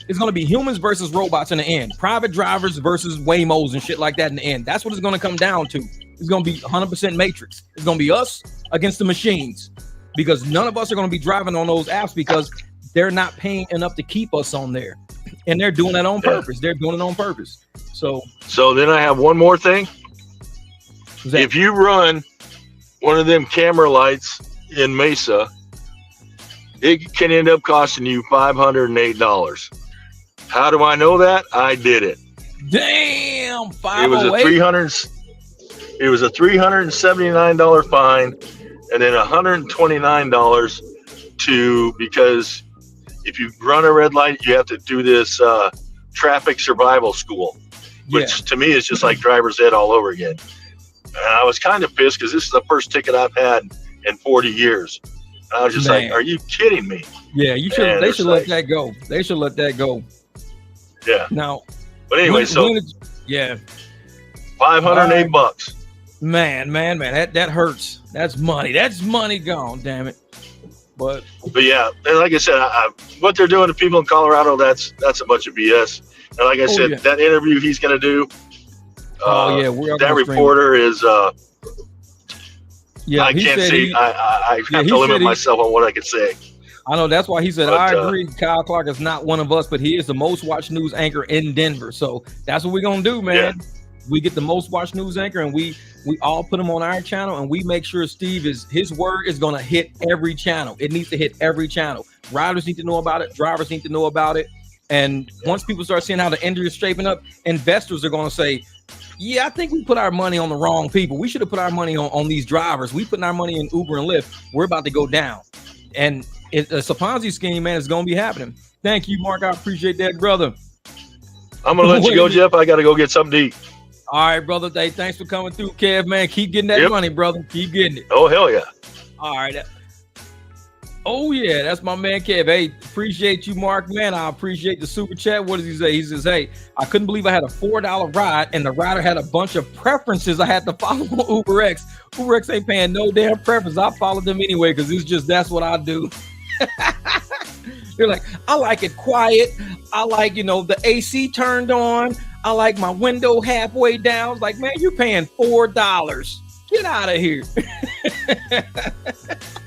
it's going to be humans versus robots in the end. Private drivers versus Waymos and shit like that in the end. That's what it's going to come down to. It's going to be 100% Matrix. It's going to be us against the machines, because none of us are going to be driving on those apps because they're not paying enough to keep us on there. And they're doing that on purpose. They're doing it on purpose. So then I have one more thing. If you run one of them camera lights in Mesa, it can end up costing you $508. How do I know that? I did it. Damn, It was a $379 fine, and then $129 because if you run a red light, you have to do this traffic survival school, which to me is just like driver's ed all over again. And I was kind of pissed because this is the first ticket I've had in 40 years. I was just like, are you kidding me? Yeah, you should. They should let that go. They should let that go. Yeah. Now, but anyway, $508. Man, that hurts. That's money. That's money gone. Damn it. But yeah, and like I said, what they're doing to people in Colorado, that's a bunch of BS. And like I said, that interview he's going to do. That reporter is Yeah, I he can't said see. he. I Yeah, have he to said limit he. myself on what I can say. I know that's why he said, But I agree. Kyle Clark is not one of us, but he is the most watched news anchor in Denver. So that's what we're gonna do, man. Yeah. We get the most watched news anchor, and we all put him on our channel, and we make sure his word is gonna hit every channel. It needs to hit every channel. Riders need to know about it. Drivers need to know about it. And once people start seeing how the industry is shaping up, investors are gonna say, yeah, I think we put our money on the wrong people. We should have put our money on these drivers. We putting our money in Uber and Lyft. We're about to go down. And it's a Ponzi scheme, man. It's going to be happening. Thank you, Mark. I appreciate that, brother. I'm going to let you go, Jeff. I got to go get something to eat. All right, brother. Hey, thanks for coming through, Kev, man. Keep getting that money, brother. Keep getting it. Oh, hell yeah. All right. Oh, yeah. That's my man, Kev. Hey, appreciate you, Mark, man. I appreciate the super chat. What does he say? He says, hey, I couldn't believe I had a $4 ride, and the rider had a bunch of preferences I had to follow on UberX. UberX ain't paying no damn preference. I followed them anyway because it's just that's what I do. They're like, I like it quiet. I like, the AC turned on. I like my window halfway down. It's like, man, you're paying $4. Get out of here.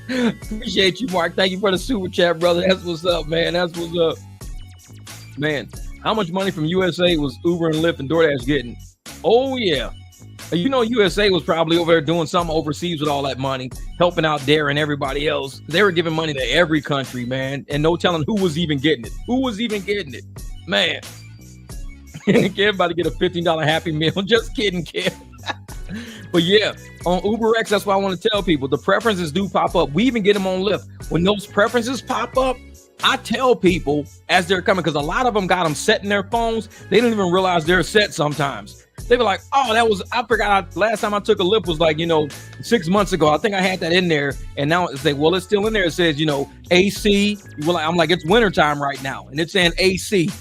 Appreciate you, Mark. Thank you for the super chat, brother. That's what's up, man. That's what's up. Man, how much money from USA was Uber and Lyft and DoorDash getting? Oh, yeah. USA was probably over there doing something overseas with all that money, helping out there and everybody else. They were giving money to every country, man, and no telling who was even getting it. Who was even getting it? Man. Everybody get a $15 Happy Meal. Just kidding, kid. But yeah, on UberX, that's why I want to tell people the preferences do pop up. We even get them on Lyft. When those preferences pop up, I tell people as they're coming, because a lot of them got them set in their phones. They don't even realize they're set sometimes. They were like, oh, I forgot. Last time I took a Lyft was like, 6 months ago. I think I had that in there. And now it's like, well, it's still in there. It says, AC. Well, I'm like, it's wintertime right now. And it's saying AC.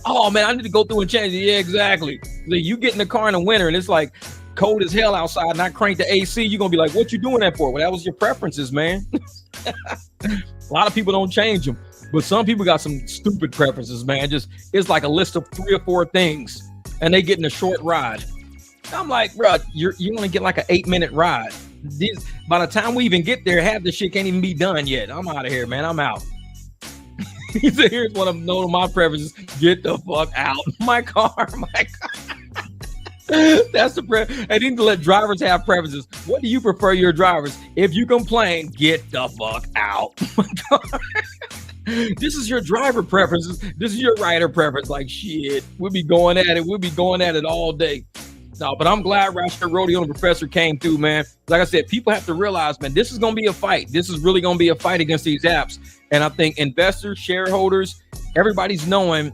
Oh, man, I need to go through and change it. Yeah, exactly. So you get in the car in the winter and it's like cold as hell outside and I crank the AC. You're going to be like, what you doing that for? Well, that was your preferences, man. A lot of people don't change them. But some people got some stupid preferences, man. It's like a list of 3 or 4 things. And they getting a short ride. I'm like, bro, you're gonna get like an 8-minute ride. By the time we even get there, half the shit can't even be done yet. I'm out of here, man. I'm out. He said, here's one of my preferences. Get the fuck out. My car. That's the I need to let drivers have preferences. What do you prefer your drivers? If you complain, get the fuck out. My car. This is your driver preferences. This is your rider preference. Like, shit, we'll be going at it. We'll be going at it all day. No, but I'm glad Rideshare Rodeo and the Professor came through, man. Like I said, people have to realize, man, this is going to be a fight. This is really going to be a fight against these apps. And I think investors, shareholders, everybody's knowing,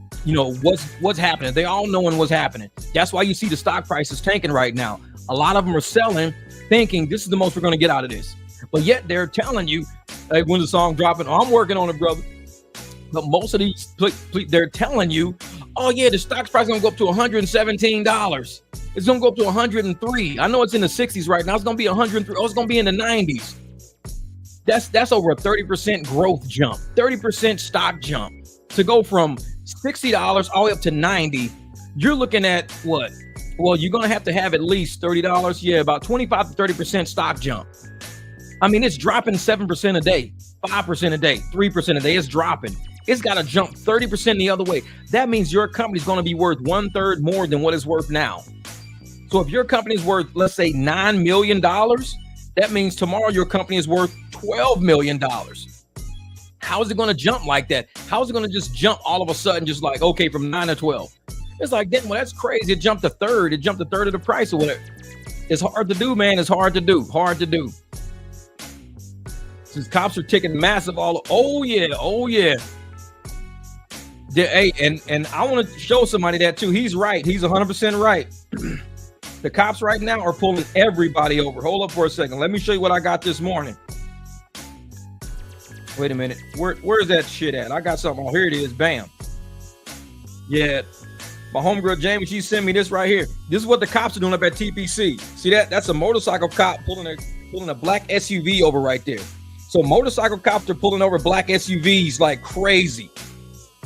what's happening. They all knowing what's happening. That's why you see the stock prices tanking right now. A lot of them are selling, thinking this is the most we're going to get out of this. But yet they're telling you, like, when the song dropping, I'm working on it, brother. But most of these, they're telling you, oh yeah, the stock price is gonna go up to $117. It's gonna go up to 103. I know it's in the 60s right now. It's gonna be 103. Oh, it's gonna be in the 90s. That's over a 30% growth jump, 30% stock jump. To go from $60 all the way up to 90, you're looking at what? Well, you're gonna have to have at least $30. Yeah, about 25 to 30% stock jump. I mean, it's dropping 7% a day, 5% a day, 3% a day. It's dropping. It's got to jump 30% the other way. That means your company's going to be worth 1/3 more than what it's worth now. So if your company is worth, let's say, $9 million, that means tomorrow your company is worth $12 million. How is it going to jump like that? How is it going to just jump all of a sudden, just like, okay, from 9 to 12? It's like, well, that's crazy. It jumped a third. It jumped a third of the price or whatever. It's hard to do, man. It's hard to do. Hard to do. Since cops are ticking massive oh yeah. Hey, and I want to show somebody that too. He's right. He's 100% right. The cops right now are pulling everybody over. Hold up for a second. Let me show you what I got this morning. Wait a minute. Where's that shit at? I got something. Oh, here it is. Bam. Yeah. My homegirl Jamie, she sent me this right here. This is what the cops are doing up at TPC. See that? That's a motorcycle cop pulling a black SUV over right there. So motorcycle cops are pulling over black SUVs like crazy.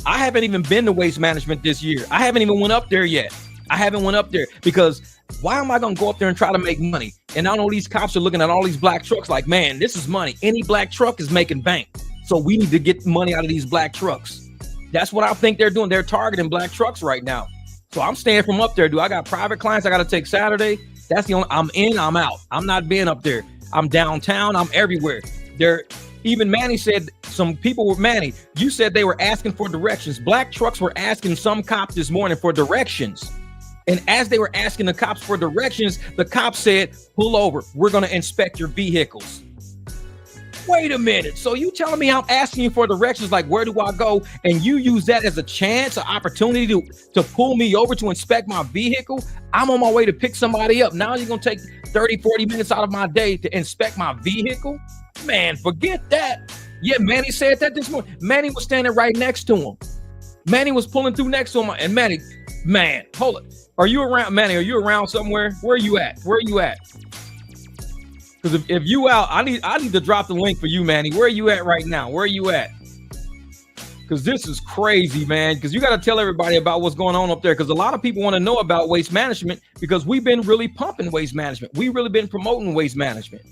I haven't even been to Waste Management this year. I haven't even went up there yet. I haven't went up there because why am I going to go up there and try to make money? And I know these cops are looking at all these black trucks like, man, this is money. Any black truck is making bank. So we need to get money out of these black trucks. That's what I think they're doing. They're targeting black trucks right now. So I'm staying from up there, dude. I got private clients I got to take Saturday. That's the only, I'm in, I'm out. I'm not being up there. I'm downtown. I'm everywhere. Even Manny said, some people were, Manny, you said they were asking for directions. Black trucks were asking some cops this morning for directions. And as they were asking the cops for directions, the cops said, pull over. We're going to inspect your vehicles. Wait a minute. So you telling me I'm asking you for directions, like where do I go? And you use that as a chance, an opportunity to pull me over to inspect my vehicle? I'm on my way to pick somebody up. Now you're going to take 30, 40 minutes out of my day to inspect my vehicle? Man, forget that. Yeah, Manny said that this morning. Manny was standing right next to him. Manny was pulling through next to him. And Manny, man, hold it. Are you around, Manny? Are you around somewhere? Where are you at? Where are you at? Because if you out, I need to drop the link for you, Manny. Where are you at right now? Where are you at? Because this is crazy, man. Because you got to tell everybody about what's going on up there. Because a lot of people want to know about waste management because we've been really pumping waste management. We've really been promoting waste management.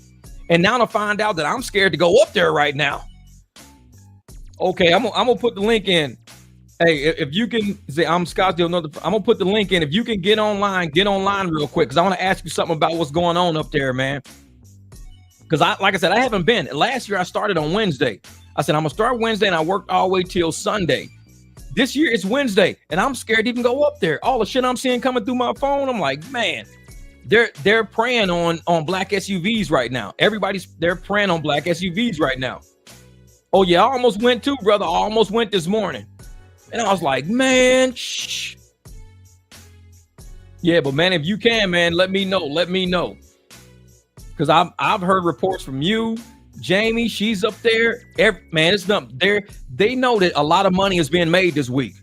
And now to find out that I'm scared to go up there right now. Okay, I'm gonna put the link in. Hey, if you can say I'm Scottsdale, I'm gonna put the link in. If you can get online real quick, because I want to ask you something about what's going on up there, man. Because like I said, I haven't been. Last year I started on Wednesday. I said I'm gonna start Wednesday, and I worked all the way till Sunday. This year it's Wednesday, and I'm scared to even go up there. All the shit I'm seeing coming through my phone, I'm like, man, they're preying on black SUVs right now. They're preying on black SUVs right now. Oh yeah, I almost went too, brother. I almost went this morning. And I was like, man, shh. Yeah, but man, if you can, man, let me know. Let me know. Because I've heard reports from you, Jamie, she's up there. Man, it's nothing. They know that a lot of money is being made this week.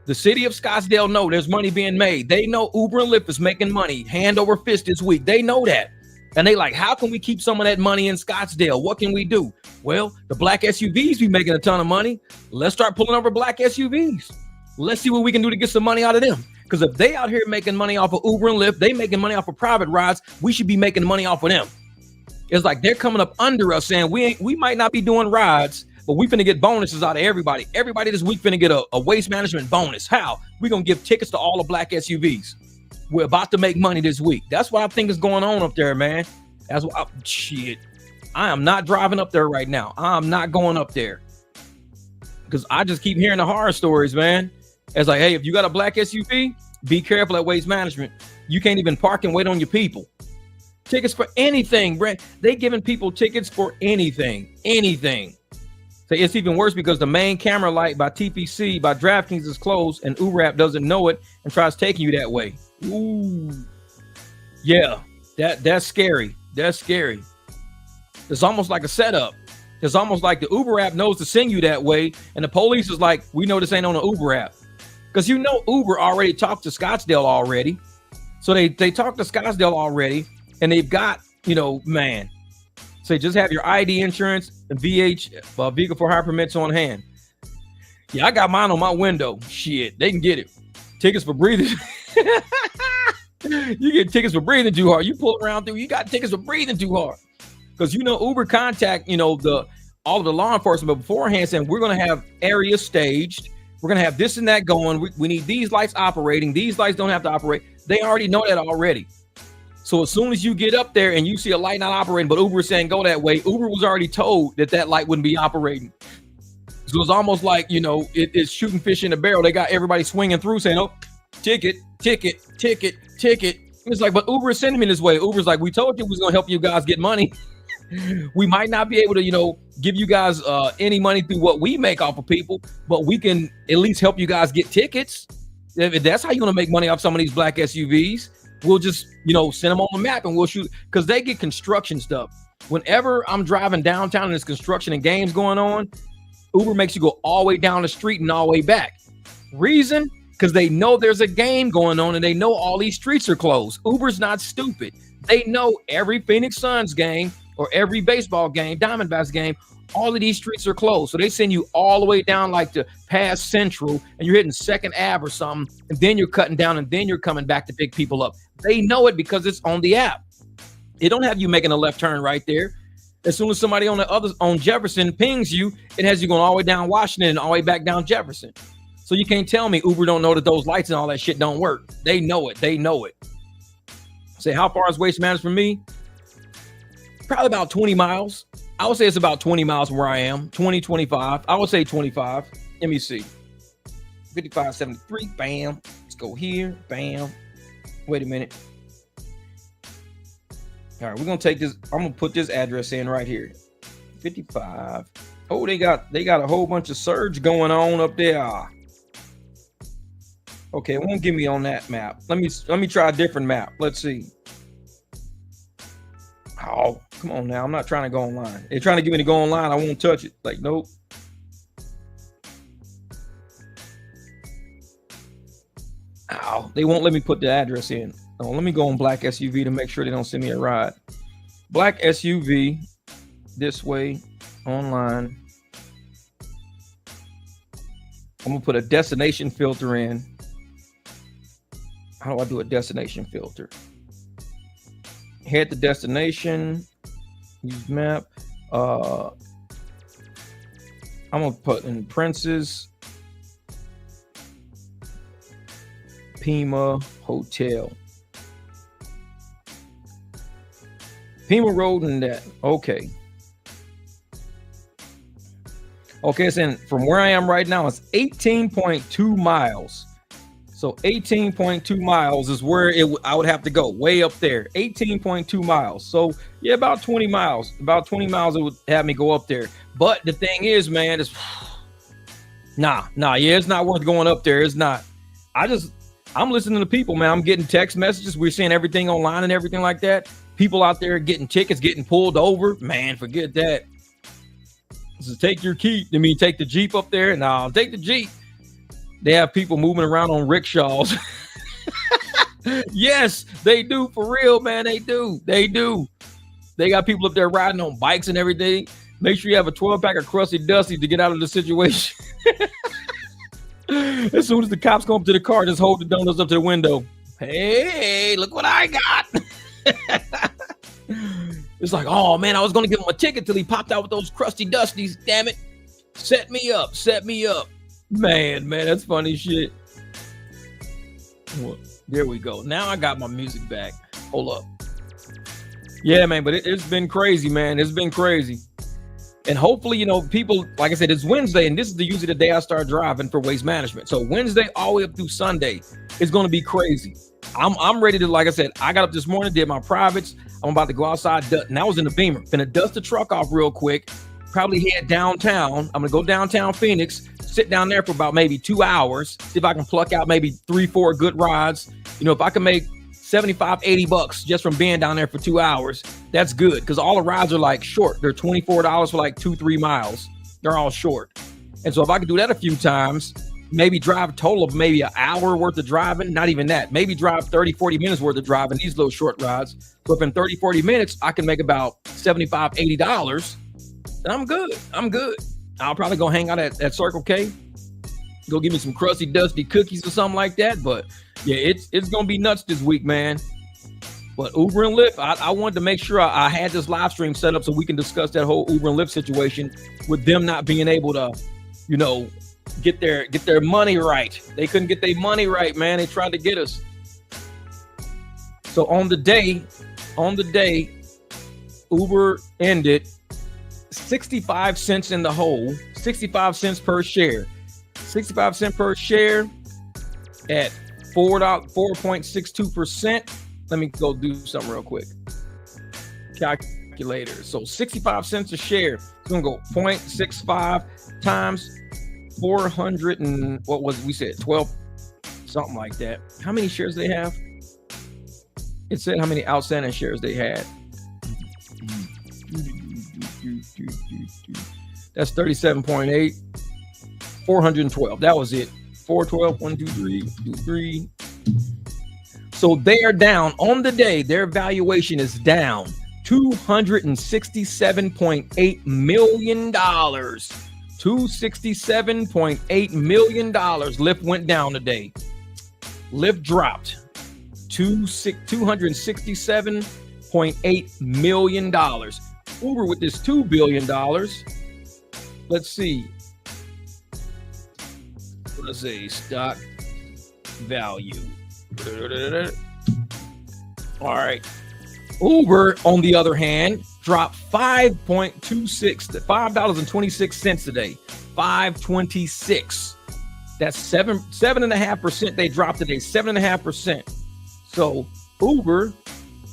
The city of Scottsdale know there's money being made. They know Uber and Lyft is making money hand over fist this week. They know that. And they like, how can we keep some of that money in Scottsdale? What can we do? Well, the black SUVs be making a ton of money. Let's start pulling over black SUVs. Let's see what we can do to get some money out of them. Because if they out here making money off of Uber and Lyft, they making money off of private rides, we should be making money off of them. It's like they're coming up under us saying we might not be doing rides, but we finna get bonuses out of everybody. Everybody this week finna get a waste management bonus. How? We're gonna give tickets to all the black SUVs. We're about to make money this week. That's what I think is going on up there, man. That's what I am not driving up there right now. I'm not going up there because I just keep hearing the horror stories, man. It's like, hey, if you got a black SUV, be careful at waste management. You can't even park and wait on your people. Tickets for anything, Brent. They giving people tickets for anything. So it's even worse because the main camera light by TPC, by DraftKings is closed and Uber app doesn't know it and tries taking you that way. Ooh. Yeah, that's scary. That's scary. It's almost like a setup. It's almost like the Uber app knows to send you that way. And the police is like, we know this ain't on the Uber app. Because you know Uber already talked to Scottsdale already. So they talked to Scottsdale already. And they've got, man. So just have your ID, insurance, and vehicle for hire permits on hand. Yeah, I got mine on my window. Shit, they can get it. Tickets for breathing. You get tickets for breathing too hard. You pull around through, you got tickets for breathing too hard. Because Uber contact, all of the law enforcement beforehand saying we're going to have areas staged. We're going to have this and that going. We need these lights operating. These lights don't have to operate. They already know that already. So as soon as you get up there and you see a light not operating, but Uber is saying go that way, Uber was already told that light wouldn't be operating. So it's almost like, it's shooting fish in a barrel. They got everybody swinging through saying, oh, ticket. It's like, but Uber is sending me this way. Uber's like, we told you we was going to help you guys get money. We might not be able to, give you guys any money through what we make off of people, but we can at least help you guys get tickets. If that's how you want to make money off some of these black SUVs, we'll just, send them on the map and we'll shoot because they get construction stuff. Whenever I'm driving downtown and there's construction and games going on, Uber makes you go all the way down the street and all the way back. Reason? Because they know there's a game going on and they know all these streets are closed. Uber's not stupid. They know every Phoenix Suns game or every baseball game, Diamondbacks game, all of these streets are closed. So they send you all the way down like to past Central and you're hitting 2nd Ave or something. And then you're cutting down and then you're coming back to pick people up. They know it because it's on the app. It don't have you making a left turn right there. As soon as somebody on Jefferson pings you, it has you going all the way down Washington and all the way back down Jefferson. So you can't tell me Uber don't know that those lights and all that shit don't work. They know it. They know it. Say, how far is Waste Management from me? Probably about 20 miles. I would say it's about 20 miles from where I am. 20, 25. I would say 25. Let me see. 5573. Bam. Let's go here. Bam. Wait a minute. All right, we're gonna take this. I'm gonna put this address in right here. 55. Oh, they got a whole bunch of surge going on up there. Okay, it won't give me on that map. Let me try a different map. Let's see. Oh, come on now. I'm not trying to go online. They're trying to get me to go online. I won't touch it. Like, nope. Ow, they won't let me put the address in. Oh, let me go on Black SUV to make sure they don't send me a ride. Black SUV, this way, online. I'm gonna put a destination filter in. How do I do a destination filter? Head to destination, use map. I'm gonna put in Princess Pima Hotel. Pima Road and that. Okay. Okay, it's in from where I am right now, it's 18.2 miles. So 18.2 miles is where I would have to go, way up there. 18.2 miles. So yeah, about 20 miles. About 20 miles it would have me go up there. But the thing is, man, it's yeah, it's not worth going up there. It's not. I'm listening to people, man. I'm getting text messages. We're seeing everything online and everything like that. People out there getting tickets, getting pulled over. Man, forget that. So take your key. I mean, take the Jeep up there. No, take the Jeep. They have people moving around on rickshaws. Yes, they do. For real, man. They do. They do. They got people up there riding on bikes and everything. Make sure you have a 12-pack of Crusty Dusty to get out of the situation. As soon as the cops come up to the car, just hold the donuts up to the window. Hey, look what I got. It's like, oh man, I was gonna give him a ticket till he popped out with those Crusty Dusties. Damn it. Set me up. Man, that's funny shit. Well, there we go. Now I got my music back. Hold up. Yeah, man, but it's been crazy, man. It's been crazy. And hopefully, people, like I said, it's Wednesday, and this is usually the day I start driving for Waste Management. So Wednesday all the way up through Sunday is going to be crazy. I'm ready to, like I said, I got up this morning, did my privates. I'm about to go outside, and I was in the Beamer. Gonna dust the truck off real quick, probably head downtown. I'm gonna go downtown Phoenix, sit down there for about maybe 2 hours, see if I can pluck out maybe 3-4 good rides. If I can make $75-$80 just from being down there for 2 hours, that's good, because all the rides are like short. They're $24 for like 2-3 miles. They're all short. And so if I could do that a few times, maybe drive a total of maybe an hour worth of driving, not even that, maybe drive 30-40 minutes worth of driving these little short rides. So if in 30-40 minutes I can make about $75-$80, then I'm good. I'll probably go hang out at Circle K, go give me some Crusty Dusty cookies or something like that. But yeah, it's gonna be nuts this week, man. But Uber and Lyft, I wanted to make sure I had this live stream set up so we can discuss that whole Uber and Lyft situation with them not being able to, get their money right. They couldn't get their money right, man. They tried to get us. So on the day, Uber ended 65 cents in the hole, 65 cents per share, 65 cents per share at 4.62%. Let me go do something real quick. Calculator. So 65 cents a share. It's gonna go 0.65 times 400 and what was we said 12, something like that. How many shares they have? It said how many outstanding shares they had. That's 37.8. 412. That was it. 412. 1, 2, 3, 2, 3. So they are down on the day. Their valuation is down $267.8 million. $267.8 million. Lyft went down today. Lyft dropped $267 $1.8 million. Uber with this $2 billion. Let's see. Stock value. All right. Uber, on the other hand, dropped $5.26 today. $5.26. That's 7.5%. They dropped today, 7.5%. So Uber,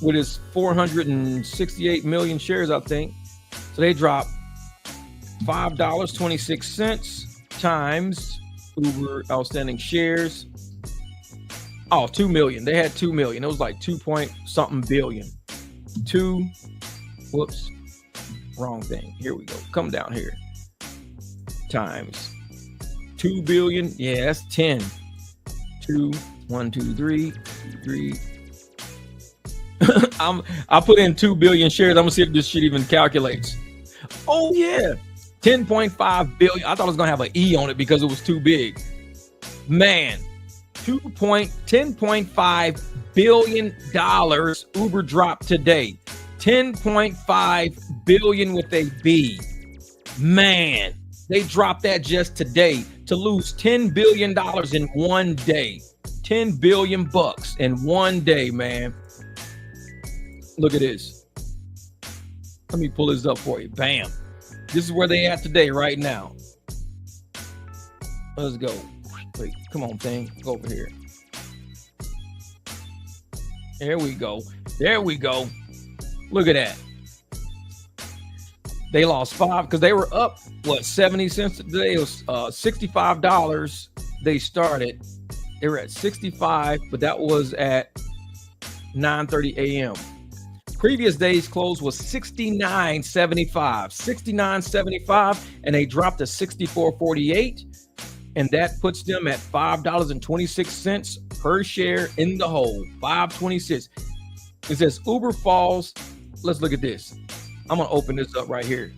with its 468 million shares, I think. So they dropped $5.26 times Uber outstanding shares. Oh, 2 million. They had 2 million. It was like 2 point something billion. Whoops. Wrong thing. Here we go. Come down here. Times 2 billion. Yeah, that's 10. 2, 1, 2, 3, 3. I put in 2 billion shares. I'm gonna see if this shit even calculates. Oh yeah, 10.5 billion. I thought it was gonna have an E on it because it was too big. Man, $10.5 billion Uber dropped today. 10.5 billion with a B. Man, they dropped that just today to lose $10 billion in one day. 10 billion bucks in one day, man. Look at this. Let me pull this up for you. Bam. This is where they at today, right now. Let's go. Wait, come on, thing. Go over here. There we go. There we go. Look at that. They lost 5 because they were up, 70 cents today. It was $65. They started. They were at 65, but that was at 9:30 a.m. Previous day's close was 69.75, and they dropped to 64.48, and that puts them at $5.26 per share in the hole. 5.26. It says Uber falls. Let's look at this. I'm gonna open this up right here.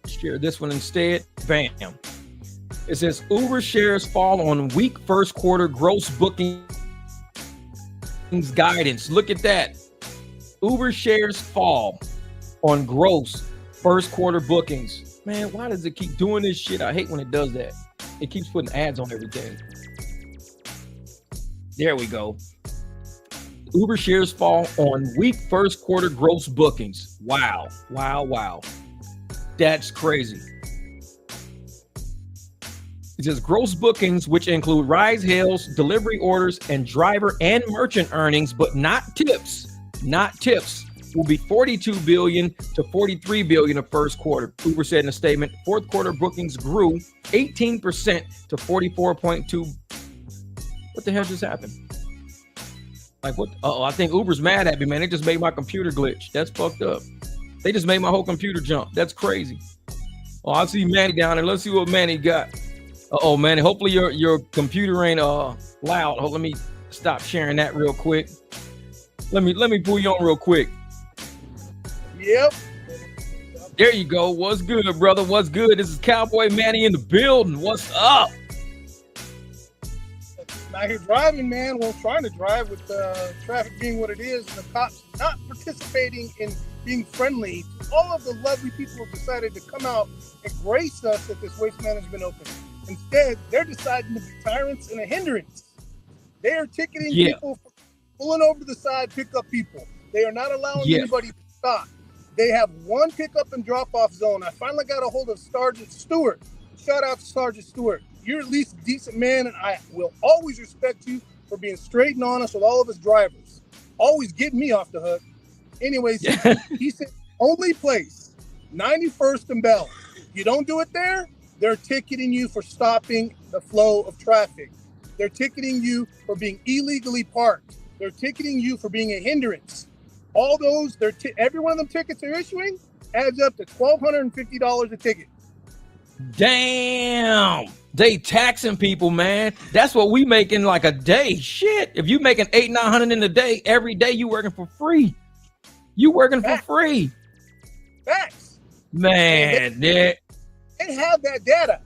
Share this one instead. Bam. It says Uber shares fall on weak first quarter gross bookings guidance. Look at that. Uber shares fall on gross first quarter bookings. Man, why does it keep doing this shit? I hate when it does that. It keeps putting ads on everything. There we go. Uber shares fall on weak first quarter gross bookings. Wow. Wow. Wow. That's crazy. It says gross bookings, which include rides, hails, delivery orders, and driver and merchant earnings, but not tips, will be 42 billion to 43 billion of first quarter. Uber said in a statement, fourth quarter bookings grew 18% to 44.2. What the hell just happened? Like what? I think Uber's mad at me, man. They just made my computer glitch. That's fucked up. They just made my whole computer jump. That's crazy. Oh, I see Manny down there. Let's see what Manny got. Oh, Manny. Hopefully your computer ain't loud. Let me stop sharing that real quick. Let me pull you on real quick. Yep. There you go. What's good, brother? What's good? This is Cowboy Manny in the building. What's up? Out here driving, man. Well, trying to drive with traffic being what it is, and the cops not participating in being friendly. All of the lovely people have decided to come out and grace us at this waste management open. Instead, they're deciding to be tyrants and a hindrance. They are ticketing people for pulling over to the side, pick up people. They are not allowing anybody to stop. They have one pickup and drop-off zone. I finally got a hold of Sergeant Stewart. Shout out to Sergeant Stewart. You're at least a decent man, and I will always respect you for being straight and honest with all of his drivers. Always get me off the hook. Anyways, he said, only place, 91st and Bell. You don't do it there, they're ticketing you for stopping the flow of traffic. They're ticketing you for being illegally parked. They're ticketing you for being a hindrance. All those, every one of them tickets they're issuing adds up to $1,250 a ticket. Damn. They taxing people, man. That's what we making like a day. Shit. If you making $800-900 in a day, every day you working for free. You working for free. Facts. Man, they have that data.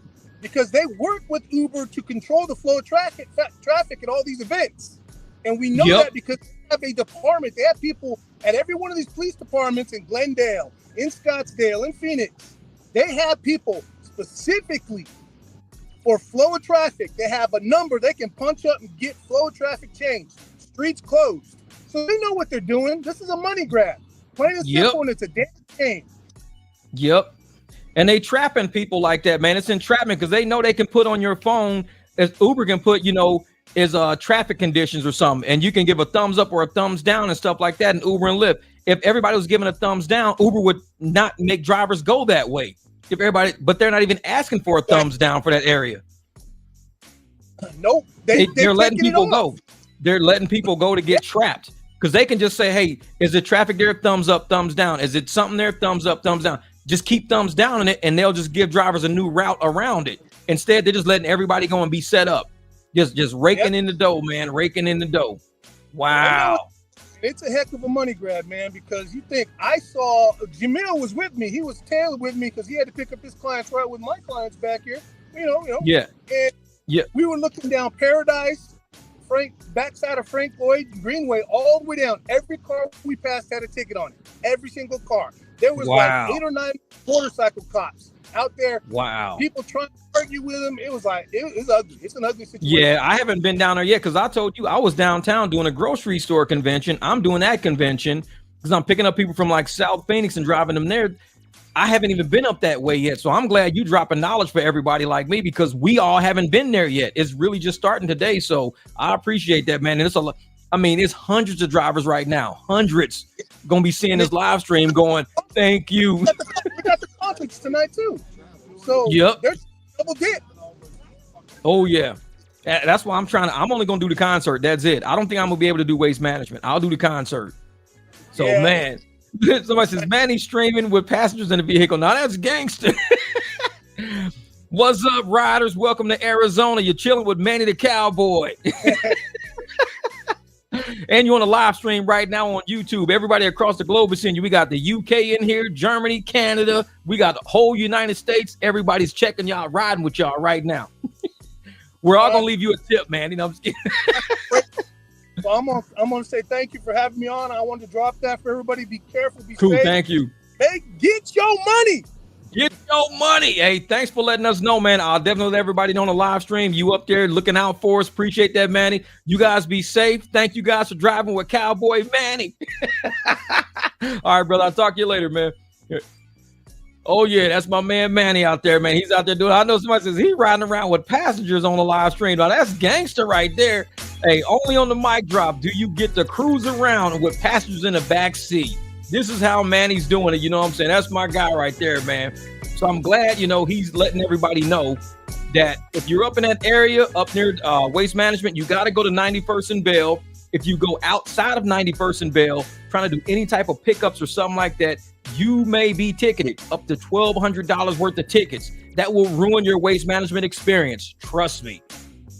because they work with Uber to control the flow of traffic at all these events. And we know that because they have a department. They have people at every one of these police departments in Glendale, in Scottsdale, in Phoenix. They have people specifically for flow of traffic. They have a number they can punch up and get flow of traffic changed. Streets closed. So they know what they're doing. This is a money grab. Plain and simple, and it's a damn game. Yep. And they trapping people like that, man. It's entrapment because they know they can put on your phone, as Uber can put, is traffic conditions or something, and you can give a thumbs up or a thumbs down and stuff like that in Uber and Lyft. If everybody was giving a thumbs down, Uber would not make drivers go that way. But they're not even asking for a thumbs down for that area. Nope. They're letting people go. They're letting people go to get trapped because they can just say, hey, is the traffic there? Thumbs up, thumbs down. Is it something there? Thumbs up, thumbs down. Just keep thumbs down on it, and they'll just give drivers a new route around it. Instead, they're just letting everybody go and be set up. Just raking in the dough, man. Raking in the dough. Wow. It's a heck of a money grab, man, because you think I saw Jamil was with me. He was tailored with me because he had to pick up his clients right with my clients back here. Yeah. And we were looking down Paradise, backside of Frank Lloyd Greenway, all the way down. Every car we passed had a ticket on it. Every single car. There was like 8 or 9 motorcycle cops out there. Wow. People trying to argue with them. It was like, it's ugly. It's an ugly situation. Yeah, I haven't been down there yet because I told you I was downtown doing a grocery store convention. I'm doing that convention because I'm picking up people from like South Phoenix and driving them there. I haven't even been up that way yet. So I'm glad you dropping knowledge for everybody like me because we all haven't been there yet. It's really just starting today. So I appreciate that, man. And it's it's hundreds of drivers right now. Hundreds going to be seeing this live stream going, thank you. We got the conference tonight too. So there's double dip. Oh yeah. That's why I'm only going to do the concert. That's it. I don't think I'm going to be able to do waste management. I'll do the concert. So man, somebody says Manny streaming with passengers in the vehicle. Now that's gangster. What's up, riders? Welcome to Arizona. You're chilling with Manny the Cowboy. And you're on a live stream right now on YouTube. Everybody across the globe is seeing you. We got the UK in here, Germany, Canada. We got the whole United States. Everybody's checking y'all, riding with y'all right now. We're all gonna leave you a tip, man. I'm just kidding. So I'm gonna say thank you for having me on. I wanted to drop that for everybody. Be careful, be cool. safe. Thank you. Hey, get your money. Get your money. Hey, thanks for letting us know, man. I'll definitely let everybody know on the live stream. You up there looking out for us. Appreciate that, Manny. You guys be safe. Thank you guys for driving with Cowboy Manny. All right, brother. I'll talk to you later, man. Oh, yeah. That's my man, Manny, out there, man. He's out there doing. I know somebody says he's riding around with passengers on the live stream. Now, that's gangster right there. Hey, only on the mic drop do you get to cruise around with passengers in the back seat. This is how Manny's doing it. You know what I'm saying? That's my guy right there, man. So I'm glad, he's letting everybody know that if you're up in that area, up near Waste Management, you got to go to 91st and Bell. If you go outside of 91st and Bell, trying to do any type of pickups or something like that, you may be ticketed up to $1,200 worth of tickets. That will ruin your waste management experience. Trust me.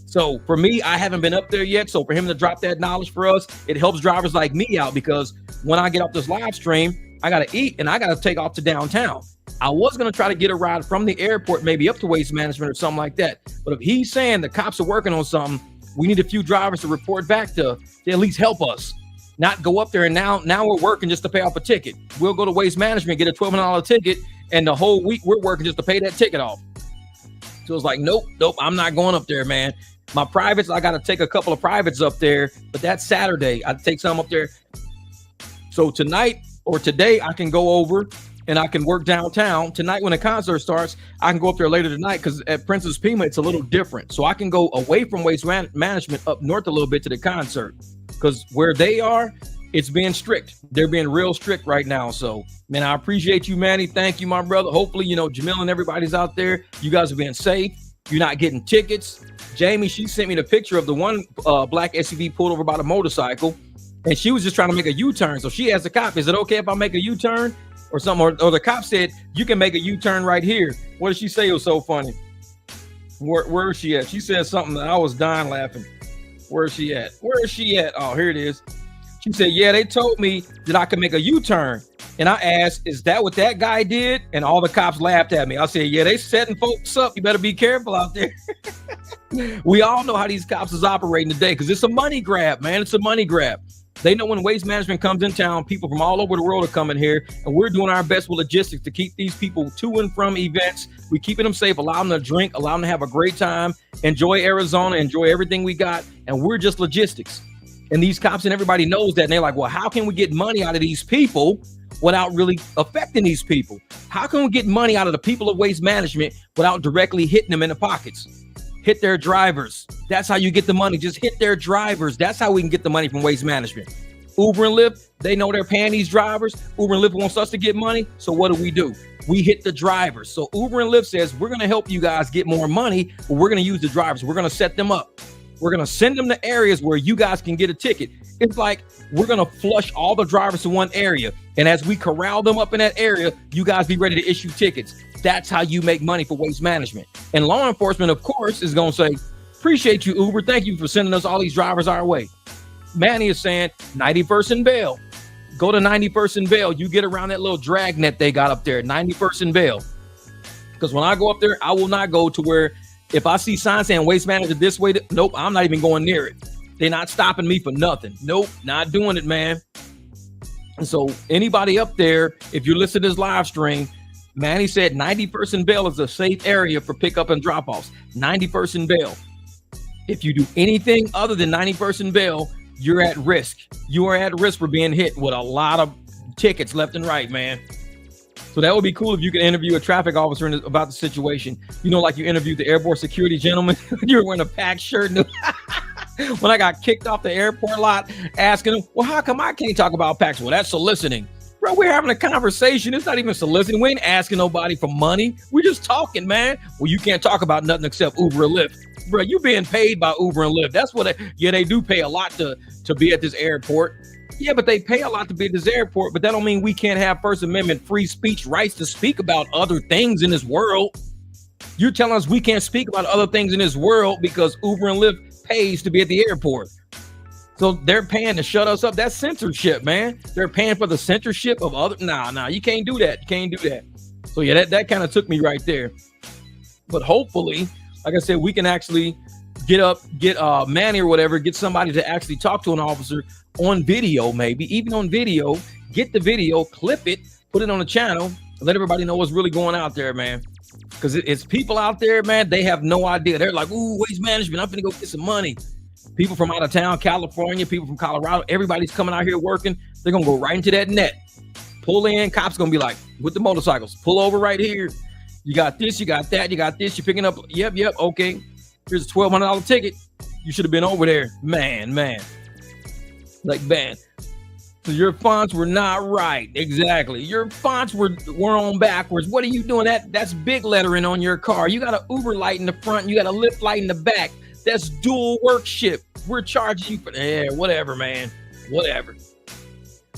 So for me, I haven't been up there yet. So for him to drop that knowledge for us, it helps drivers like me out because when I get off this live stream, I got to eat and I got to take off to downtown. I was going to try to get a ride from the airport, maybe up to Waste Management or something like that. But if he's saying the cops are working on something, we need a few drivers to report back to at least help us. Not go up there and now we're working just to pay off a ticket. We'll go to Waste Management, get a $1,200 ticket, and the whole week we're working just to pay that ticket off. So it's like, nope, I'm not going up there, man. My privates, I got to take a couple of privates up there, but that's Saturday. I take some up there. So tonight or today, I can go over and I can work downtown. Tonight when the concert starts, I can go up there later tonight because at Princess Pima, it's a little different. So I can go away from Waste Management up north a little bit to the concert because where they are, it's being strict. They're being real strict right now. So, man, I appreciate you, Manny. Thank you, my brother. Hopefully, Jamil and everybody's out there. You guys are being safe. You're not getting tickets. Jamie, she sent me the picture of the one black SUV pulled over by the motorcycle, and she was just trying to make a U-turn. So she asked the cop, is it okay if I make a U-turn or something? Or the cop said, you can make a U-turn right here. What did she say? It was so funny. Where is she at? She said something that I was dying laughing. Where is she at? Oh, here it is. She said, yeah, they told me that I could make a U-turn. And I asked, is that what that guy did? And all the cops laughed at me. I said, yeah, they setting folks up. You better be careful out there. We all know how these cops is operating today because it's a money grab, man. It's a money grab. They know when Waste Management comes in town, people from all over the world are coming here, and we're doing our best with logistics to keep these people to and from events. We're keeping them safe, allow them to drink, allow them to have a great time, enjoy Arizona, enjoy everything we got, and we're just logistics. And these cops and everybody knows that, and they're like, well, how can we get money out of these people without really affecting these people? How can we get money out of the people of Waste Management without directly hitting them in the pockets? Hit their drivers. That's how you get the money. Just hit their drivers. That's how we can get the money from Waste Management. Uber and Lyft, they know they're paying these drivers. Uber and Lyft wants us to get money. So what do? We hit the drivers. So Uber and Lyft says, we're going to help you guys get more money, but we're going to use the drivers. We're going to set them up. We're going to send them to areas where you guys can get a ticket. It's like we're going to flush all the drivers to one area. And as we corral them up in that area, you guys be ready to issue tickets. That's how you make money for Waste Management. And law enforcement, of course, is going to say, appreciate you, Uber. Thank you for sending us all these drivers our way. Manny is saying 91st and Bell. Go to 91st and Bell. You get around that little drag net they got up there, 91st and Bell. Because when I go up there, I will not go to where if I see signs saying Waste Management this way, nope, I'm not even going near it. They're not stopping me for nothing. Nope, not doing it, man. And so anybody up there, if you're listening to this live stream, Manny said 91st and Bell is a safe area for pickup and drop-offs. 91st and Bell. If you do anything other than 91st and Bell, you're at risk. You are at risk for being hit with a lot of tickets left and right, man. So that would be cool if you could interview a traffic officer about the situation. You know, like you interviewed the airport security gentleman. You were wearing a packed shirt. When I got kicked off the airport lot, asking him, well, how come I can't talk about packs? Well, that's soliciting. Bro, we're having a conversation. It's not even soliciting. We ain't asking nobody for money. We're just talking, man. Well, you can't talk about nothing except Uber or Lyft. Bro, you being paid by Uber and Lyft. That's what they do pay a lot to be at this airport. Yeah, but they pay a lot to be at this airport, but that don't mean we can't have First Amendment free speech rights to speak about other things in this world. You're telling us we can't speak about other things in this world because Uber and Lyft pays to be at the airport. So they're paying to shut us up. That's censorship, man. They're paying for the censorship of other. Nah, you can't do that. You can't do that. So yeah, that kind of took me right there. But hopefully, like I said, we can actually get Manny or whatever, get somebody to actually talk to an officer on video, maybe even on video, get the video, clip it, put it on the channel, let everybody know what's really going out there, man. Because it's people out there, man, they have no idea. They're like, ooh, Waste Management, I'm finna go get some money. People from out of town, California, people from Colorado, everybody's coming out here working. They're gonna go right into that net. Pull in, cops gonna be like, with the motorcycles, pull over right here. You got this, you got that, you got this, you're picking up, yep, okay. Here's a $1,200 ticket. You should have been over there. Man. Like, man. So your fonts were not right. Exactly. Your fonts were on backwards. What are you doing? That's big lettering on your car. You got an Uber light in the front. You got a Lyft light in the back. That's dual workship. We're charging you for whatever, man. Whatever.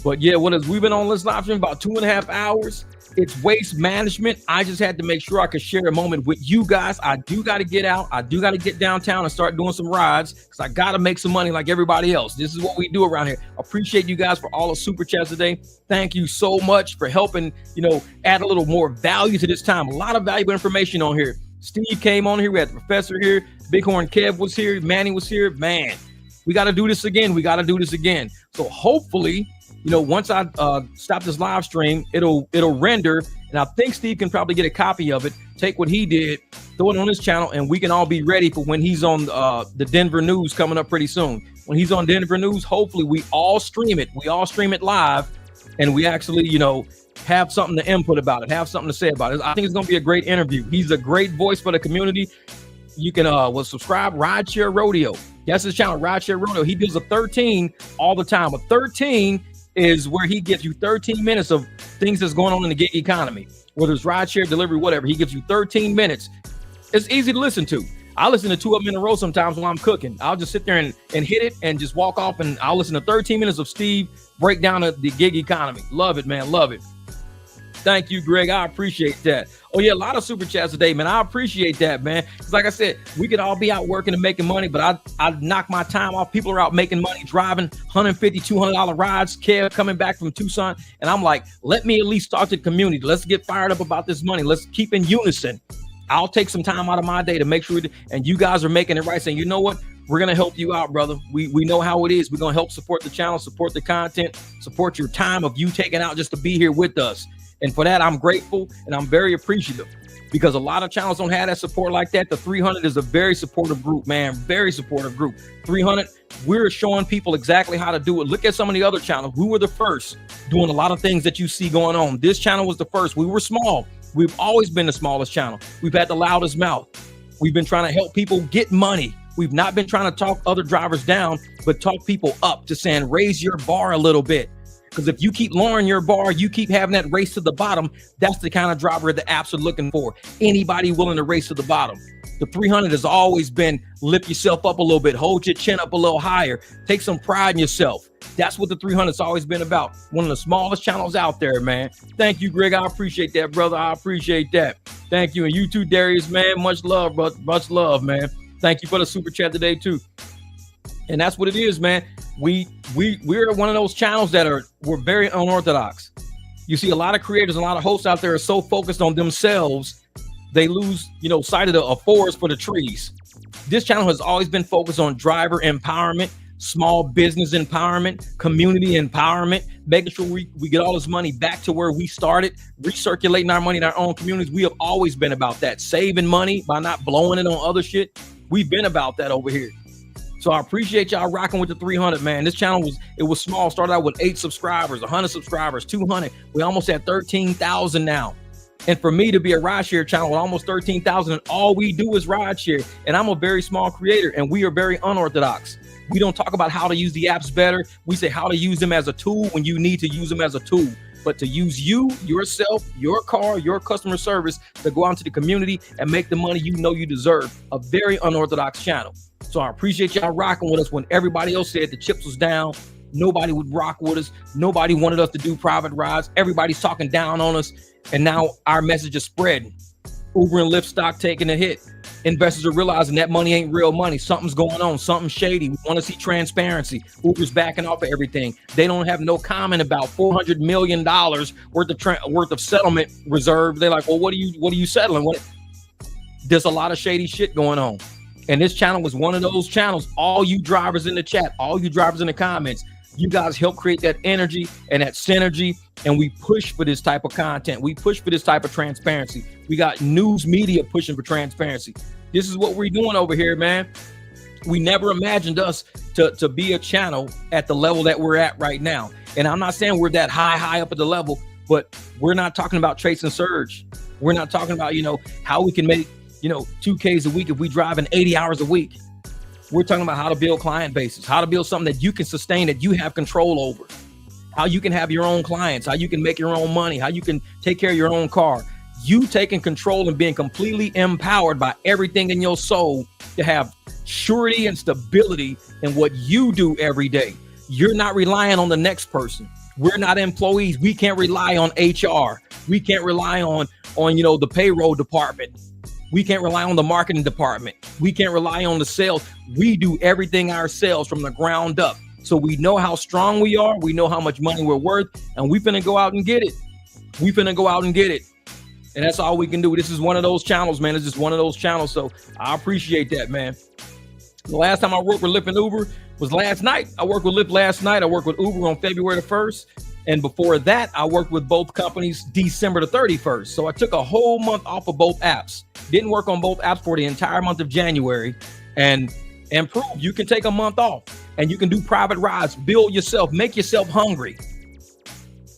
But yeah, we've been on this live stream about 2.5 hours. It's Waste Management. I just had to make sure I could share a moment with you guys. I do got to get out. I do got to get downtown and start doing some rides because I got to make some money like everybody else. This is what we do around here. Appreciate you guys for all the super chats today. Thank you so much for helping, add a little more value to this time. A lot of valuable information on here. Steve came on here. We had the professor here. Bighorn Kev was here. Manny was here. Man, we got to do this again. So hopefully, once I stop this live stream, it'll render, and I think Steve can probably get a copy of it, take what he did, throw it on his channel, and we can all be ready for when he's on the Denver News coming up pretty soon. When he's on Denver News, hopefully we all stream it. We all stream it live, and we actually, have something to input about it, have something to say about it. I think it's going to be a great interview. He's a great voice for the community. You can subscribe, Rideshare Rodeo. That's his channel, Rideshare Rodeo. He does a 13 all the time. A 13 is where he gives you 13 minutes of things that's going on in the gig economy, whether it's rideshare, delivery, whatever. He gives you 13 minutes. It's easy to listen to. I listen to 2 of them in a row sometimes while I'm cooking. I'll just sit there and hit it and just walk off, and I'll listen to 13 minutes of Steve break down the gig economy. Love it, man. Love it. Thank you, Greg. I appreciate that. Oh yeah, a lot of super chats today, man. I appreciate that, man. It's like I said, we could all be out working and making money, but I knock my time off. People are out making money, driving $150, $200 rides. Kev coming back from Tucson, and I'm like, let me at least talk to the community. Let's get fired up about this money. Let's keep in unison. I'll take some time out of my day to make sure, and you guys are making it right, saying, you know what? We're going to help you out, brother. We know how it is. We're going to help support the channel, support the content, support your time of you taking out just to be here with us. And for that, I'm grateful and I'm very appreciative, because a lot of channels don't have that support like that. The 300 is a very supportive group, man. Very supportive group. 300, we're showing people exactly how to do it. Look at some of the other channels. We were the first doing a lot of things that you see going on. This channel was the first. We were small. We've always been the smallest channel. We've had the loudest mouth. We've been trying to help people get money. We've not been trying to talk other drivers down, but talk people up to saying, raise your bar a little bit. Because if you keep lowering your bar, you keep having that race to the bottom. That's the kind of driver the apps are looking for. Anybody willing to race to the bottom. The 300 has always been lift yourself up a little bit, hold your chin up a little higher, take some pride in yourself. That's what the 300 has always been about. One of the smallest channels out there, man. Thank you, Greg. I appreciate that, brother. I appreciate that. Thank you. And you too, Darius, man. Much love, brother. Much love, man. Thank you for the super chat today, too. And that's what it is, man. We're one of those channels that we're very unorthodox. You see a lot of creators, a lot of hosts out there are so focused on themselves, they lose, sight of the forest for the trees. This channel has always been focused on driver empowerment, small business empowerment, community empowerment, making sure we get all this money back to where we started, recirculating our money in our own communities. We have always been about that, saving money by not blowing it on other shit. We've been about that over here. So I appreciate y'all rocking with the 300, man. This channel was small, started out with 8 subscribers, 100 subscribers, 200. We almost at 13,000 now. And for me to be a rideshare channel with almost 13,000, and all we do is rideshare. And I'm a very small creator, and we are very unorthodox. We don't talk about how to use the apps better. We say how to use them as a tool when you need to use them as a tool. But to use you, yourself, your car, your customer service to go out into the community and make the money you deserve. A very unorthodox channel. So I appreciate y'all rocking with us when everybody else said the chips was down. Nobody would rock with us. Nobody wanted us to do private rides. Everybody's talking down on us. And now our message is spreading. Uber and Lyft stock taking a hit. Investors are realizing that money ain't real money. Something's going on, something shady. We want to see transparency. Uber's backing off of everything. They don't have no comment about $400 million worth of settlement reserve. They're like, well, what are you settling? There's a lot of shady shit going on. And this channel was one of those channels. All you drivers in the chat, all you drivers in the comments, you guys help create that energy and that synergy. And we push for this type of content. We push for this type of transparency. We got news media pushing for transparency. This is what we're doing over here, man. We never imagined us to be a channel at the level that we're at right now. And I'm not saying we're that high up at the level, but we're not talking about trace and surge. We're not talking about, how we can make, 2Ks a week if we drive in 80 hours a week. We're talking about how to build client bases, how to build something that you can sustain, that you have control over, how you can have your own clients, how you can make your own money, how you can take care of your own car. You taking control and being completely empowered by everything in your soul to have surety and stability in what you do every day. You're not relying on the next person. We're not employees. We can't rely on HR. We can't rely on the payroll department. We can't rely on the marketing department. We can't rely on the sales. We do everything ourselves from the ground up. So we know how strong we are. We know how much money we're worth, and we finna go out and get it. We finna go out and get it. And that's all we can do. This is one of those channels, man. It's just one of those channels. So I appreciate that, man. The last time I worked with Lyft and Uber was last night. I worked with Lyft last night. I worked with Uber on February the 1st. And before that, I worked with both companies December the 31st. So I took a whole month off of both apps. Didn't work on both apps for the entire month of January. And prove you can take a month off and you can do private rides, build yourself, make yourself hungry.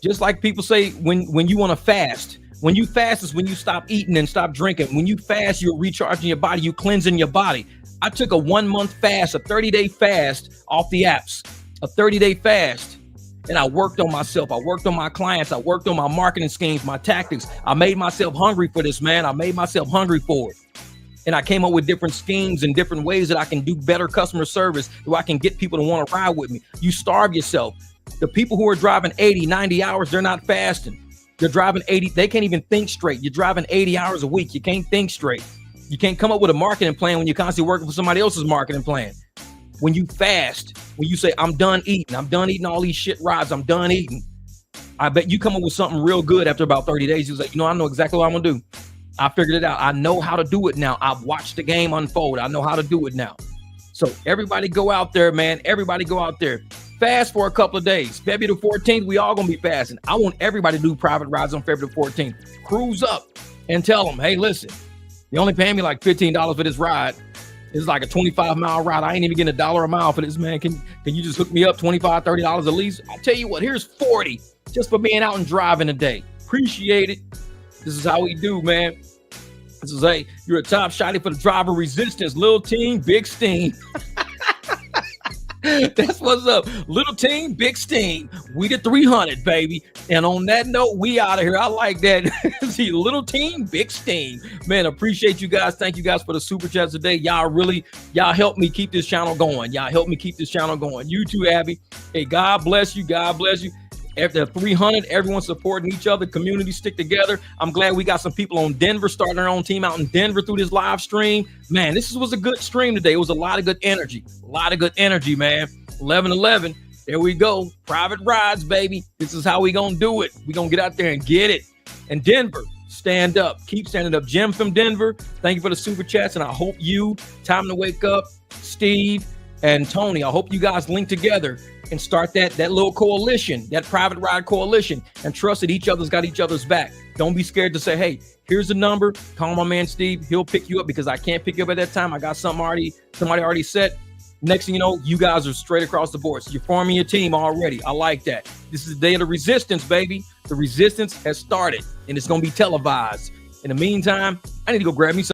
Just like people say when you want to fast. When you fast is when you stop eating and stop drinking. When you fast, you're recharging your body, you cleansing your body. I took a 1 month fast, a 30-day fast off the apps, a 30-day fast. And I worked on myself. I worked on my clients. I worked on my marketing schemes, my tactics. I made myself hungry for this, man. I made myself hungry for it. And I came up with different schemes and different ways that I can do better customer service, so I can get people to want to ride with me. You starve yourself. The people who are driving 80, 90 hours, they're not fasting. You're driving 80. They can't even think straight. You're driving 80 hours a week. You can't think straight. You can't come up with a marketing plan when you're constantly working for somebody else's marketing plan. When you fast, when you say, I'm done eating all these shit rides, I'm done eating. I bet you come up with something real good after about 30 days. You was like, I know exactly what I'm gonna do. I figured it out. I know how to do it now. I've watched the game unfold. I know how to do it now. So everybody go out there, man. Everybody go out there. Fast for a couple of days. February the 14th, we all gonna be fasting. I want everybody to do private rides on February the 14th. Cruise up and tell them, hey, listen, you only paying me like $15 for this ride. It's like a 25-mile ride. I ain't even getting $1 a mile for this, man. Can you just hook me up $25, $30 at least? I'll tell you what, here's 40 just for being out and driving today. Appreciate it. This is how we do, man. This is you're a top shotty for the driver resistance. Little team, big steam. That's what's up. Little team, big steam. We the 300, baby. And on that note, we out of here. I like that. See, little team, big steam. Man, appreciate you guys. Thank you guys for the super chats today. Y'all help me keep this channel going. You too, Abby. Hey, God bless you. God bless you. After 300, everyone supporting each other, community stick together. I'm glad we got some people on Denver starting their own team out in Denver through this live stream. Man, this was a good stream today. It was a lot of good energy. Man. 11-11. There we go. Private rides, baby. This is how we gonna do it. We gonna get out there and get it. And Denver, stand up. Keep standing up. Jim from Denver, thank you for the super chats. And I hope Time to Wake Up, Steve and Tony, I hope you guys link together and start that little coalition, that private ride coalition, and trust that each other's got each other's back. Don't be scared to say, hey, here's the number. Call my man Steve. He'll pick you up because I can't pick you up at that time. I got somebody already set. Next thing you know, you guys are straight across the board. So you're forming your team already. I like that. This is the day of the resistance, baby. The resistance has started, and it's going to be televised. In the meantime, I need to go grab me some.